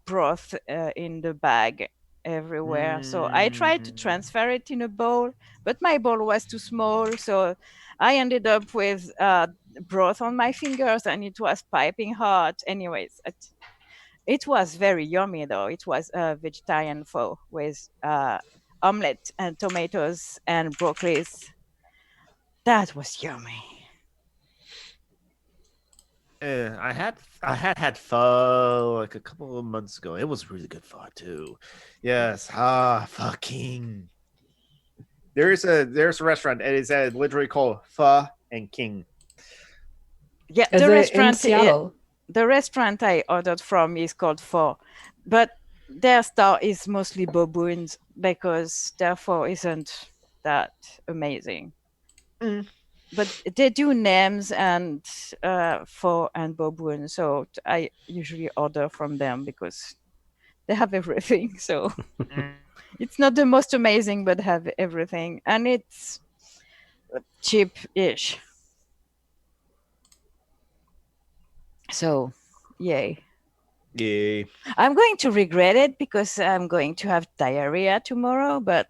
broth in the bag everywhere. So I tried to transfer it in a bowl, but my bowl was too small, so I ended up with broth on my fingers, and it was piping hot. Anyways, it was very yummy though. It was a vegetarian pho with omelette and tomatoes and broccoli. That was yummy. I had pho like a couple of months ago. It was really good pho too. Yes. Fucking. There's a restaurant. It is literally called Pho and King. Yeah, Is the it in restaurant. Seattle? The restaurant I ordered from is called Pho, but their star is mostly baboons because their pho isn't that amazing. Mm. But they do names and pho and baboon, so I usually order from them because they have everything. So it's not the most amazing, but have everything, and it's cheap-ish. So, yay. Yay. I'm going to regret it because I'm going to have diarrhea tomorrow, but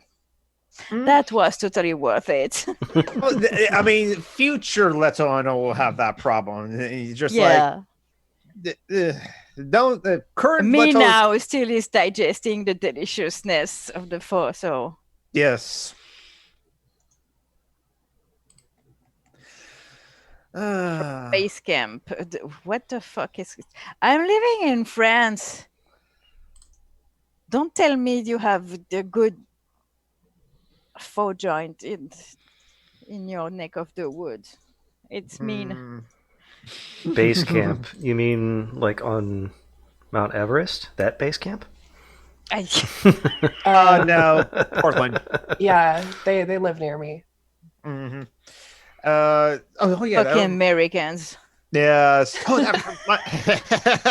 that was totally worth it. Well, I mean, future Let's Ono will have that problem. It's just Yeah. don't the current Me Letos- now still is digesting the deliciousness of the pho, so Yes. base camp. What the fuck is it? I'm living in France. Don't tell me you have the good pho joint in your neck of the woods. It's mean. Base camp. You mean like on Mount Everest? That base camp? No, Portland. Yeah, they live near me. Mm-hmm. Yeah. Fucking Americans. Yes. Oh,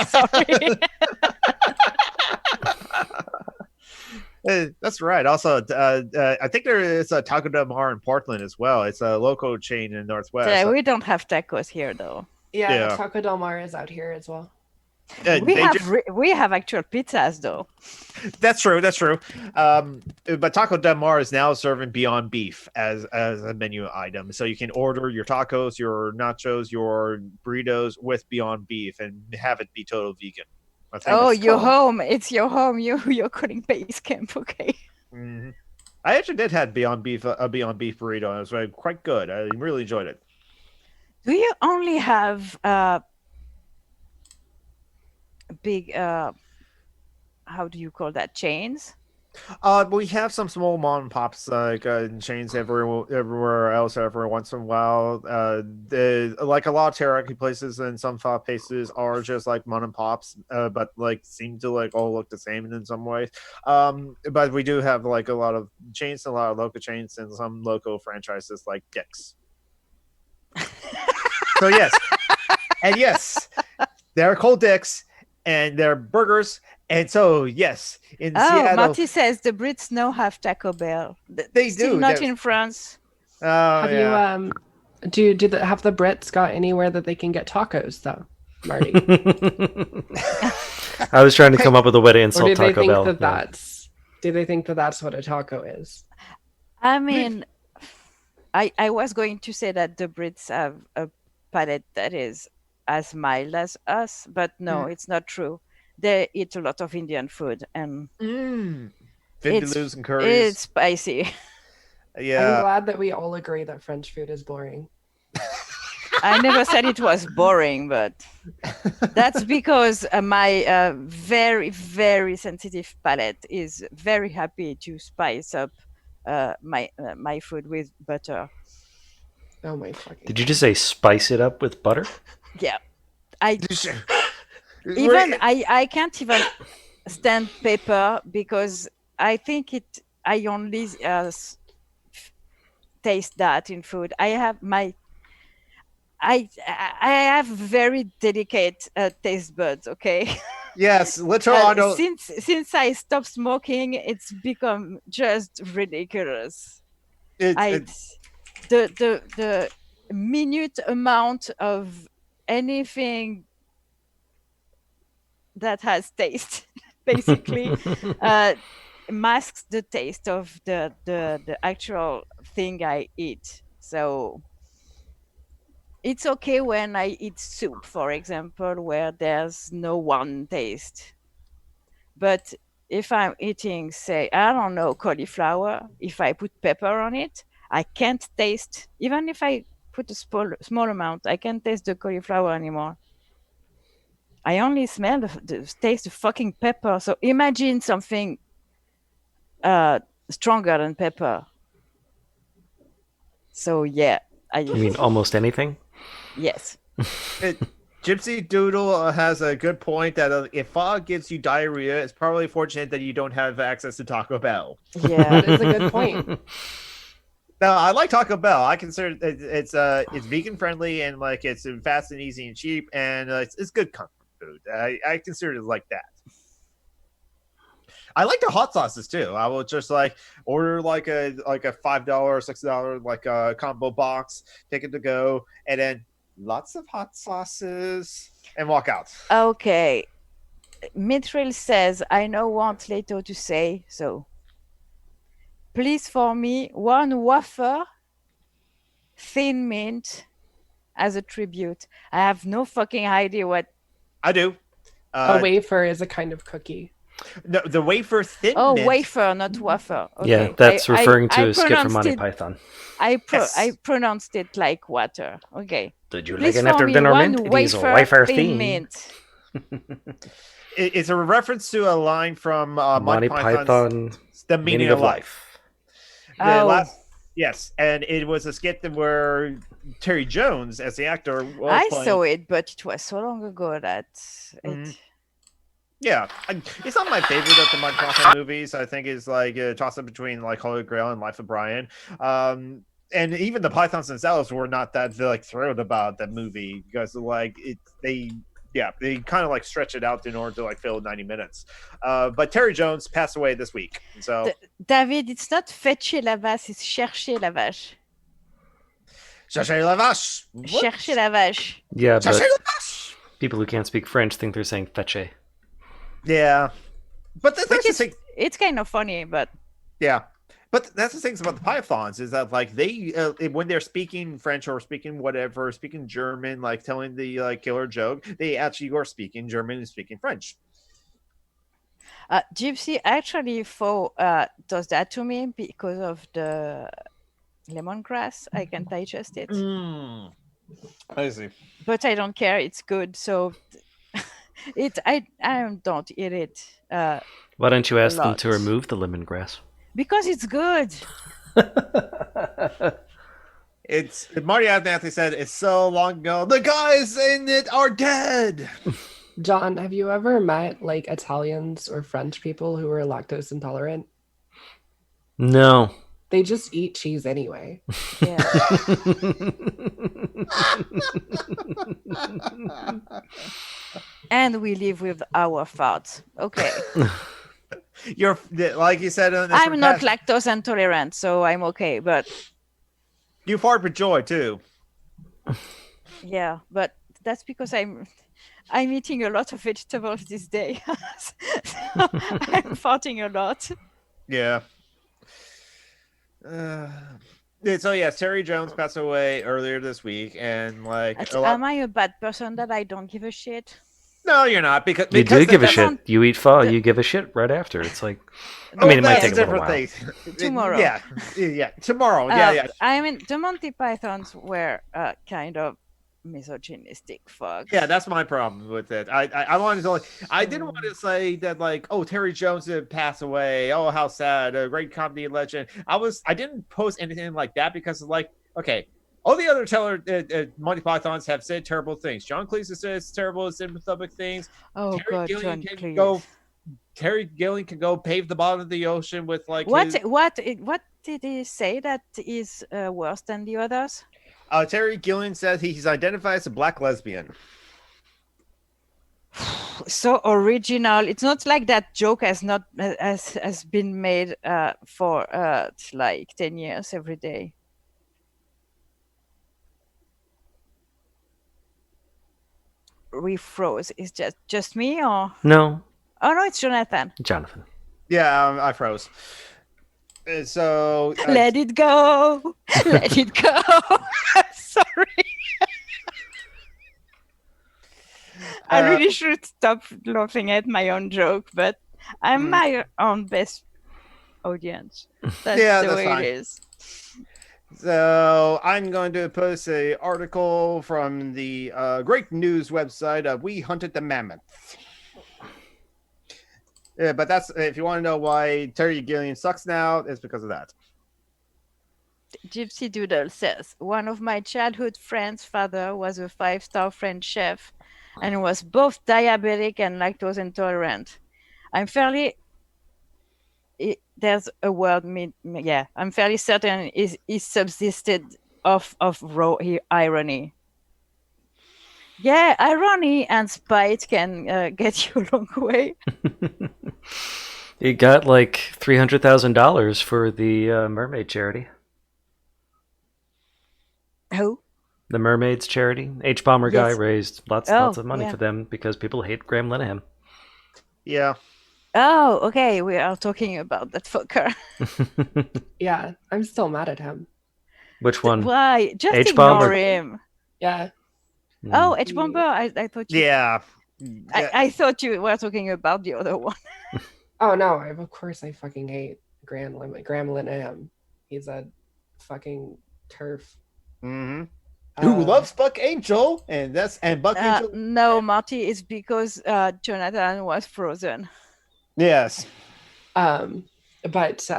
Sorry. That's right. Also, I think there is a Taco Del Mar in Portland as well. It's a local chain in Northwest. Yeah, we don't have tacos here though. Yeah, Taco Del Mar is out here as well. We have actual pizzas though. That's true. But Taco Del Mar is now serving Beyond Beef as a menu item, so you can order your tacos, your nachos, your burritos with Beyond Beef and have it be total vegan. Oh, your home! It's your home. You're calling base camp, okay? Mm-hmm. I actually did have Beyond Beef a Beyond Beef burrito. It was quite good. I really enjoyed it. Do you only have big how do you call that, chains? We have some small mom and pops chains everywhere else every once in a while. Like a lot of teriyaki places and some thought places are just like mom and pops, but like seem to like all look the same in some ways. But we do have like a lot of chains, a lot of local chains, and some local franchises like Dick's. So yes, they're called Dick's, and they're burgers. And so, yes, in Seattle... Marty says the Brits now have Taco Bell. They still do. Not in France. Have you have the Brits got anywhere that they can get tacos though, Marty? I was trying to come up with a way to insult Taco Bell. Do they think that that's what a taco is? I mean, I was going to say that the Brits have a palate that is as mild as us, but no, it's not true. They eat a lot of Indian food and vindaloos and curries. It's spicy. Yeah, I'm glad that we all agree that French food is boring. I never said it was boring, but that's because my very, very sensitive palate is very happy to spice up my food with butter. Oh my fucking! Did you just say spice it up with butter? Yeah, I can't even stand pepper because I think I only taste that in food. I have very delicate taste buds. Okay. Yes, literally. Since I stopped smoking, it's become just ridiculous. The minute amount of anything that has taste, basically, masks the taste of the actual thing I eat. So it's okay when I eat soup, for example, where there's no one taste. But if I'm eating, say, I don't know, cauliflower, if I put pepper on it, I can't taste, even if I put a small amount, I can't taste the cauliflower anymore. I only smell taste the fucking pepper. So imagine something stronger than pepper. So yeah, You mean almost anything? yes. Gypsy Doodle has a good point that if fog gives you diarrhea, it's probably fortunate that you don't have access to Taco Bell. Yeah. That is a good point. No, I like Taco Bell. I consider it's vegan friendly and like it's fast and easy and cheap and it's good comfort food. I consider it like that. I like the hot sauces too. I will just like order like a $5 or $6 like a combo box, take it to go, and then lots of hot sauces and walk out. Okay. Mithril says, I know what Leto to say, so please for me, one wafer, thin mint, as a tribute. I have no fucking idea what. I do. A wafer is a kind of cookie. No, the wafer thin Oh, mint. wafer, not wafer. Okay. Yeah, that's referring to I a skit from pronounced Monty it- Python. I Yes. pronounced it like water. Okay. Did you Please like an for after me, dinner one mint? It is a wafer, wafer thin thin. mint. It's a reference to a line from Monty Python's Python, The Meaning of Life. Oh. Yes, and it was a skit where Terry Jones, as the actor, was I playing. saw it, but it was so long ago that it. Yeah, it's not my favorite of the Monty Python movies. I think it's like a toss up between like Holy Grail and Life of Brian. And even the Pythons themselves were not that like thrilled about that movie because like they kind of like stretch it out in order to like fill 90 minutes. But Terry Jones passed away this week. So David, it's not fetcher la vache, it's chercher la vache. Cherchez la vache. Chercher la vache. Yeah, but Cherchez la vache. people who can't speak French think they're saying fetche. Yeah, but that's the thing. It's kind of funny, but Yeah, but that's the things about the Pythons is that like they when they're speaking French or speaking whatever, speaking German, like telling the like killer joke, they actually are speaking German and speaking French. Gypsy actually does that to me because of the lemongrass. I can digest it, I see. but I don't care. It's good, so I don't eat it. Why don't you ask them lot. to remove the lemongrass? Because it's good. It's Marty Abernathy said it's so long ago. The guys in it are dead. John, have you ever met like Italians or French people who are lactose intolerant? No. They just eat cheese anyway. Yeah. And we live with our farts. Okay. You're like you said. I'm not lactose intolerant, so I'm okay. But you fart with joy too. yeah, but that's because I'm eating a lot of vegetables this day. So I'm farting a lot. Yeah. So yes, Terry Jones passed away earlier this week, and like, am I a bad person that I don't give a shit? No, you're not because you do give a shit. don't- You eat pho, you give a shit right after. It's like, I Well, mean, it might that's take a little while. thing. Tomorrow. Yeah, tomorrow. Yeah. I mean, the Monty Pythons were kind of misogynistic fucks. Yeah, that's my problem with it. I wanted to like, I didn't want to say that like, oh, Terry Jones did pass away. Oh, how sad! A great comedy legend. I didn't post anything like that because like, okay, all the other Monty Pythons have said terrible things. John Cleese says terrible, xenophobic things. Oh Terry God, Gilliam John, can please. go. Terry Gilliam can go pave the bottom of the ocean with like What did he say that is worse than the others? Terry Gilliam said he's identified as a black lesbian. So original. It's not like that joke has been made for like 10 years every day. refroze. Is just me or? No, Oh no, it's Jonathan. Jonathan. Yeah, I froze. So Let it go. Let it go. Sorry. I really should stop laughing at my own joke, but I'm my own best audience. That's the that's way fine. it is. So I'm going to post an article from the great news website of We Hunted the Mammoth. Yeah, but that's if you want to know why Terry Gilliam sucks now, it's because of that. Gypsy Doodle says, one of my childhood friend's father was a 5-star French chef and was both diabetic and lactose intolerant. I'm fairly there's a word I'm fairly certain he subsisted of raw irony. Yeah, irony and spite can get you a long way. He got like $300,000 for the mermaid charity. Who? The mermaids charity. H-Bomber guy Yes. raised lots of money for them because people hate Graham Linehan. Yeah. Oh, okay. We are talking about that fucker. Yeah, I'm still mad at him. Which one? Why? Just H-Bomber? ignore him. Yeah. Oh, H-Bomber. I thought you. Yeah. I thought you were talking about the other one. Oh no! Of course I fucking hate Graham Linehan. He's a fucking turf. Mm-hmm. Who loves Buck Angel? And Buck Angel. No, Marty, it's because Jonathan was frozen. Yes. But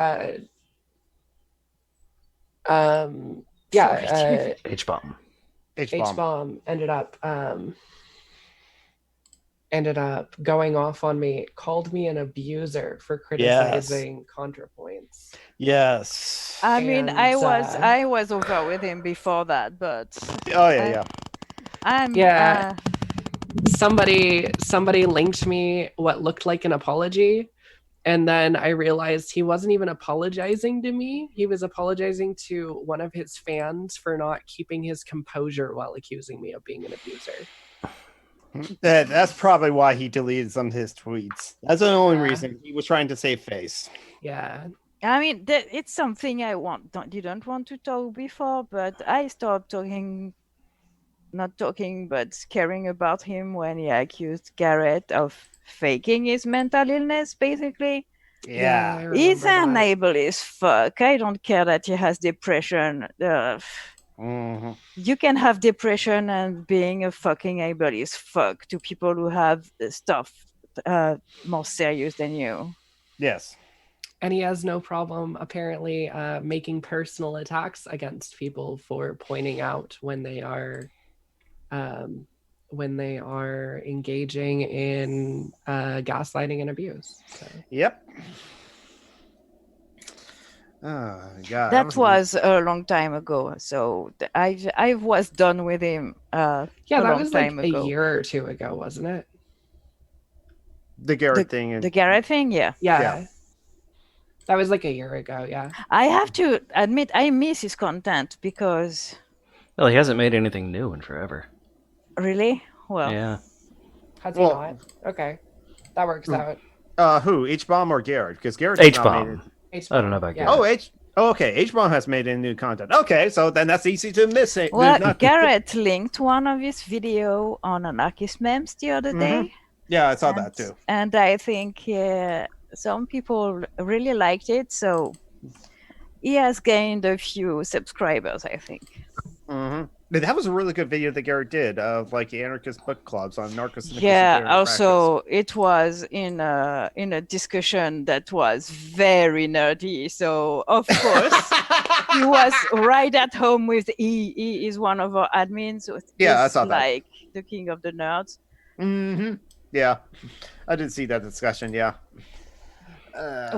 H-Bomb. H-Bomb ended up going off on me, called me an abuser for criticizing ContraPoints. Yes. I mean, And, I was over with him before that, but Oh yeah, somebody linked me what looked like an apology, and then I realized he wasn't even apologizing to me. He was apologizing to one of his fans for not keeping his composure while accusing me of being an abuser. That's probably why he deleted some of his tweets. That's the only reason. He was trying to save face. Yeah. I mean, it's something I didn't want to talk before, but I stopped caring about him when he accused Garrett of faking his mental illness, basically. Yeah. He's an ableist fuck. I don't care that he has depression. You can have depression and being a fucking ableist fuck to people who have stuff more serious than you. Yes. And he has no problem, apparently, making personal attacks against people for pointing out when they are engaging in gaslighting and abuse. So. Yep. Oh God. That was a long time ago. So I was done with him. That was like a year or two ago, wasn't it? The Garrett thing. The Garrett thing, yeah. That was like a year ago, yeah. I have to admit, I miss his content because... Well, he hasn't made anything new in forever. Really? Well... Yeah. Has he not? Okay. That works out. Who? H-Bomb or Garrett? Because Garrett... H-Bomb. I don't know about Garrett. Okay. H-Bomb has made a new content. Okay, so then that's easy to miss. Well, Garrett linked one of his video on Anarchist Memes the other day. Yeah, I saw that too. And I think some people really liked it, so he has gained a few subscribers, I think. That was a really good video that Garrett did of like the anarchist book clubs on narcos. Yeah, also it was in a discussion that was very nerdy, so of course he was right at home with he is one of our admins, so I saw that. Like the king of the nerds. Yeah, I did see that discussion. Yeah.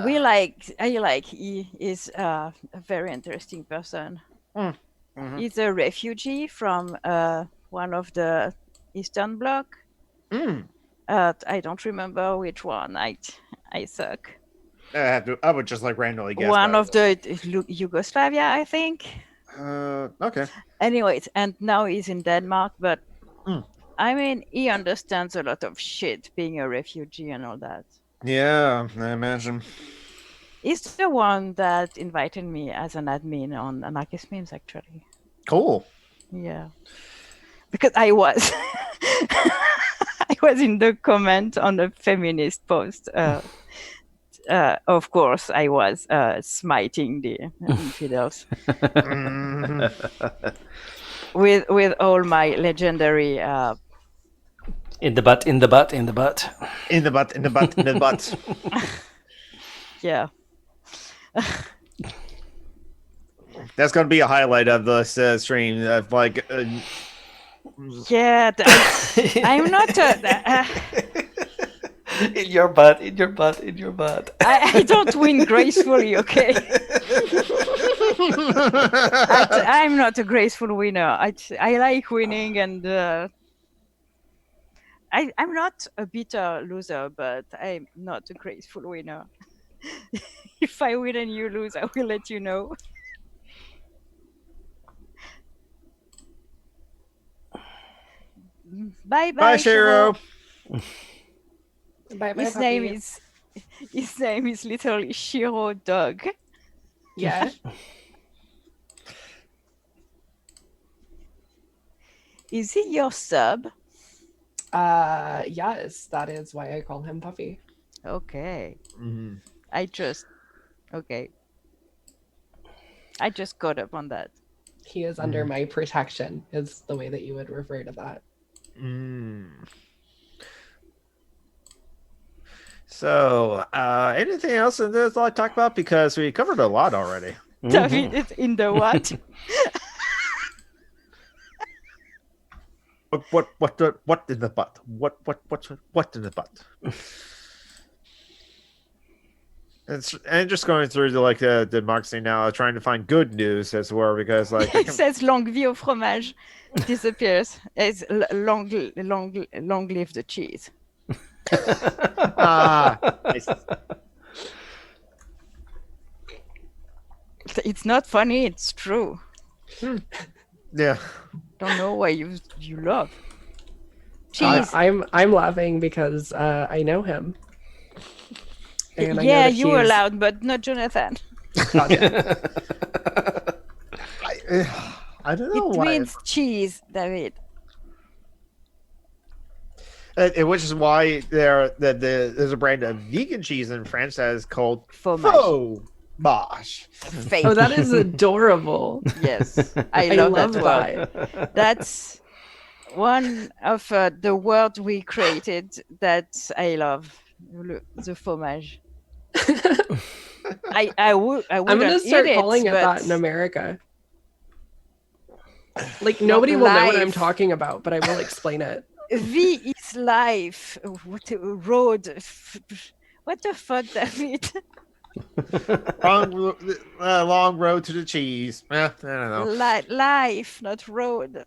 He is a very interesting person. He's a refugee from one of the Eastern Bloc. I don't remember which one. I suck. I would just like randomly guess. One of the Yugoslavia, I think. Okay. Anyways, and now he's in Denmark, but I mean, he understands a lot of shit being a refugee and all that. Yeah, I imagine. He's the one that invited me as an admin on Anarchist Memes, actually. Cool. Yeah. Because I was. I was in the comment on a feminist post. Of course, I was smiting the infidels Mhm. with all my legendary. In the butt, in the butt, in the butt. In the butt, in the butt, in the butt. Yeah. That's going to be a highlight of this stream. Of like, Yeah. I'm not. In your butt, in your butt, in your butt. I don't win gracefully, okay? I'm not a graceful winner. I like winning, and I'm not a bitter loser, but I'm not a graceful winner. If I win and you lose, I will let you know. Bye Bye, Shiro. Bye bye. His name is literally Shiro Dog. Yeah. Is he your sub? Yes, that is why I call him Puffy. Okay. Mhm. I just caught up on that. He is under my protection, is the way that you would refer to that. Mm. So, anything else in this I'd talk about? Because we covered a lot already. David is in the what? What in the butt? What in the butt? And just going through the marketing now, trying to find good news as well, because like It says "Longue vie au fromage" disappears. It's long live the cheese. nice. It's not funny. It's true. Yeah. Don't know why you laugh. Cheese. I'm laughing because I know him. And I know Yeah, that you were he's- loud, but not Jonathan. I don't know It why. means cheese, David. Which is why there's a brand of vegan cheese in France that is called Fromage. fromage. Fake. Oh, that is adorable. Yes, I I love love that word. That's one of the words we created that I love. The fromage. I would. I'm gonna start calling it that in America. Like nobody will know what I'm life. talking about, but I will explain it. V is life. What road? What the fuck, David? Long road to the cheese. I don't know. Life, not road.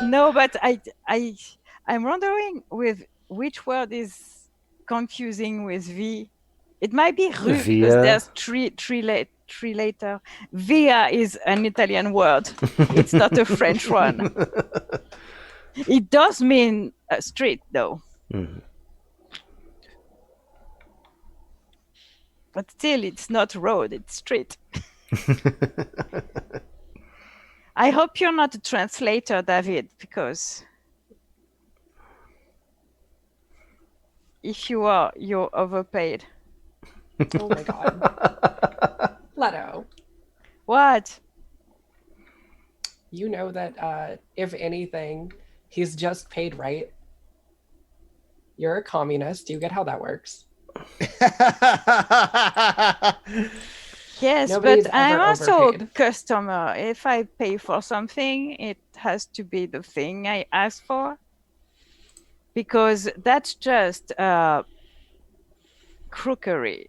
No, but I'm wondering with which word is confusing with V. It might be rue because Via. there's three later. Via is an Italian word. It's not a French one. It does mean a street though. Mhm. But still, it's not road, it's street. I hope you're not a translator, David, because if you are, you're overpaid. Oh my god. Leto, What? you know that if anything, he's just paid right. You're a communist. Do you get how that works? Yes, Nobody's but I'm ever also a overpaid. customer. If I pay for something, it has to be the thing I ask for. Because that's just crookery,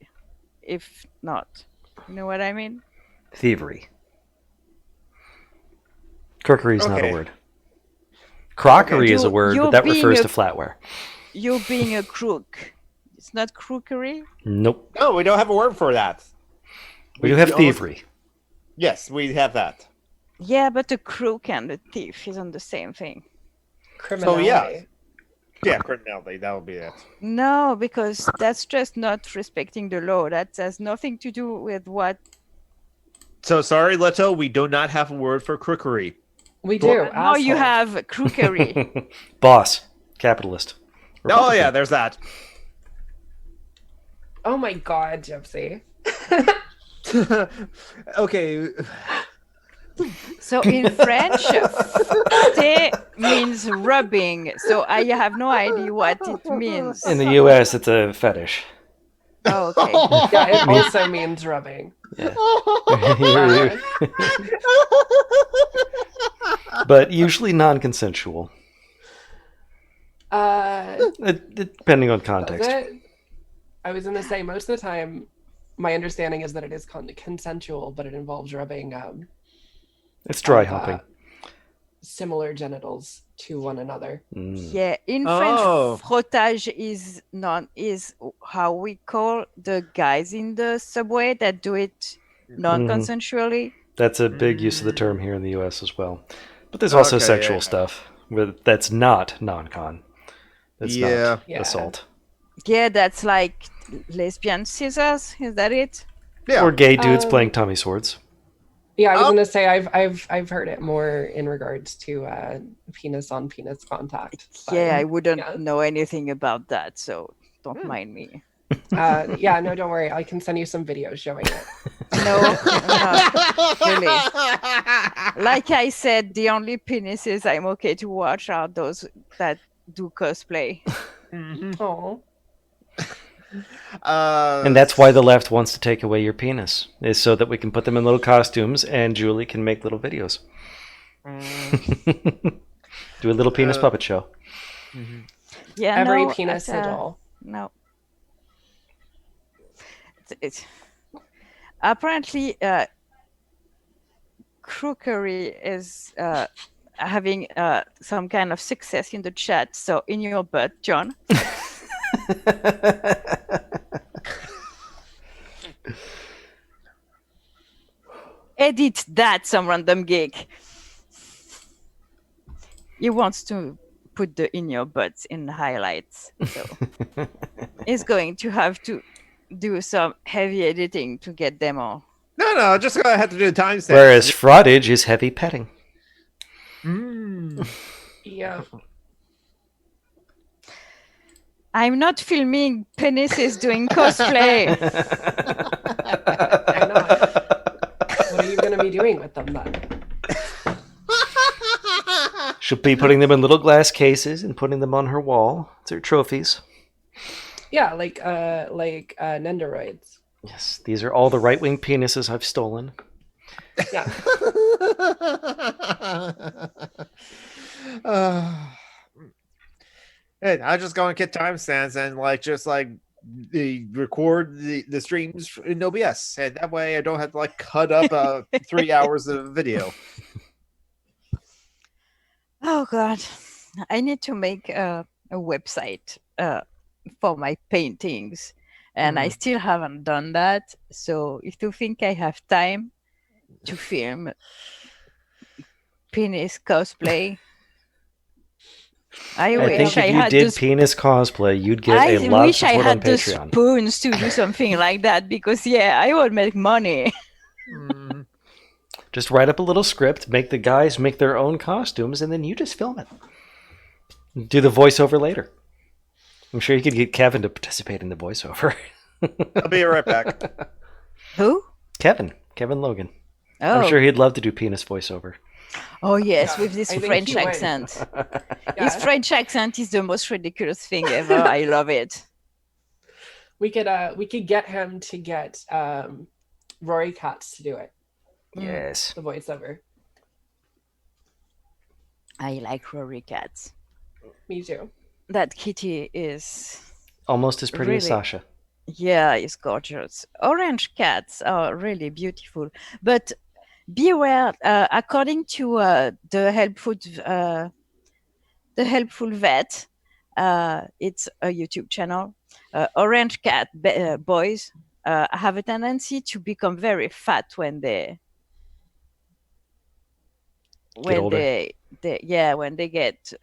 if not. You know what I mean? Thievery. Crookery is not a Okay. word. Crockery is a You- word, you're but that being refers a- to flatware. You're being a crook. It's not crookery. Nope. No, we don't have a word for that. We do have almost- thievery. Yes, we have that. Yeah, but a crook and a thief isn't the same thing. Criminality. Yeah, criminality. That would be it. No, because that's just not respecting the law. That has nothing to do with what. So sorry, Leto. We do not have a word for crookery. We do. Now you asshole. have crookery. Boss, capitalist. Oh yeah, Republican. there's that. Oh my god, Gypsy. Okay. So in French, "té" means rubbing. So I have no idea what it means. In the U.S., it's a fetish. Oh, okay. Yeah, it also means rubbing. Yeah. Uh, But usually non-consensual, depending on does context. it? I was going to say, most of the time, my understanding is that it is consensual, but it involves rubbing It's dry of, humping. similar genitals to one another. Yeah, in Oh. French, frottage is how we call the guys in the subway that do it non-consensually. That's a big use of the term here in the U.S. as well. But there's also Okay, sexual yeah. stuff that's not non-con. That's Yeah. not Yeah. assault. Yeah, that's like lesbian scissors. Is that it? Yeah. Or gay dudes playing Tommy swords. Yeah, I was Oh. going to say I've heard it more in regards to penis on penis contact. but, Yeah, I wouldn't yeah. know anything about that, so don't mind me. Yeah, no, don't worry. I can send you some videos showing it. No, not really. Like I said, the only penises I'm okay to watch are those that do cosplay. Oh, And that's why the left wants to take away your penis, is so that we can put them in little costumes and Julie can make little videos. Do a little penis puppet show. Yeah, every no, penis a doll. No. It's apparently crookery is having some kind of success in the chat. So in your butt, John. Edit that, some random geek. He wants to put the in your butts in the highlights. So he's going to have to do some heavy editing to get them all. No, just gonna have to do the timestamp. Whereas fraudage is heavy petting. Yeah. I'm not filming penises doing cosplay. Why not? What are you going to be doing with them then? She'll be putting them in little glass cases and putting them on her wall. They're trophies. Yeah, like Nendoroids. Yes, these are all the right-wing penises I've stolen. Yeah. Hey, I'm just going to get timestamps and record the streams in OBS, and that way I don't have to cut up 3 hours of video. Oh God, I need to make a website for my paintings, and I still haven't done that. So if you think I have time to film penis cosplay, I I wish think I if you had did the penis cosplay, you'd get I a lot of wish I support on had the Patreon. spoons to do something like that, because I would make money. Just write up a little script, make the guys make their own costumes, and then you just film it. Do the voiceover later. I'm sure you could get Kevin to participate in the voiceover. I'll be right back. Who? Kevin Logan. Oh, I'm sure he'd love to do penis voiceover. Oh yes, Yeah, with this I think French he would. accent. Yeah. His French accent is the most ridiculous thing ever. I love it. We could get him to get Rory Katz to do it, Yes. the voiceover. I like Rory Katz. Me too. That kitty is, Almost as pretty as Really? Sasha. it's gorgeous. Orange cats are really beautiful, but beware. According to the helpful vet, it's a YouTube channel. Orange cat boys have a tendency to become very fat when they Get older. when they get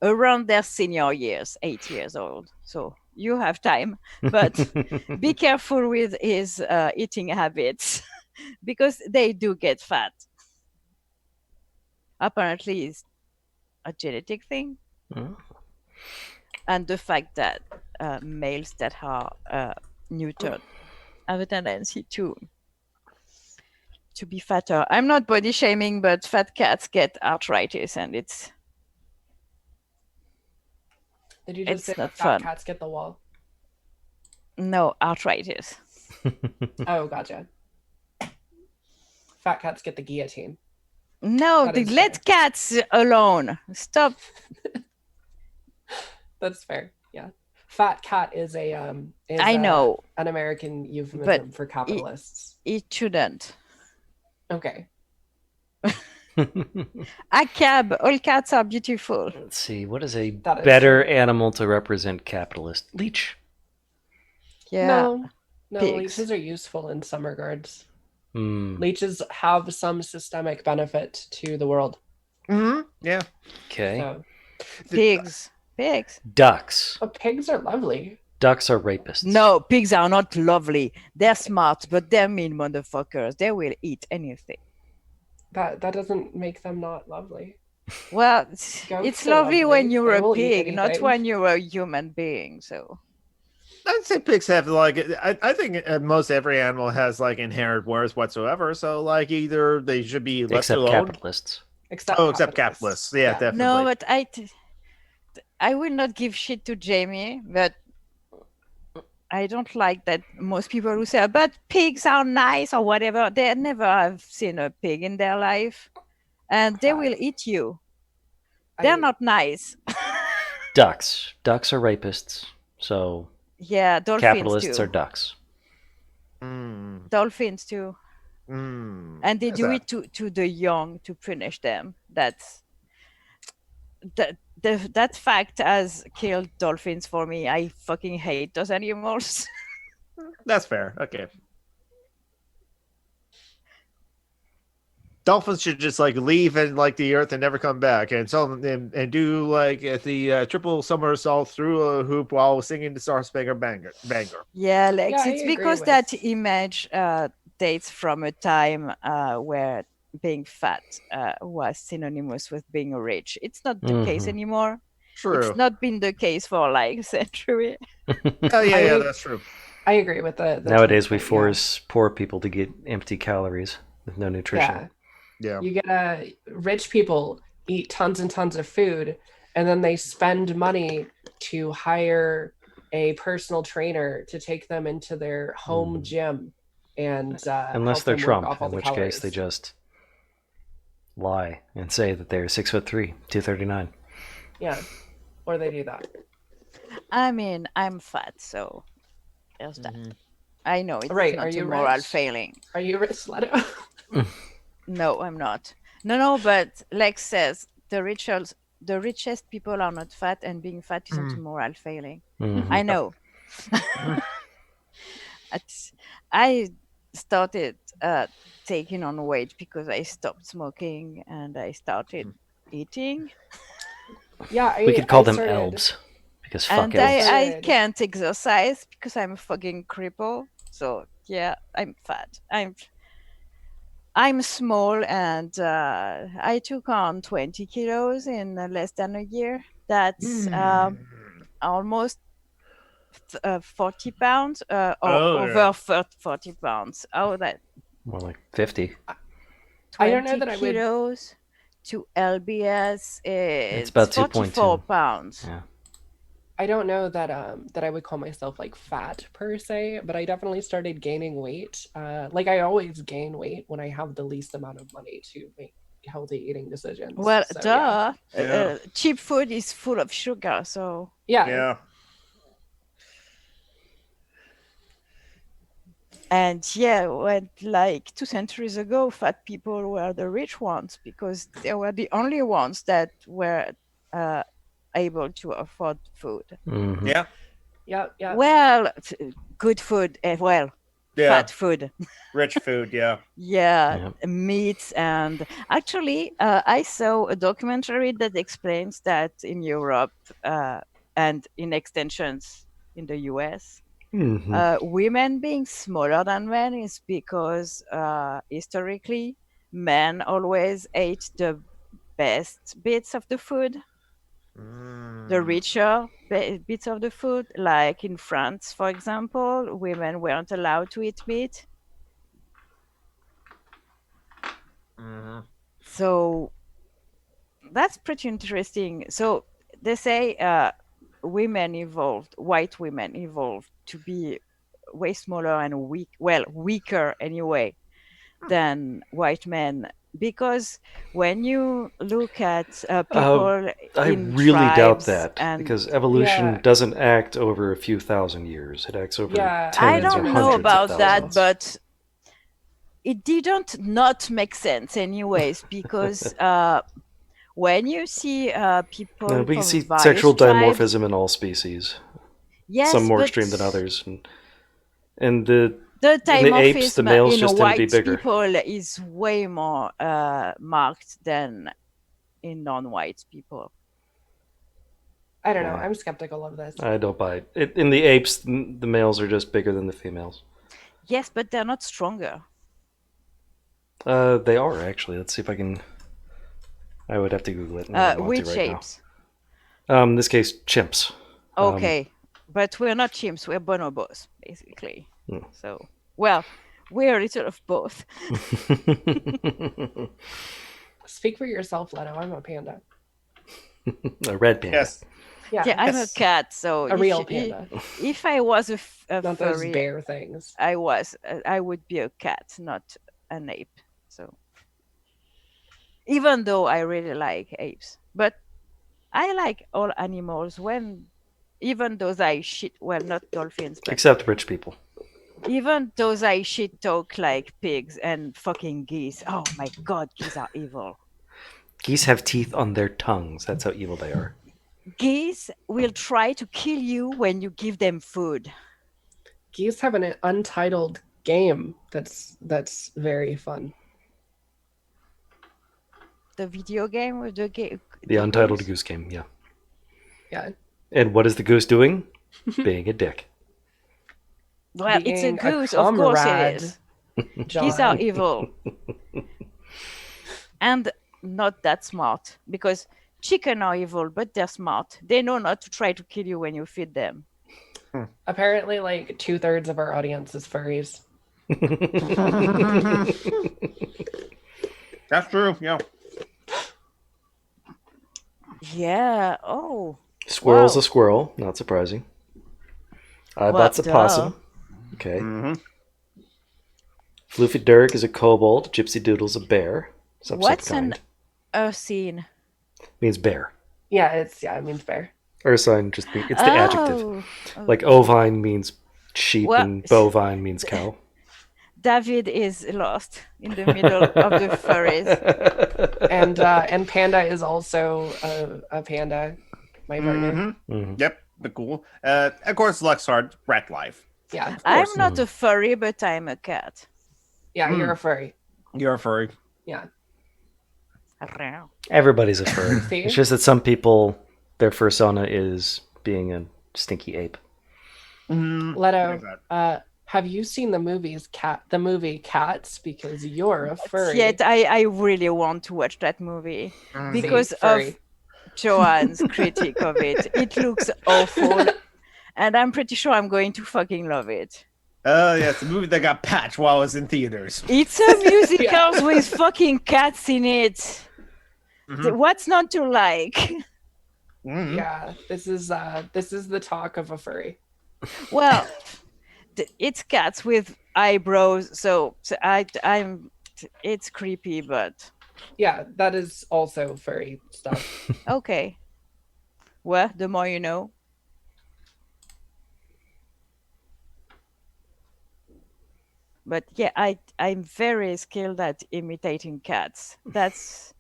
around their senior years, 8 years old. So you have time, but be careful with his eating habits because they do get fat. Apparently, it's a genetic thing, Oh. and the fact that males that are neutered have a tendency to be fatter. I'm not body shaming, but fat cats get arthritis, and it's Did you just It's say not that fat fun. cats get the wall? no arthritis. Oh, gotcha. Fat cats get the guillotine. No, That is let cats alone. Stop. That's fair. Yeah. Fat cat is I know an American euphemism for capitalists. it shouldn't. Okay. A cab. All cats are beautiful. Let's see. What is a That is better true. animal to represent capitalist? Leech. Yeah. No, pigs. leeches are useful in some regards. Hmm. Leeches have some systemic benefit to the world. Yeah. Okay. So, Pigs. Ducks. pigs are lovely. Ducks are rapists. No, pigs are not lovely. They're smart, but they're mean motherfuckers. They will eat anything. That doesn't make them not lovely. Well, Goats it's are lovely when lovely. you're They a will eat pig, not anything. when you're a human being. So I'd say pigs have like I think most every animal has like inherent worth whatsoever. So like either they should be left Except alone. capitalists. Except capitalists. Yeah, definitely. no, but I will not give shit to Jamie, but I don't like that most people who say, but pigs are nice or whatever, they never have seen a pig in their life and they will eat you. They're not nice. Ducks. Ducks are rapists. So Yeah, dolphins capitalists too. are ducks. Dolphins too. Mm. And they What's do that? it to the young to punish them. That fact has killed dolphins for me. I fucking hate those animals. That's fair. Okay. Dolphins should just like leave and like the earth and never come back, and and do like the triple somersault through a hoop while singing the Star Spangled Banger. Yeah, Lex, Yeah, I it's agree because with- that image dates from a time where being fat was synonymous with being rich. It's not the case Mhm. anymore. True. It's not been the case for like a century. Oh yeah, that's true. I agree with the Nowadays, we yeah. force poor people to get empty calories with no nutrition. Yeah. You get rich people eat tons and tons of food, and then they spend money to hire a personal trainer to take them into their home gym and Unless help they're them work Trump, off all in the which calories. case they just lie and say that they're 6'3", 239. Yeah, or they do that. I mean, I'm fat, so there's that. I know it's Right, not are a you moral rich? failing. Are you rich, Leto? No, I'm not. No, but Lex says the richest people are not fat, and being fat isn't a moral failing. Mhm. I know. I started taking on weight because I stopped smoking and I started eating. Yeah, We could call them started- elves because fuck And elves. I can't exercise because I'm a fucking cripple. So yeah, I'm fat. I'm small, and I took on 20 kilos in less than a year. That's almost 40 pounds or over 40 pounds. Oh, that More like 50. I don't know that I would. kilos to LBS is about 44 2.2. pounds. Yeah. I don't know that that I would call myself like fat per se, but I definitely started gaining weight. Like I always gain weight when I have the least amount of money to make healthy eating decisions. Well, So, duh. Yeah. Cheap food is full of sugar, so Yeah. and yeah, when like 2 centuries ago, fat people were the rich ones because they were the only ones that were able to afford food. Mhm. Yeah. Yeah. Well, good food. Well, Yeah. fat food. Rich food, yeah. Yeah, meats. And actually, I saw a documentary that explains that in Europe and in extensions in the US, women being smaller than men is because historically men always ate the best bits of the food, the richer bits of the food. Like in France, for example, women weren't allowed to eat meat. So that's pretty interesting. So they say white women evolved to be way smaller and weaker anyway than white men. Because when you look at people I in really doubt tribes, that and because evolution Yeah. doesn't act over a few thousand years. It acts over Yeah, I tens or don't gonna know say hundreds of about that, thousands. but it didn't not make sense anyways, because when you see people But you from see various sexual tribes, dimorphism in all species. yes, Some more but extreme than others. And the in the apes, the dimorphism males in just tend to be white bigger. people is way more marked than in non-white people. I don't know. Yeah. I'm skeptical of this. I don't buy it. In the apes, the males are just bigger than the females. Yes, but they're not stronger. They are actually. Let's see if I can. I would have to Google it. And I don't want to Which right apes? now. In this case, chimps. Okay, but we're not chimps. We're bonobos, basically. Hmm. So, well, we're a little of both. Speak for yourself, Leto. I'm a panda. A red panda. Yes. Yeah, I'm a Yes. cat. So A real panda. if I was a Not those furry, bear things. I would be a cat, not an ape. So even though I really like apes, but I like all animals, when even those I shit, well, not dolphins, but Except rich people. even those I shit talk like pigs and fucking geese. Oh my god, geese are evil. Geese have teeth on their tongues. That's how evil they are. Geese will try to kill you when you give them food. Geese have an untitled game that's very fun. The video game with the The Untitled goose? Goose Game, yeah. Yeah. And what is the goose doing? Being a dick. Well, it's a Being a goose, of course it comrade, is. John. Geese are evil. And not that smart, because chicken are evil, but they're smart. They know not to try to kill you when you feed them. Apparently, like 2/3 of our audience is furries. That's true, yeah. Yeah. Oh. Squirrel's Wow. a squirrel, not surprising. Well, Ibot's a duh. possum. Okay. Mm-hmm. Floofy Dirk is a kobold. Gypsy Doodle's a bear. Some What's kind. an Ursine? Means bear. Yeah, it means bear. Ursine just means, it's the adjective. Oh. Like ovine means sheep Well, and bovine means cow. David is lost in the middle of the furries. And panda is also a panda. My partner. Mhm. Yep, the cool. Of course, Luxhard, rat life. Yeah, I'm not a furry, but I'm a cat. yeah, you're a furry. You're a furry. Yeah. Everybody's a furry. See? It's just that some people, their fursona is being a stinky ape. Leto, have you seen the movie Cats? Because you're a furry. Yet I really want to watch that movie because furry. of Joanne's critique of it. It looks awful, and I'm pretty sure I'm going to fucking love it. Yeah, it's a movie that got patched while it was in theaters. It's a musical with fucking cats in it. What's not to like? Mhm. Yeah, this is the talk of a furry. Well, it's cats with eyebrows, so I'm. It's creepy, but Yeah, that is also furry stuff. okay. Well, the more you know. But yeah, I'm very skilled at imitating cats. That's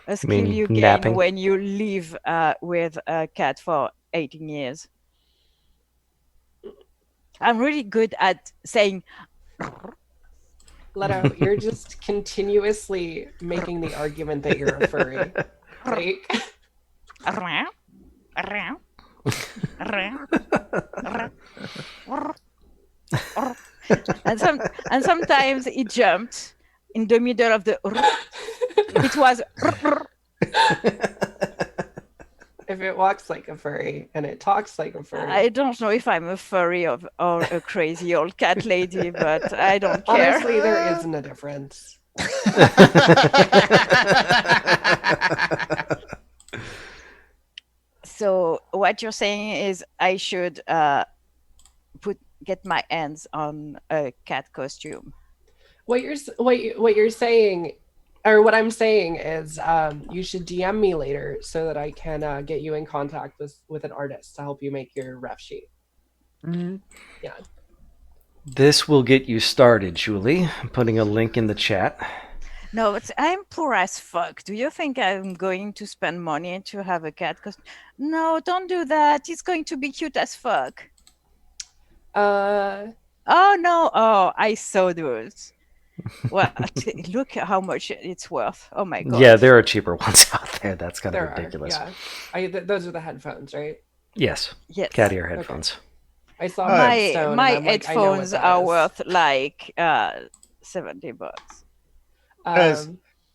a skill mean you gain napping? when you live with a cat for 18 years. I'm really good at saying Leto, you're just continuously making the argument that you're a furry. Like, and sometimes it jumped in the middle of the. It was. if it walks like a furry and it talks like a furry. I don't know if I'm a furry or a crazy old cat lady, but I don't care. Honestly, there isn't a difference. So what you're saying is I should get my hands on a cat costume. What you're saying, or what I'm saying is, you should DM me later so that I can get you in contact with an artist to help you make your ref sheet. Mm-hmm. Yeah. This will get you started, Julie. I'm putting a link in the chat. No, but I'm poor as fuck. Do you think I'm going to spend money to have a cat costume? No, don't do that. It's going to be cute as fuck. Oh no! Oh, I saw those. Well, look how much it's worth. Oh my god! Yeah, there are cheaper ones out there. That's kind of ridiculous. Those are the headphones, right? Yes. Yes. Cat ear headphones. Okay. I saw my headphones are worth like $70. I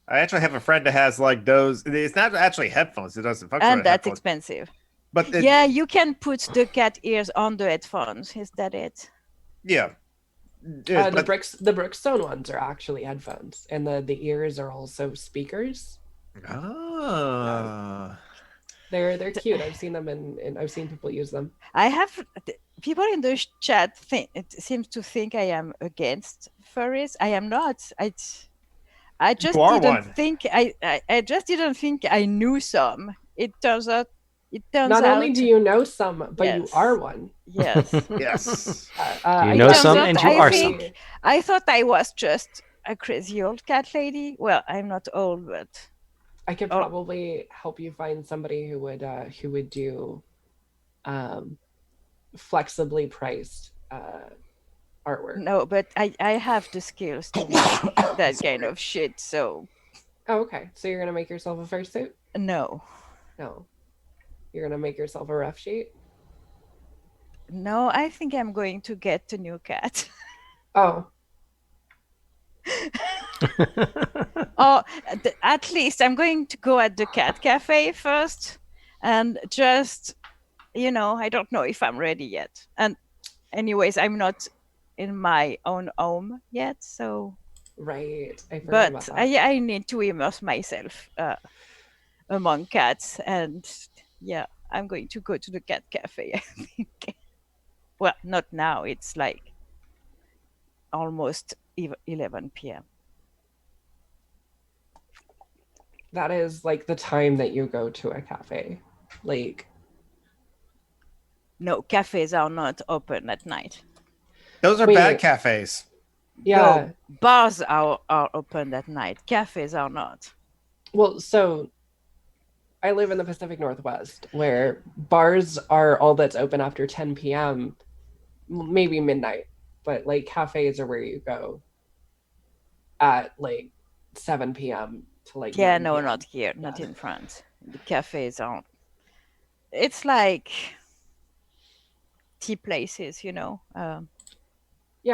actually have a friend that has like those. It's not actually headphones. It doesn't function. And that's expensive. But yeah, you can put the cat ears on the headphones. Is that it? Yeah. The Brookstone ones are actually headphones, and the ears are also speakers. Oh. They're cute. I've seen them and I've seen people use them. I have people in the chat it seems to think I am against furries. I am not. I just didn't think I just didn't think I knew some. It turns out. Not only do you know some, but yes. You are one. Yes. Yes. You know some and you are some. I thought I was just a crazy old cat lady. Well, I'm not old, but I could probably help you find somebody who would do flexibly priced artwork. No, but I have the skills to make that kind of shit. So. Oh, okay. So you're gonna make yourself a fursuit? No. You're gonna make yourself a ref sheet? No, I think I'm going to get a new cat. Oh. At least I'm going to go at the cat cafe first, and just, I don't know if I'm ready yet. And anyways, I'm not in my own home yet, so. Right. But I need to immerse myself among cats, and yeah, I'm going to go to the cat cafe, I think. Well, not now. It's like almost 11 p.m. That is like the time that you go to a cafe. Like, no, cafes are not open at night. Those are bad cafes. Yeah. No, bars are open at night. Cafes are not. Well, so I live in the Pacific Northwest, where bars are all that's open after 10 p.m., maybe midnight, but like cafes are where you go at like 7 p.m. to like. Yeah, no, not here, not in France. The cafes aren't. It's like tea places, Yeah,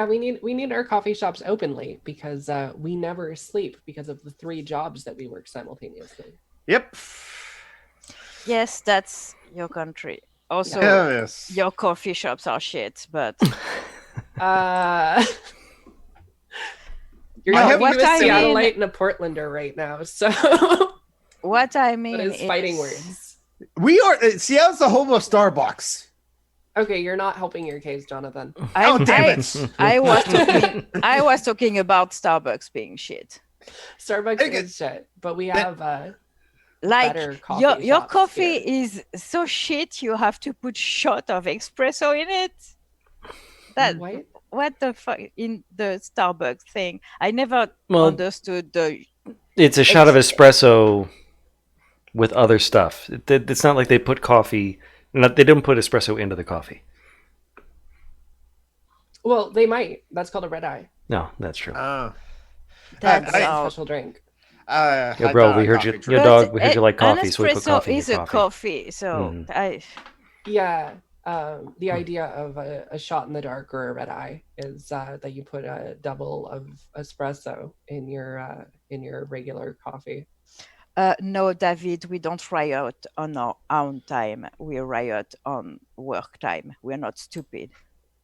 we need our coffee shops open late because we never sleep because of the 3 jobs that we work simultaneously. Yep. Yes, that's your country. Also, yes. Your coffee shops are shit, but you're talking to a Seattleite and a Portlander right now, so what I mean is fighting words. We are Seattle's the home of Starbucks. Okay, you're not helping your case, Jonathan. Damn it! I was talking about Starbucks being shit. Starbucks is shit, but we have like your coffee here. is so shit you have to put shot of espresso in it. What the fuck in the Starbucks thing? I never understood the. It's a shot of espresso with other stuff. It's not like they put coffee. They didn't put espresso into the coffee. Well, they might. That's called a red eye. No, that's true. That's Very all. special drink. Yeah, bro, we heard you. Your But dog. We heard you like an coffee, so we put espresso coffee in your is a coffee. coffee, so Mhm. Yeah, the idea of a shot in the dark or a red eye is that you put a double of espresso in your regular coffee. No, David, we don't riot on our own time. We riot on work time. We're not stupid.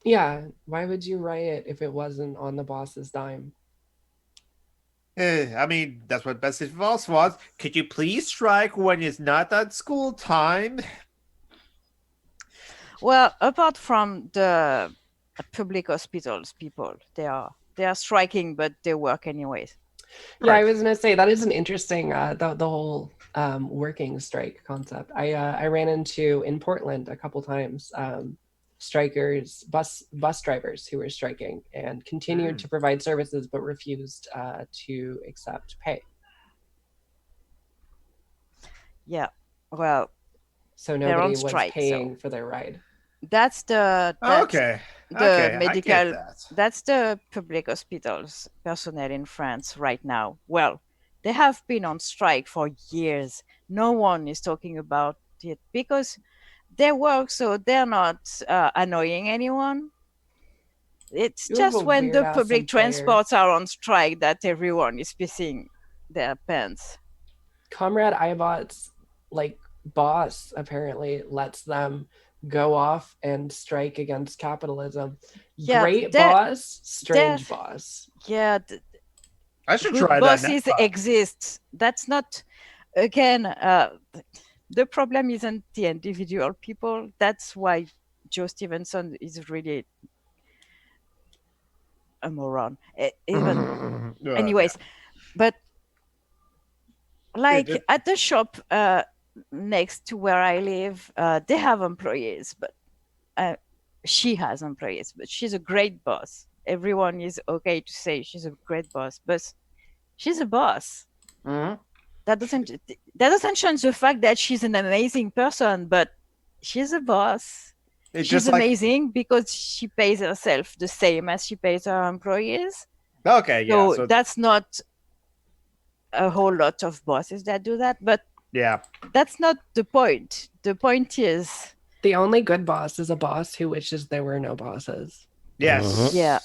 Yeah, why would you riot if it wasn't on the boss's dime? I mean, that's what Betsy Voss wants. Could you please strike when it's not at school time? Well, apart from the public hospitals people, they are striking, but they work anyways. Yeah, I Right. was gonna say that is an interesting the whole working strike concept. I ran into in Portland a couple times strikers, bus drivers who were striking and continued to provide services but refused to accept pay. Yeah, well, So they're on nobody was strike, paying so for their ride. that's the Okay. the I medical get that. that's the public hospitals personnel in France right now. Well, they have been on strike for years. No one is talking about it because they work, so they're not annoying anyone. It's You have just a when the weird-ass public employer. transports are on strike that everyone is pissing their pants. Comrade Ibot's boss apparently lets them go off and strike against capitalism. Yeah, Great they're- boss, strange they're- boss. Yeah, I should good try that bosses next time. exist. That's not, again, the problem isn't the individual people. That's why Joe Stevenson is really a moron. Even anyways, but like just- at the shop next to where I live, they have employees, but she has employees, but she's a great boss. Everyone is okay to say she's a great boss, but she's a boss. Mhm. That doesn't change the fact that she's an amazing person, but she's a boss. It's She's just like amazing because she pays herself the same as she pays her employees. okay, yeah. So So that's not a whole lot of bosses that do that, but yeah. that's not the point. The point is, The only good boss is a boss who wishes there were no bosses. Yes. Mhm. yeah,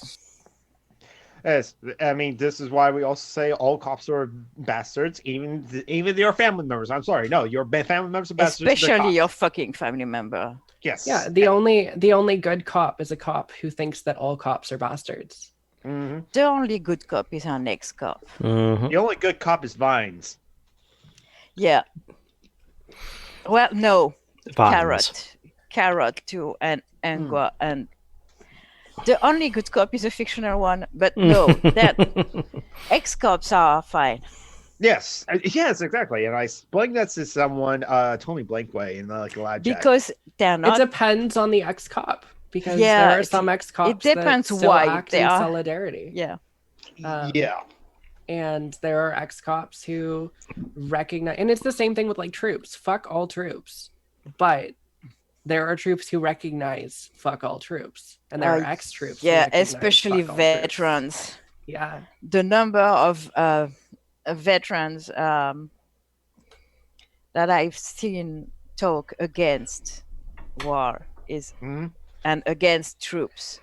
Yes. I mean, this is why we also say all cops are bastards, even your family members. I'm sorry, no, your family members are bastards. they're especially cops. your fucking family member. Yes. Yeah, the only good cop is a cop who thinks that all cops are bastards. Mhm. The only good cop is our next cop. Mhm. The only good cop is Vines. Yeah. Well, no, Vines. Carrot too, and Angua, and the only good cop is a fictional one. But no, that ex-cops are fine. Yes. Yes, exactly. And I explained that to someone, Tony Blankway in like Lad Jack. Because they're It not. depends on the ex-cop because Yeah, there are some ex-cops it depends that still why act they in are. solidarity. Yeah. Yeah. And there are ex-cops who recognize, and it's the same thing with like troops. Fuck all troops, but there are troops who recognize fuck all troops, and there are ex-troops. who Yeah, recognize especially fuck all troops. veterans. Yeah, The number of veterans that I've seen talk against war is Mhm. and against troops.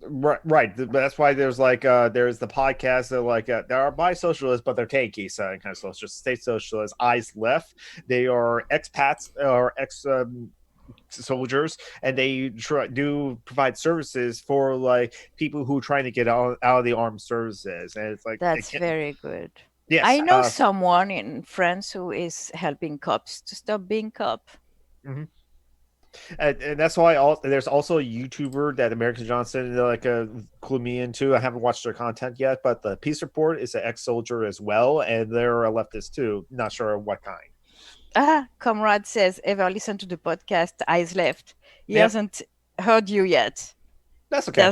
Right. That's why there's like there's the podcast that like there are bi socialists, but they're tanky, so kind of socialist, state socialists. Eyes left. They are expats or ex soldiers, and they do provide services for like people who are trying to get out of the armed services, and it's like That's very good. yes. I know someone in France who is helping cops to stop being cop. And that's why there's also a YouTuber that American Johnson clued me into. I haven't watched their content yet, but the Peace Report is an ex-soldier as well, and they're a leftist too. Not sure what kind. Comrade says, ever listen to the podcast Eyes Left? He Yep. hasn't heard you yet. That's okay.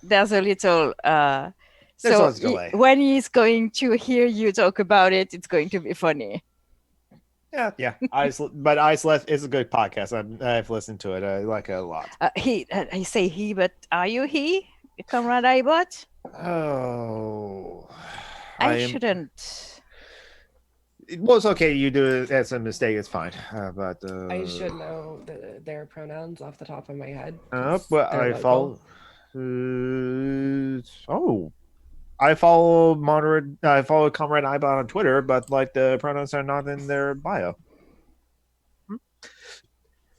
There's a little There's so always a delay. when he's going to hear you talk about it, it's going to be funny. Yeah. But Eyes Left is a good podcast. I've listened to it. I like it a lot. I say he, but are you he, Comrade Ibot? Oh, I am. shouldn't. Well, it's okay. You do it. That's a mistake. It's fine. But I should know their pronouns off the top of my head. well, They're I local. follow. Oh, I follow moderate. I follow Comrade Ibot on Twitter, but like the pronouns are not in their bio.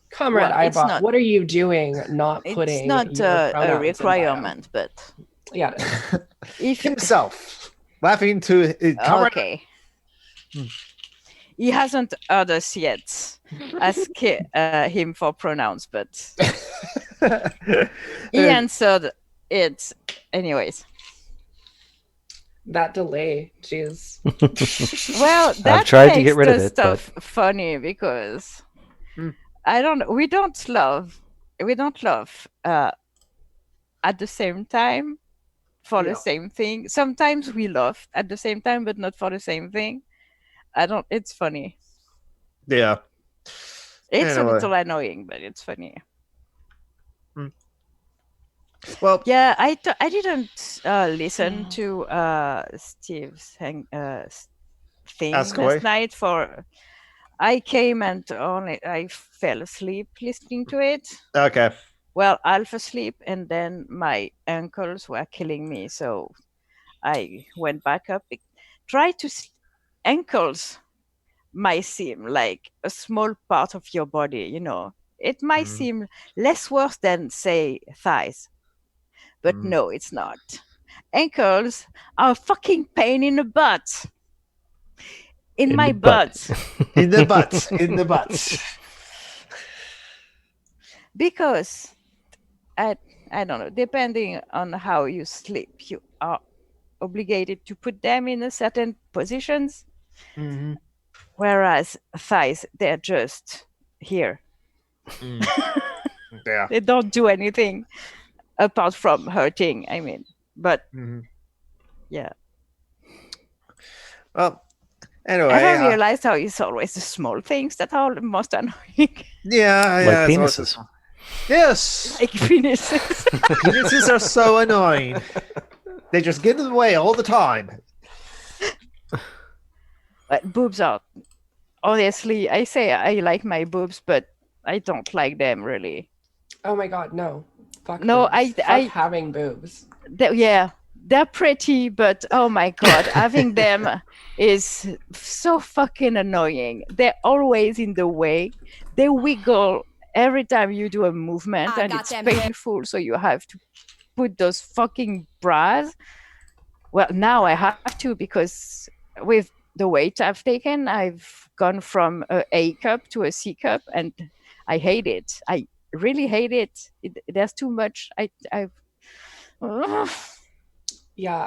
Comrade Well, it's Ibot, not. what are you doing not It's putting not your a pronouns in bio? requirement, but Yeah, it is. if Himself laughing to Comrade. okay, Hmm. he hasn't heard us yet. Ask him for pronouns, but he answered it anyways. That delay, jeez. Well, that tried to makes get rid the of it, stuff funny because we don't love at the same time for the same thing. Sometimes we love at the same time, but not for the same thing. It's funny. Yeah. It's a Anyway. little annoying, but it's funny. Well, yeah, I didn't listen to Steve's thing Ask away. last night. I came and I fell asleep listening to it. Okay. Well, half asleep, and then my ankles were killing me, so I went back up. Ankles might seem like a small part of your body, you know. It might seem less worse than, say, thighs. But no, it's not. Ankles are a fucking pain in the butt. In my butt. In the butt. In the butt. Because I don't know, depending on how you sleep, you are obligated to put them in a certain positions. Whereas thighs, they're just here. Yeah. They don't do anything apart from hurting, I mean. But yeah. Well, anyway. I realized how it's always the small things that are the most annoying. Yeah, like penises. Yes. Like penises. Penises are so annoying. They just get in the way all the time. But boobs are, honestly, I say I like my boobs, but I don't like them really. Oh my god, no. Fuck No, boobs. Fuck having boobs. They're pretty, but oh my god, having them is so fucking annoying. They're always in the way. They wiggle every time you do a movement, and it's painful, so you have to put those fucking bras. Well, now I have to, because with the weight I've taken, I've gone from a A cup to a C cup, and I hate it. I really hate it. There's too much. Yeah,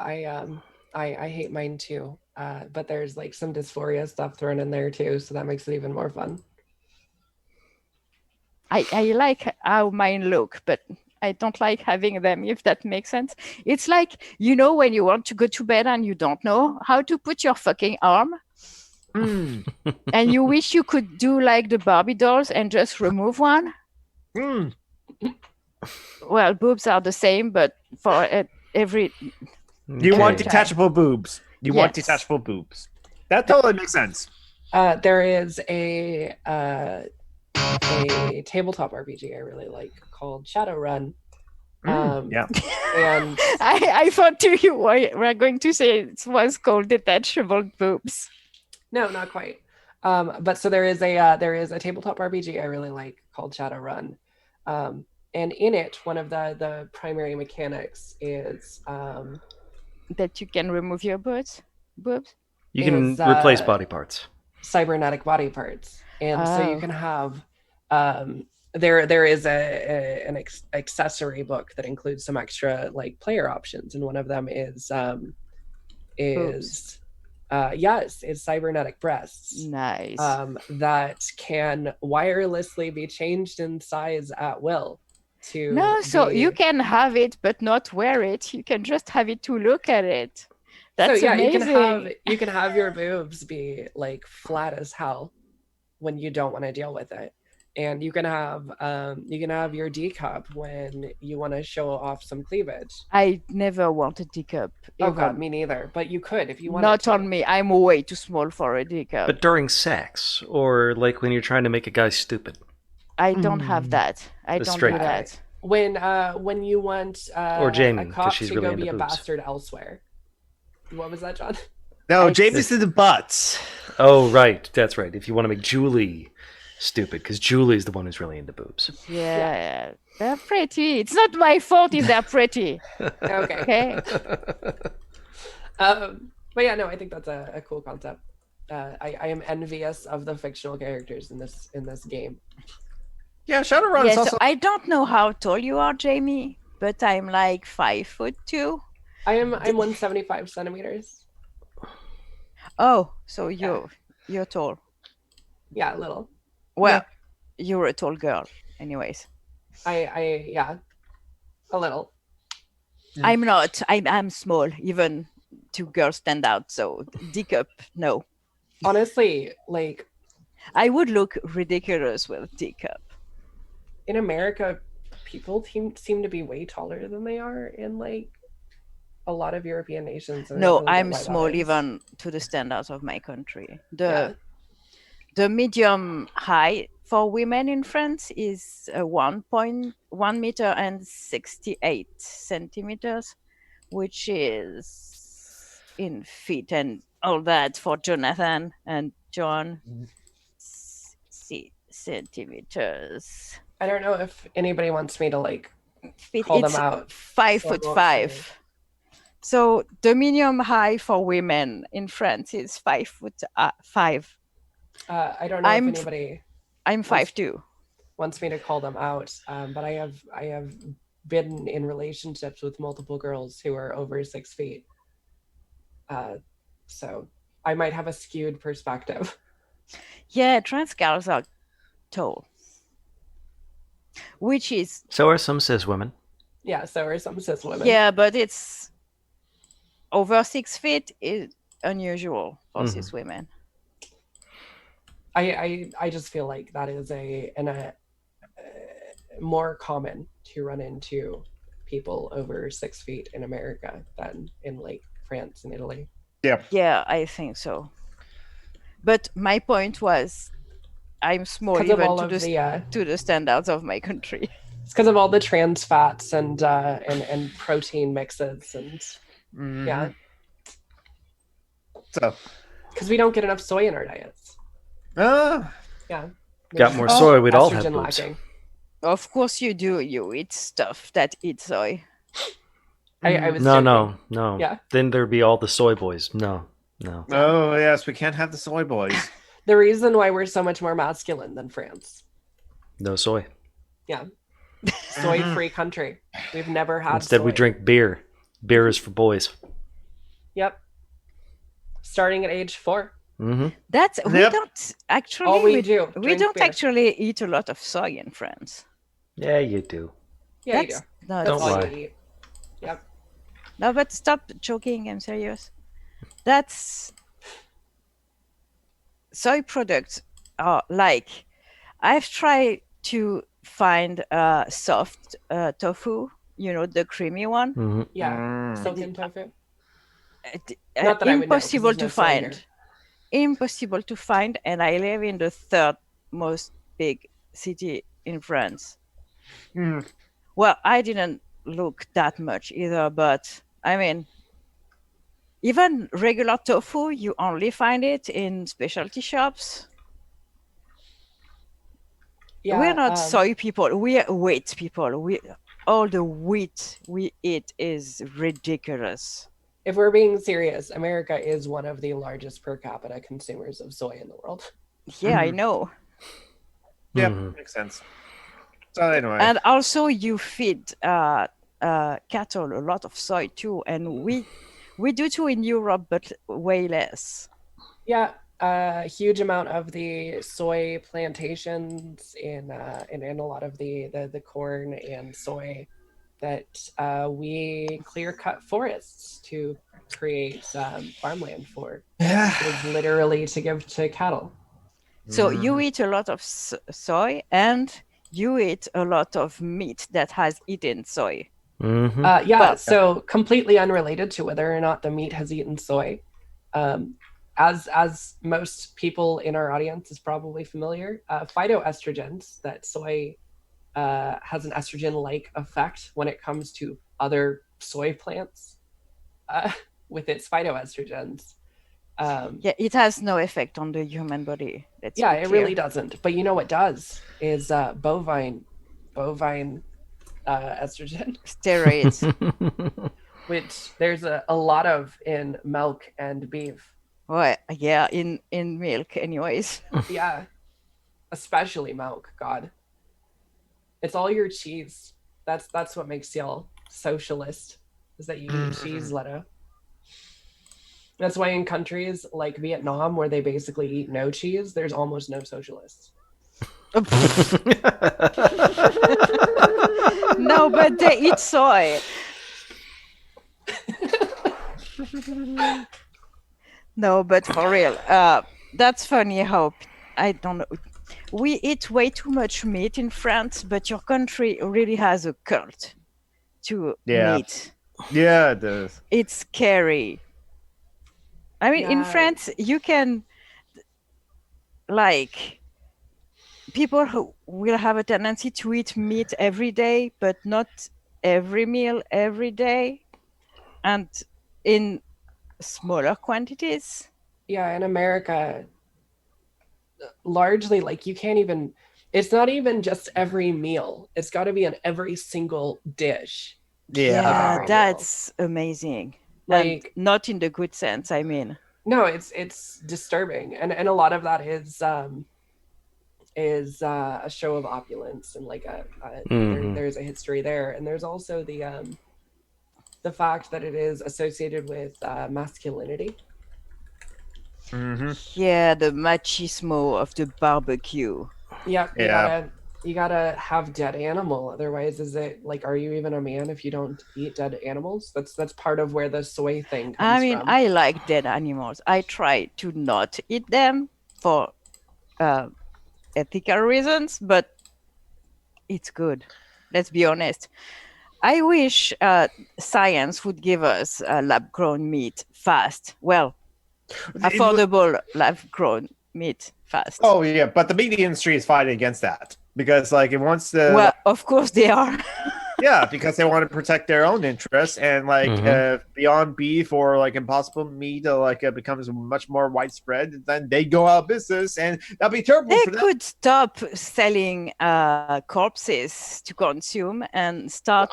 I hate mine too. But there's like some dysphoria stuff thrown in there too, so that makes it even more fun. I like how mine look, but I don't like having them, if that makes sense. It's like, you know, when you want to go to bed and you don't know how to put your fucking arm. And you wish you could do like the Barbie dolls and just remove one. Well, boobs are the same, but for every... You want detachable boobs. You want detachable boobs. That totally makes sense. There is a tabletop RPG I really like called Shadowrun. Yeah. And I thought you were going to say it was called Detachable Boobs. No, not quite. But so there is a tabletop RPG I really like called Shadowrun. And in it, one of the primary mechanics is that you can remove your boobs. You can replace body parts. Cybernetic body parts. And so you can have there is an accessory book that includes some extra like player options, and one of them is cybernetic breasts. Nice. That can wirelessly be changed in size at will. So you can have it but not wear it. You can just have it to look at it. That's amazing. You can have your boobs be like flat as hell when you don't want to deal with it, and you can have your D cup when you want to show off some cleavage. I never wanted teacup. Oh god, even. me neither. But you could if you wanted Not to. on me. I'm way too small for a teacup. But during sex, or like when you're trying to make a guy stupid. I don't have that. I The don't straight do guy. that. When you want Or Jamie, a 'cause cop she's to really go into be a boobs. bastard elsewhere. What was that, John? No, I- Jamie's in the butts. Oh, right. That's right. If you want to make Julie stupid, because Julie's the one who's really into boobs. Yeah, they're pretty. It's not my fault if they're pretty. Okay. Okay. But yeah, no, I think that's a cool concept. I am envious of the fictional characters in this game. Yeah, Shadowrun Yeah, is so also. I don't know how tall you are, Jamie, but I'm like 5'2". I'm 175 centimeters. Oh, so you're tall. Yeah, a little. Well, you're a tall girl, anyways. Yeah, a little. Yeah. I'm not. I'm small. Even two girls stand out. So D cup, no. Honestly, like I would look ridiculous with D cup. in America, people seem to be way taller than they are in like a lot of European nations. And I don't No, really get I'm why that small is. even to the standards of my country. Yeah. The medium height for women in France is 1.1 meter and 68 centimeters, which is in feet and all that for Jonathan and John. Centimeters. I don't know if anybody wants me to like Feet. call It's them out. 5'5". say. So the minimum height for women in France is 5'5". I don't know I'm if anybody I'm 5'2". wants me to call them out, but I have been in relationships with multiple girls who are over 6 feet. So I might have a skewed perspective. Yeah, trans girls are tall. Which is So are some cis women. Yeah, so are some cis women. yeah, but it's over 6 feet is unusual for Mhm. cis women. I just feel like that is more common to run into people over 6 feet in America than in like France and Italy. Yeah, I think so. But my point was, I'm small Because of even all to of the to the standards of my country. it's because of all the trans fats and protein mixes and Mhm. yeah, So, because we don't get enough soy in our diets. Yeah, Got more There's soy, we'd all have estrogen boobs. lacking. Of course you do. You eat stuff that eat soy. I was No, joking. no. Yeah. Then there'd be all the soy boys. No. oh yes, we can't have the soy boys. The reason why we're so much more masculine than France. No soy. Soy-free country. We've never had Instead, we soy. drink beer. Beer is for boys. Yep. Starting at age 4. Mm-hmm. That's we Yep. don't actually. All we do. we drink don't beer. actually eat a lot of soy in France. Yeah, you do. Yeah, you do. That's not That's Don't all lie. you eat. Yep. No, but stop joking. I'm serious. That's soy products are like I've tried to find soft tofu. You know, the creamy one. Mm-hmm. Yeah. Mm. Silken tofu. Not Not that I would know, 'cause impossible there's to no soy here. find. Impossible to find, and I live in the third most big city in France. Mm. Well, I didn't look that much either, but I mean, even regular tofu, you only find it in specialty shops. Yeah. We're not soy people. We're wheat people. All the wheat we eat is ridiculous. If we're being serious, America is one of the largest per capita consumers of soy in the world. Yeah, I Mhm. know. Yep, Mhm. makes sense. So anyway, And also, you feed cattle a lot of soy too, and we do too in Europe, but way less. Yeah, a huge amount of the soy plantations in a lot of the corn and soy that we clear cut forests to create farmland for yeah, is literally to give to cattle. So you Mhm. eat a lot of soy, and you eat a lot of meat that has eaten soy. Mm-hmm. Yeah, Well, so completely unrelated to whether or not the meat has eaten soy. Um, as most people in our audience is probably familiar, phytoestrogens, that soy has an estrogen-like effect when it comes to other soy plants uh, with its phytoestrogens. yeah, it has no effect on the human body. Let's Yeah, be it clear. really doesn't. But you know what does is bovine estrogen, Steroids. which there's a lot of in milk and beef. Well, yeah, in milk, anyways. Yeah, especially milk. God, it's all your cheese. That's what makes y'all socialist. Is that you eat cheese, Leto? That's why in countries like Vietnam, where they basically eat no cheese, there's almost no socialists. No, but they eat soy. No, but for real, that's funny how I don't know. We eat way too much meat in France, but your country really has a cult to Yeah. meat. Yeah, it does. It's scary. I mean, in Yeah, France, you can like people who will have a tendency to eat meat every day, but not every meal every day, and in smaller quantities. yeah. In America, largely, like you can't even. It's not even just every meal. It's got to be in every single dish. Yeah. of Yeah, every meal. that's amazing. And Like not in the good sense, I mean. no, it's disturbing, and a lot of that is a show of opulence and like there's a history there, and there's also the fact that it is associated with masculinity. Hmm. Yeah, the machismo of the barbecue. Yep, Yeah. you gotta have dead animal, otherwise is it like, are you even a man if you don't eat dead animals? That's part of where the soy thing I comes mean, from. I like dead animals. I try to not eat them for uh, ethical reasons, but it's good. Let's be honest. I wish science would give us lab grown meat fast. Well, affordable lab grown meat fast. Oh yeah, but the meat industry is fighting against that because like it wants to. Well, of course they are. Yeah, because they want to protect their own interests, and like Mhm. Beyond Beef or like Impossible Meat becomes much more widespread, then they go out of business, and that'd be terrible They for them. could stop selling corpses to consume and start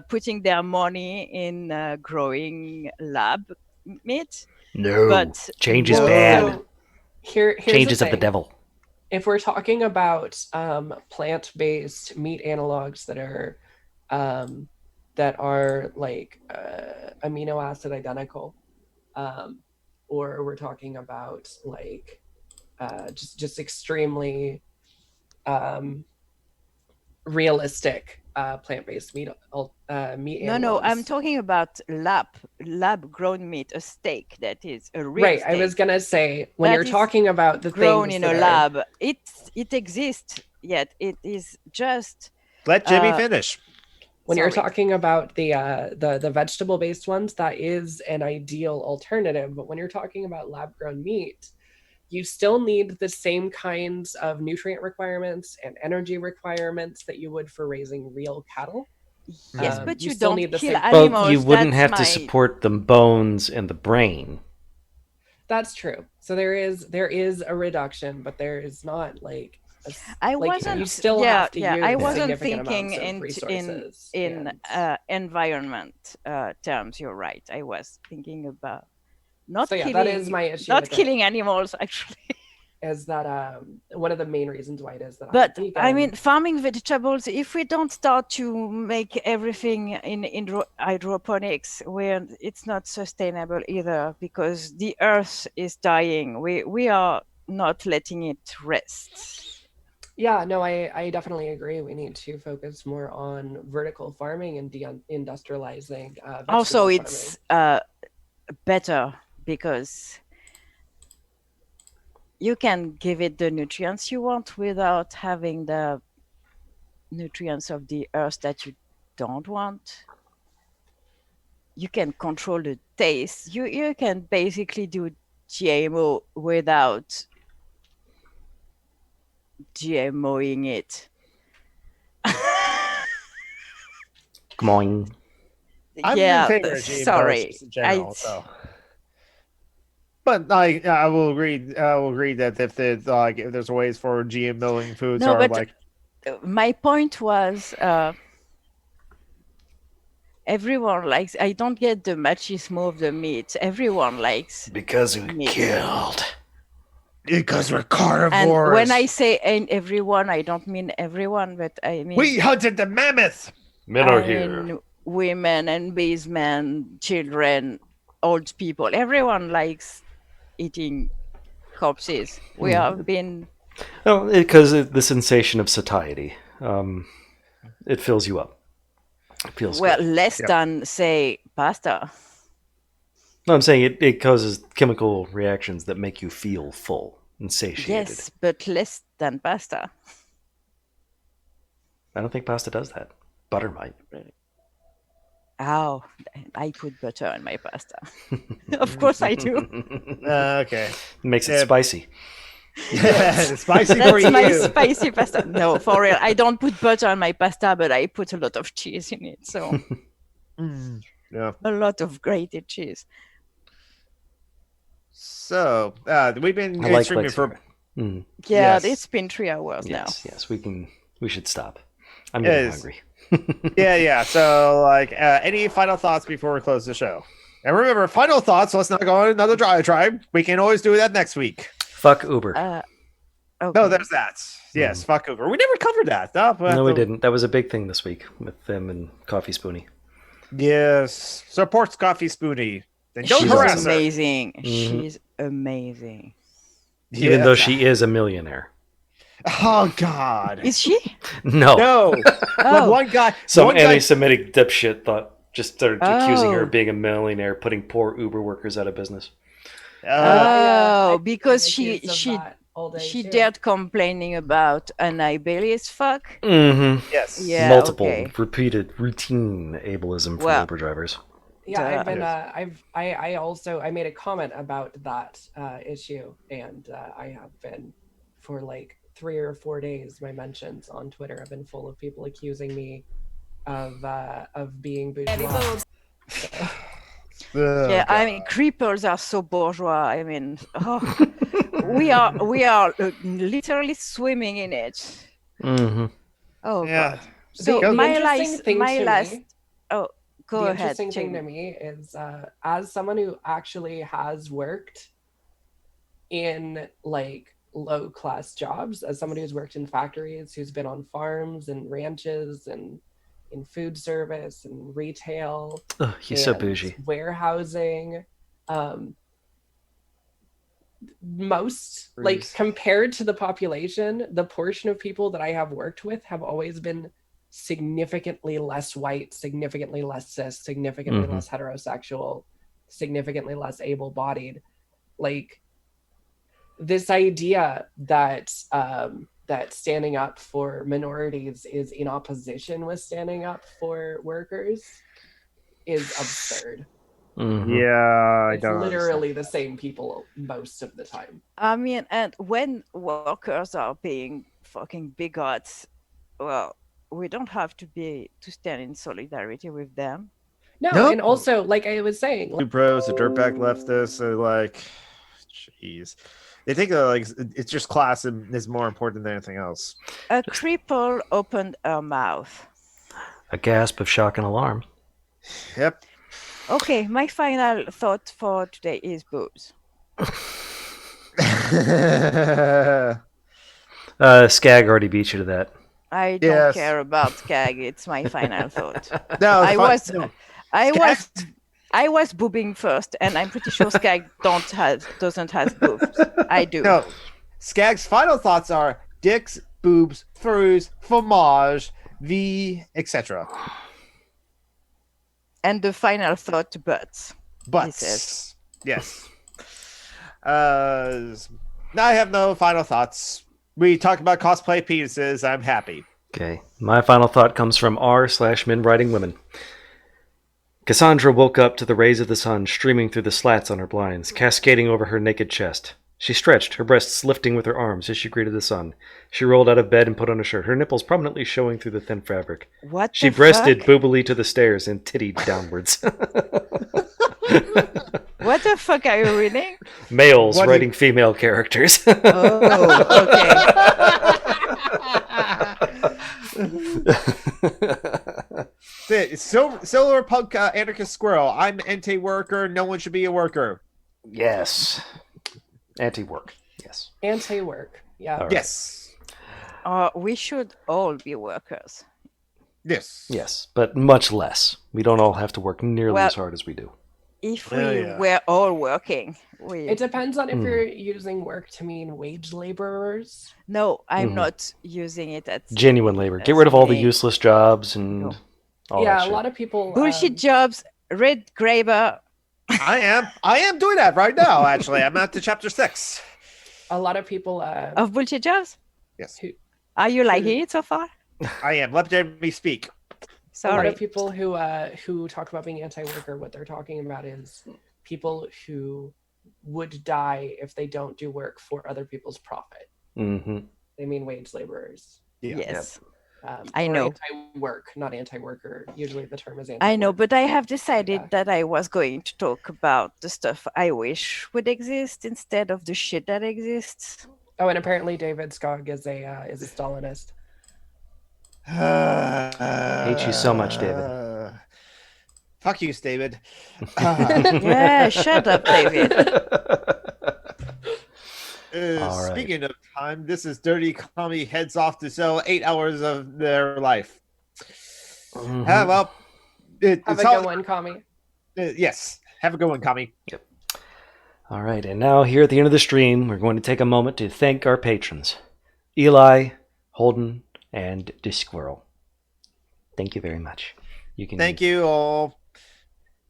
putting their money in growing lab meat. No. But Change is most bad. So here's Changes the of the thing. devil. If we're talking about plant-based meat analogs that are like amino acid identical, or we're talking about like just extremely realistic plant-based meat meat no, I'm analogs. talking about lab grown meat, a steak that is a real Right, steak I was gonna say when that you're is talking about the grown things in that a are lab. It exists, yet it is just Let Jimmy finish. when you're sorry. talking about the vegetable based ones, that is an ideal alternative. But when you're talking about lab grown meat, you still need the same kinds of nutrient requirements and energy requirements that you would for raising real cattle. Yes, but You you still don't need the kill same. Well, you animals. wouldn't That's have to my. support the bones and the brain. That's true. So there is a reduction, but there is not like I like wasn't. you still Yeah, have to yeah. I use Yeah. wasn't significant thinking amounts of resources. in And environment terms. You're right. I was thinking about so yeah, that is my issue not with it. killing animals actually. Is that one of the main reasons why it is that I'm But vegan. I mean, farming vegetables. If we don't start to make everything in hydroponics, where it's not sustainable either, because the earth is dying. We are not letting it rest. Yeah, no, I definitely agree. We need to focus more on vertical farming and industrializing Also, vegetable it's farming. better because you can give it the nutrients you want without having the nutrients of the earth that you don't want. You can control the taste. You can basically do GMO without GMOing it. Come on. I'm Yeah, in favor of GMOs sorry. just in general. So. But I will agree. I will agree that if there's ways for GMOing foods No, are but like my point was everyone likes. I don't get the machismo of the meat. Everyone likes Because we meat. killed. because we're And carnivores. when I say everyone, I don't mean everyone, but I mean we hunted the mammoth. Men I are here. mean women and basemen, children, old people. Everyone likes eating corpses. We have been Oh, because the sensation of satiety. It fills you up. It feels well good. less Yep. than say pasta. No, I'm saying it causes chemical reactions that make you feel full and satiated. Yes, but less than pasta. I don't think pasta does that. Butter might. Oh, I put butter on my pasta. Of course I do. Okay. Makes it Yeah. spicy. Spicy for That's my you. spicy pasta. No, for real. I don't put butter on my pasta, but I put a lot of cheese in it. So Yeah. a lot of grated cheese. So we've been I like streaming light for. cigarette. Mm. Yeah, Yes. it's been 3 hours Yes, now. yes. We should stop. I'm getting Yes. hungry. Yeah. So any final thoughts before we close the show? And remember, final thoughts. Let's not go on another diatribe. We can always do that next week. Fuck Uber. Okay. No, there's that. Yes, fuck Uber. We never covered that. No, we didn't. That was a big thing this week with them and Coffee Spoonie. Yes, supports Coffee Spoonie. Then don't She's harass her. amazing. Mhm. She's amazing. Even though Yes. she is a millionaire. Oh God. Is she? No. No. But Oh, one guy. Some one guy- anti-Semitic dipshit just started accusing her Oh. of being a millionaire, putting poor Uber workers out of business. Oh, I've been because accused of that all day, she too. dared complaining about an ableist fuck. Mm-hmm. Yes. Yeah. Multiple, okay. repeated, routine ableism for Well- Uber drivers. Yeah, I've been. Yes. I also made a comment about that issue, and I have been for like 3 or 4 days. My mentions on Twitter have been full of people accusing me of being bourgeois. Oh, Yeah, I God. mean, creepers are so bourgeois. I mean, we are literally swimming in it. Mm-hmm. Oh Yeah. God. So The my interesting last, thing my to last. me- Oh, go the ahead. interesting thing to Jamie. me is as someone who actually has worked in like low class jobs, as somebody who's worked in factories, who's been on farms and ranches and in food service and retail, Oh, he's so and bougie. warehousing, most like Bruce. compared to the population, the portion of people that I have worked with have always been significantly less white, significantly less cis, significantly Mhm. less heterosexual, significantly less able-bodied. Like this idea that that standing up for minorities is in opposition with standing up for workers is absurd. Mhm. Yeah, I It's don't. literally the same people most of the time. I mean, and when workers are being fucking bigots, well, we don't have to stand in solidarity with them. No, Nope. and also, like I was saying, Two pros, a dirtbag leftist, jeez. They think it's just class is more important than anything else. A cripple opened her mouth. A gasp of shock and alarm. Yep. Okay, my final thought for today is boobs. Skag already beat you to that. I don't Yes. care about Skag. It's my final thought. No, I was, no. I was boobing first, and I'm pretty sure Skag doesn't have boobs. I do. No. Skag's final thoughts are dicks, boobs, furries, fromage, etc. And the final thought, butts. Butts. says. Yes. I have no final thoughts. We talked about cosplay penises. I'm happy. Okay. My final thought comes from r/men writing women. Cassandra woke up to the rays of the sun streaming through the slats on her blinds, cascading over her naked chest. She stretched, her breasts lifting with her arms as she greeted the sun. She rolled out of bed and put on a shirt, her nipples prominently showing through the thin fabric. What She the breasted fuck? boobily to the stairs and tittied downwards. What the fuck are you reading? Males What writing female characters. Oh, okay. Solar punk anarchist squirrel. I'm anti-worker. No one should be a worker. Yes. Anti-work. Yes. Anti-work. Yeah. All right. Yes. We should all be workers. Yes. Yes, but much less. We don't all have to work nearly Well- as hard as we do. If we Yeah. were all working, we... It depends on if Hmm. you're using work to mean wage laborers. No, I'm Mhm. not using it as Genuine labor. Get That's rid of all the me. useless jobs and No. all Yeah, that a shit. lot of people. bullshit jobs, red graber. I am doing that right now. Actually, I'm at the chapter 6. A lot of people. Of bullshit jobs? Yes, Are you liking it so far? I am. Let me speak. A lot Sorry. of people who talk about being anti-worker, what they're talking about is people who would die if they don't do work for other people's profit. Mm-hmm. They mean wage laborers. Yeah. Yes. or I know. Anti-work, not anti-worker. Usually the term is anti-work. I know, but I have decided Yeah. that I was going to talk about the stuff I wish would exist instead of the shit that exists. Oh, and apparently David Skog is a Stalinist. Hate you so much, David. Fuck you, David. Yeah, shut up, David. All right. Speaking of time, this is Dirty Commie heads off to sell 8 hours of their life. Mhm. Well, Have it's a all, good one, Kami. yes. Have a good one, Commie. All right, and now here at the end of the stream, we're going to take a moment to thank our patrons, Eli, Holden, and Disquirrel. Thank you very much. You can Thank you all.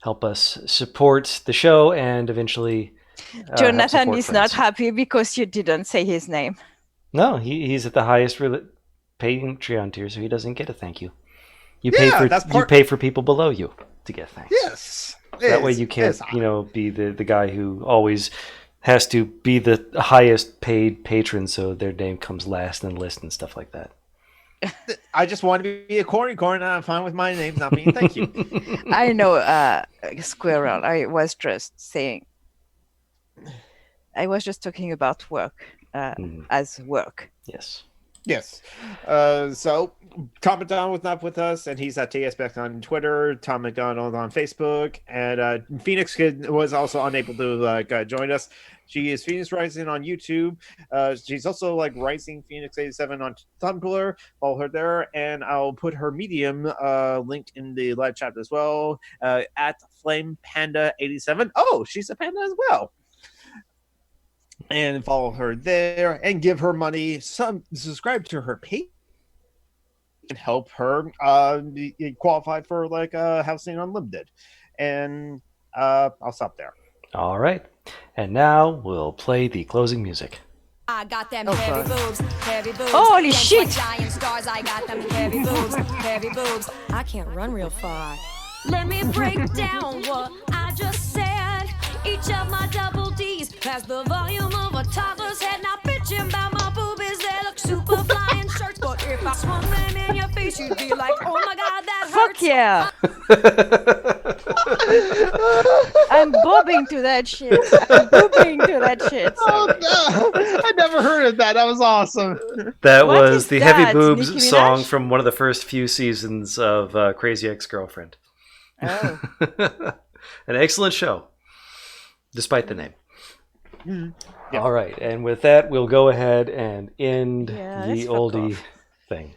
help us support the show and eventually help Jonathan support is not friends. happy because you didn't say his name. No, he's at the highest Patreon tier, so he doesn't get a thank you. You pay Yeah, for that's part- you pay for people below you to get thanks. Yes. That way you can't, be the guy who always has to be the highest paid patron, so their name comes last in the list and stuff like that. I just want to be a corny corn, and I'm fine with my names not being thank you. I know, Squirrel. I was just saying. I was just talking about work Mhm. as work. Yes. Yes. So Tom McDonald was not with us, and he's at TSBEC on Twitter, Tom McDonald on Facebook, and Phoenix Kid was also unable to join us. She is Phoenix Rising on YouTube. She's also Rising Phoenix 87 on Tumblr. Follow her there, and I'll put her Medium linked in the live chat as well. At Flame Panda 87. Oh, she's a panda as well. And follow her there and give her money. Subscribe to her page and help her qualify for Housing Unlimited. And I'll stop there. All right. And now we'll play the closing music. I got them Oh, heavy God. boobs, heavy boobs. Holy Dance shit. like giant stars, I got them heavy boobs, heavy boobs. I can't run real far. Let me break down what I just said. Each of my double D's has the volume of a toddler's head. Now bitching about my boobies, they look super fly in shirts. But if I swung them in your face, you'd be like, oh my god, that hurts. Fuck yeah! I'm bobbing to that shit. I'm boobing to that shit. Sorry. no! I never heard of that. That was awesome. That What was is the that? Heavy Boobs Nicki Minaj? song from one of the first few seasons of Crazy Ex-Girlfriend. Oh. An excellent show, despite the name. Yeah. All right, and with that, we'll go ahead and end Yeah, the let's fuck oldie off. thing.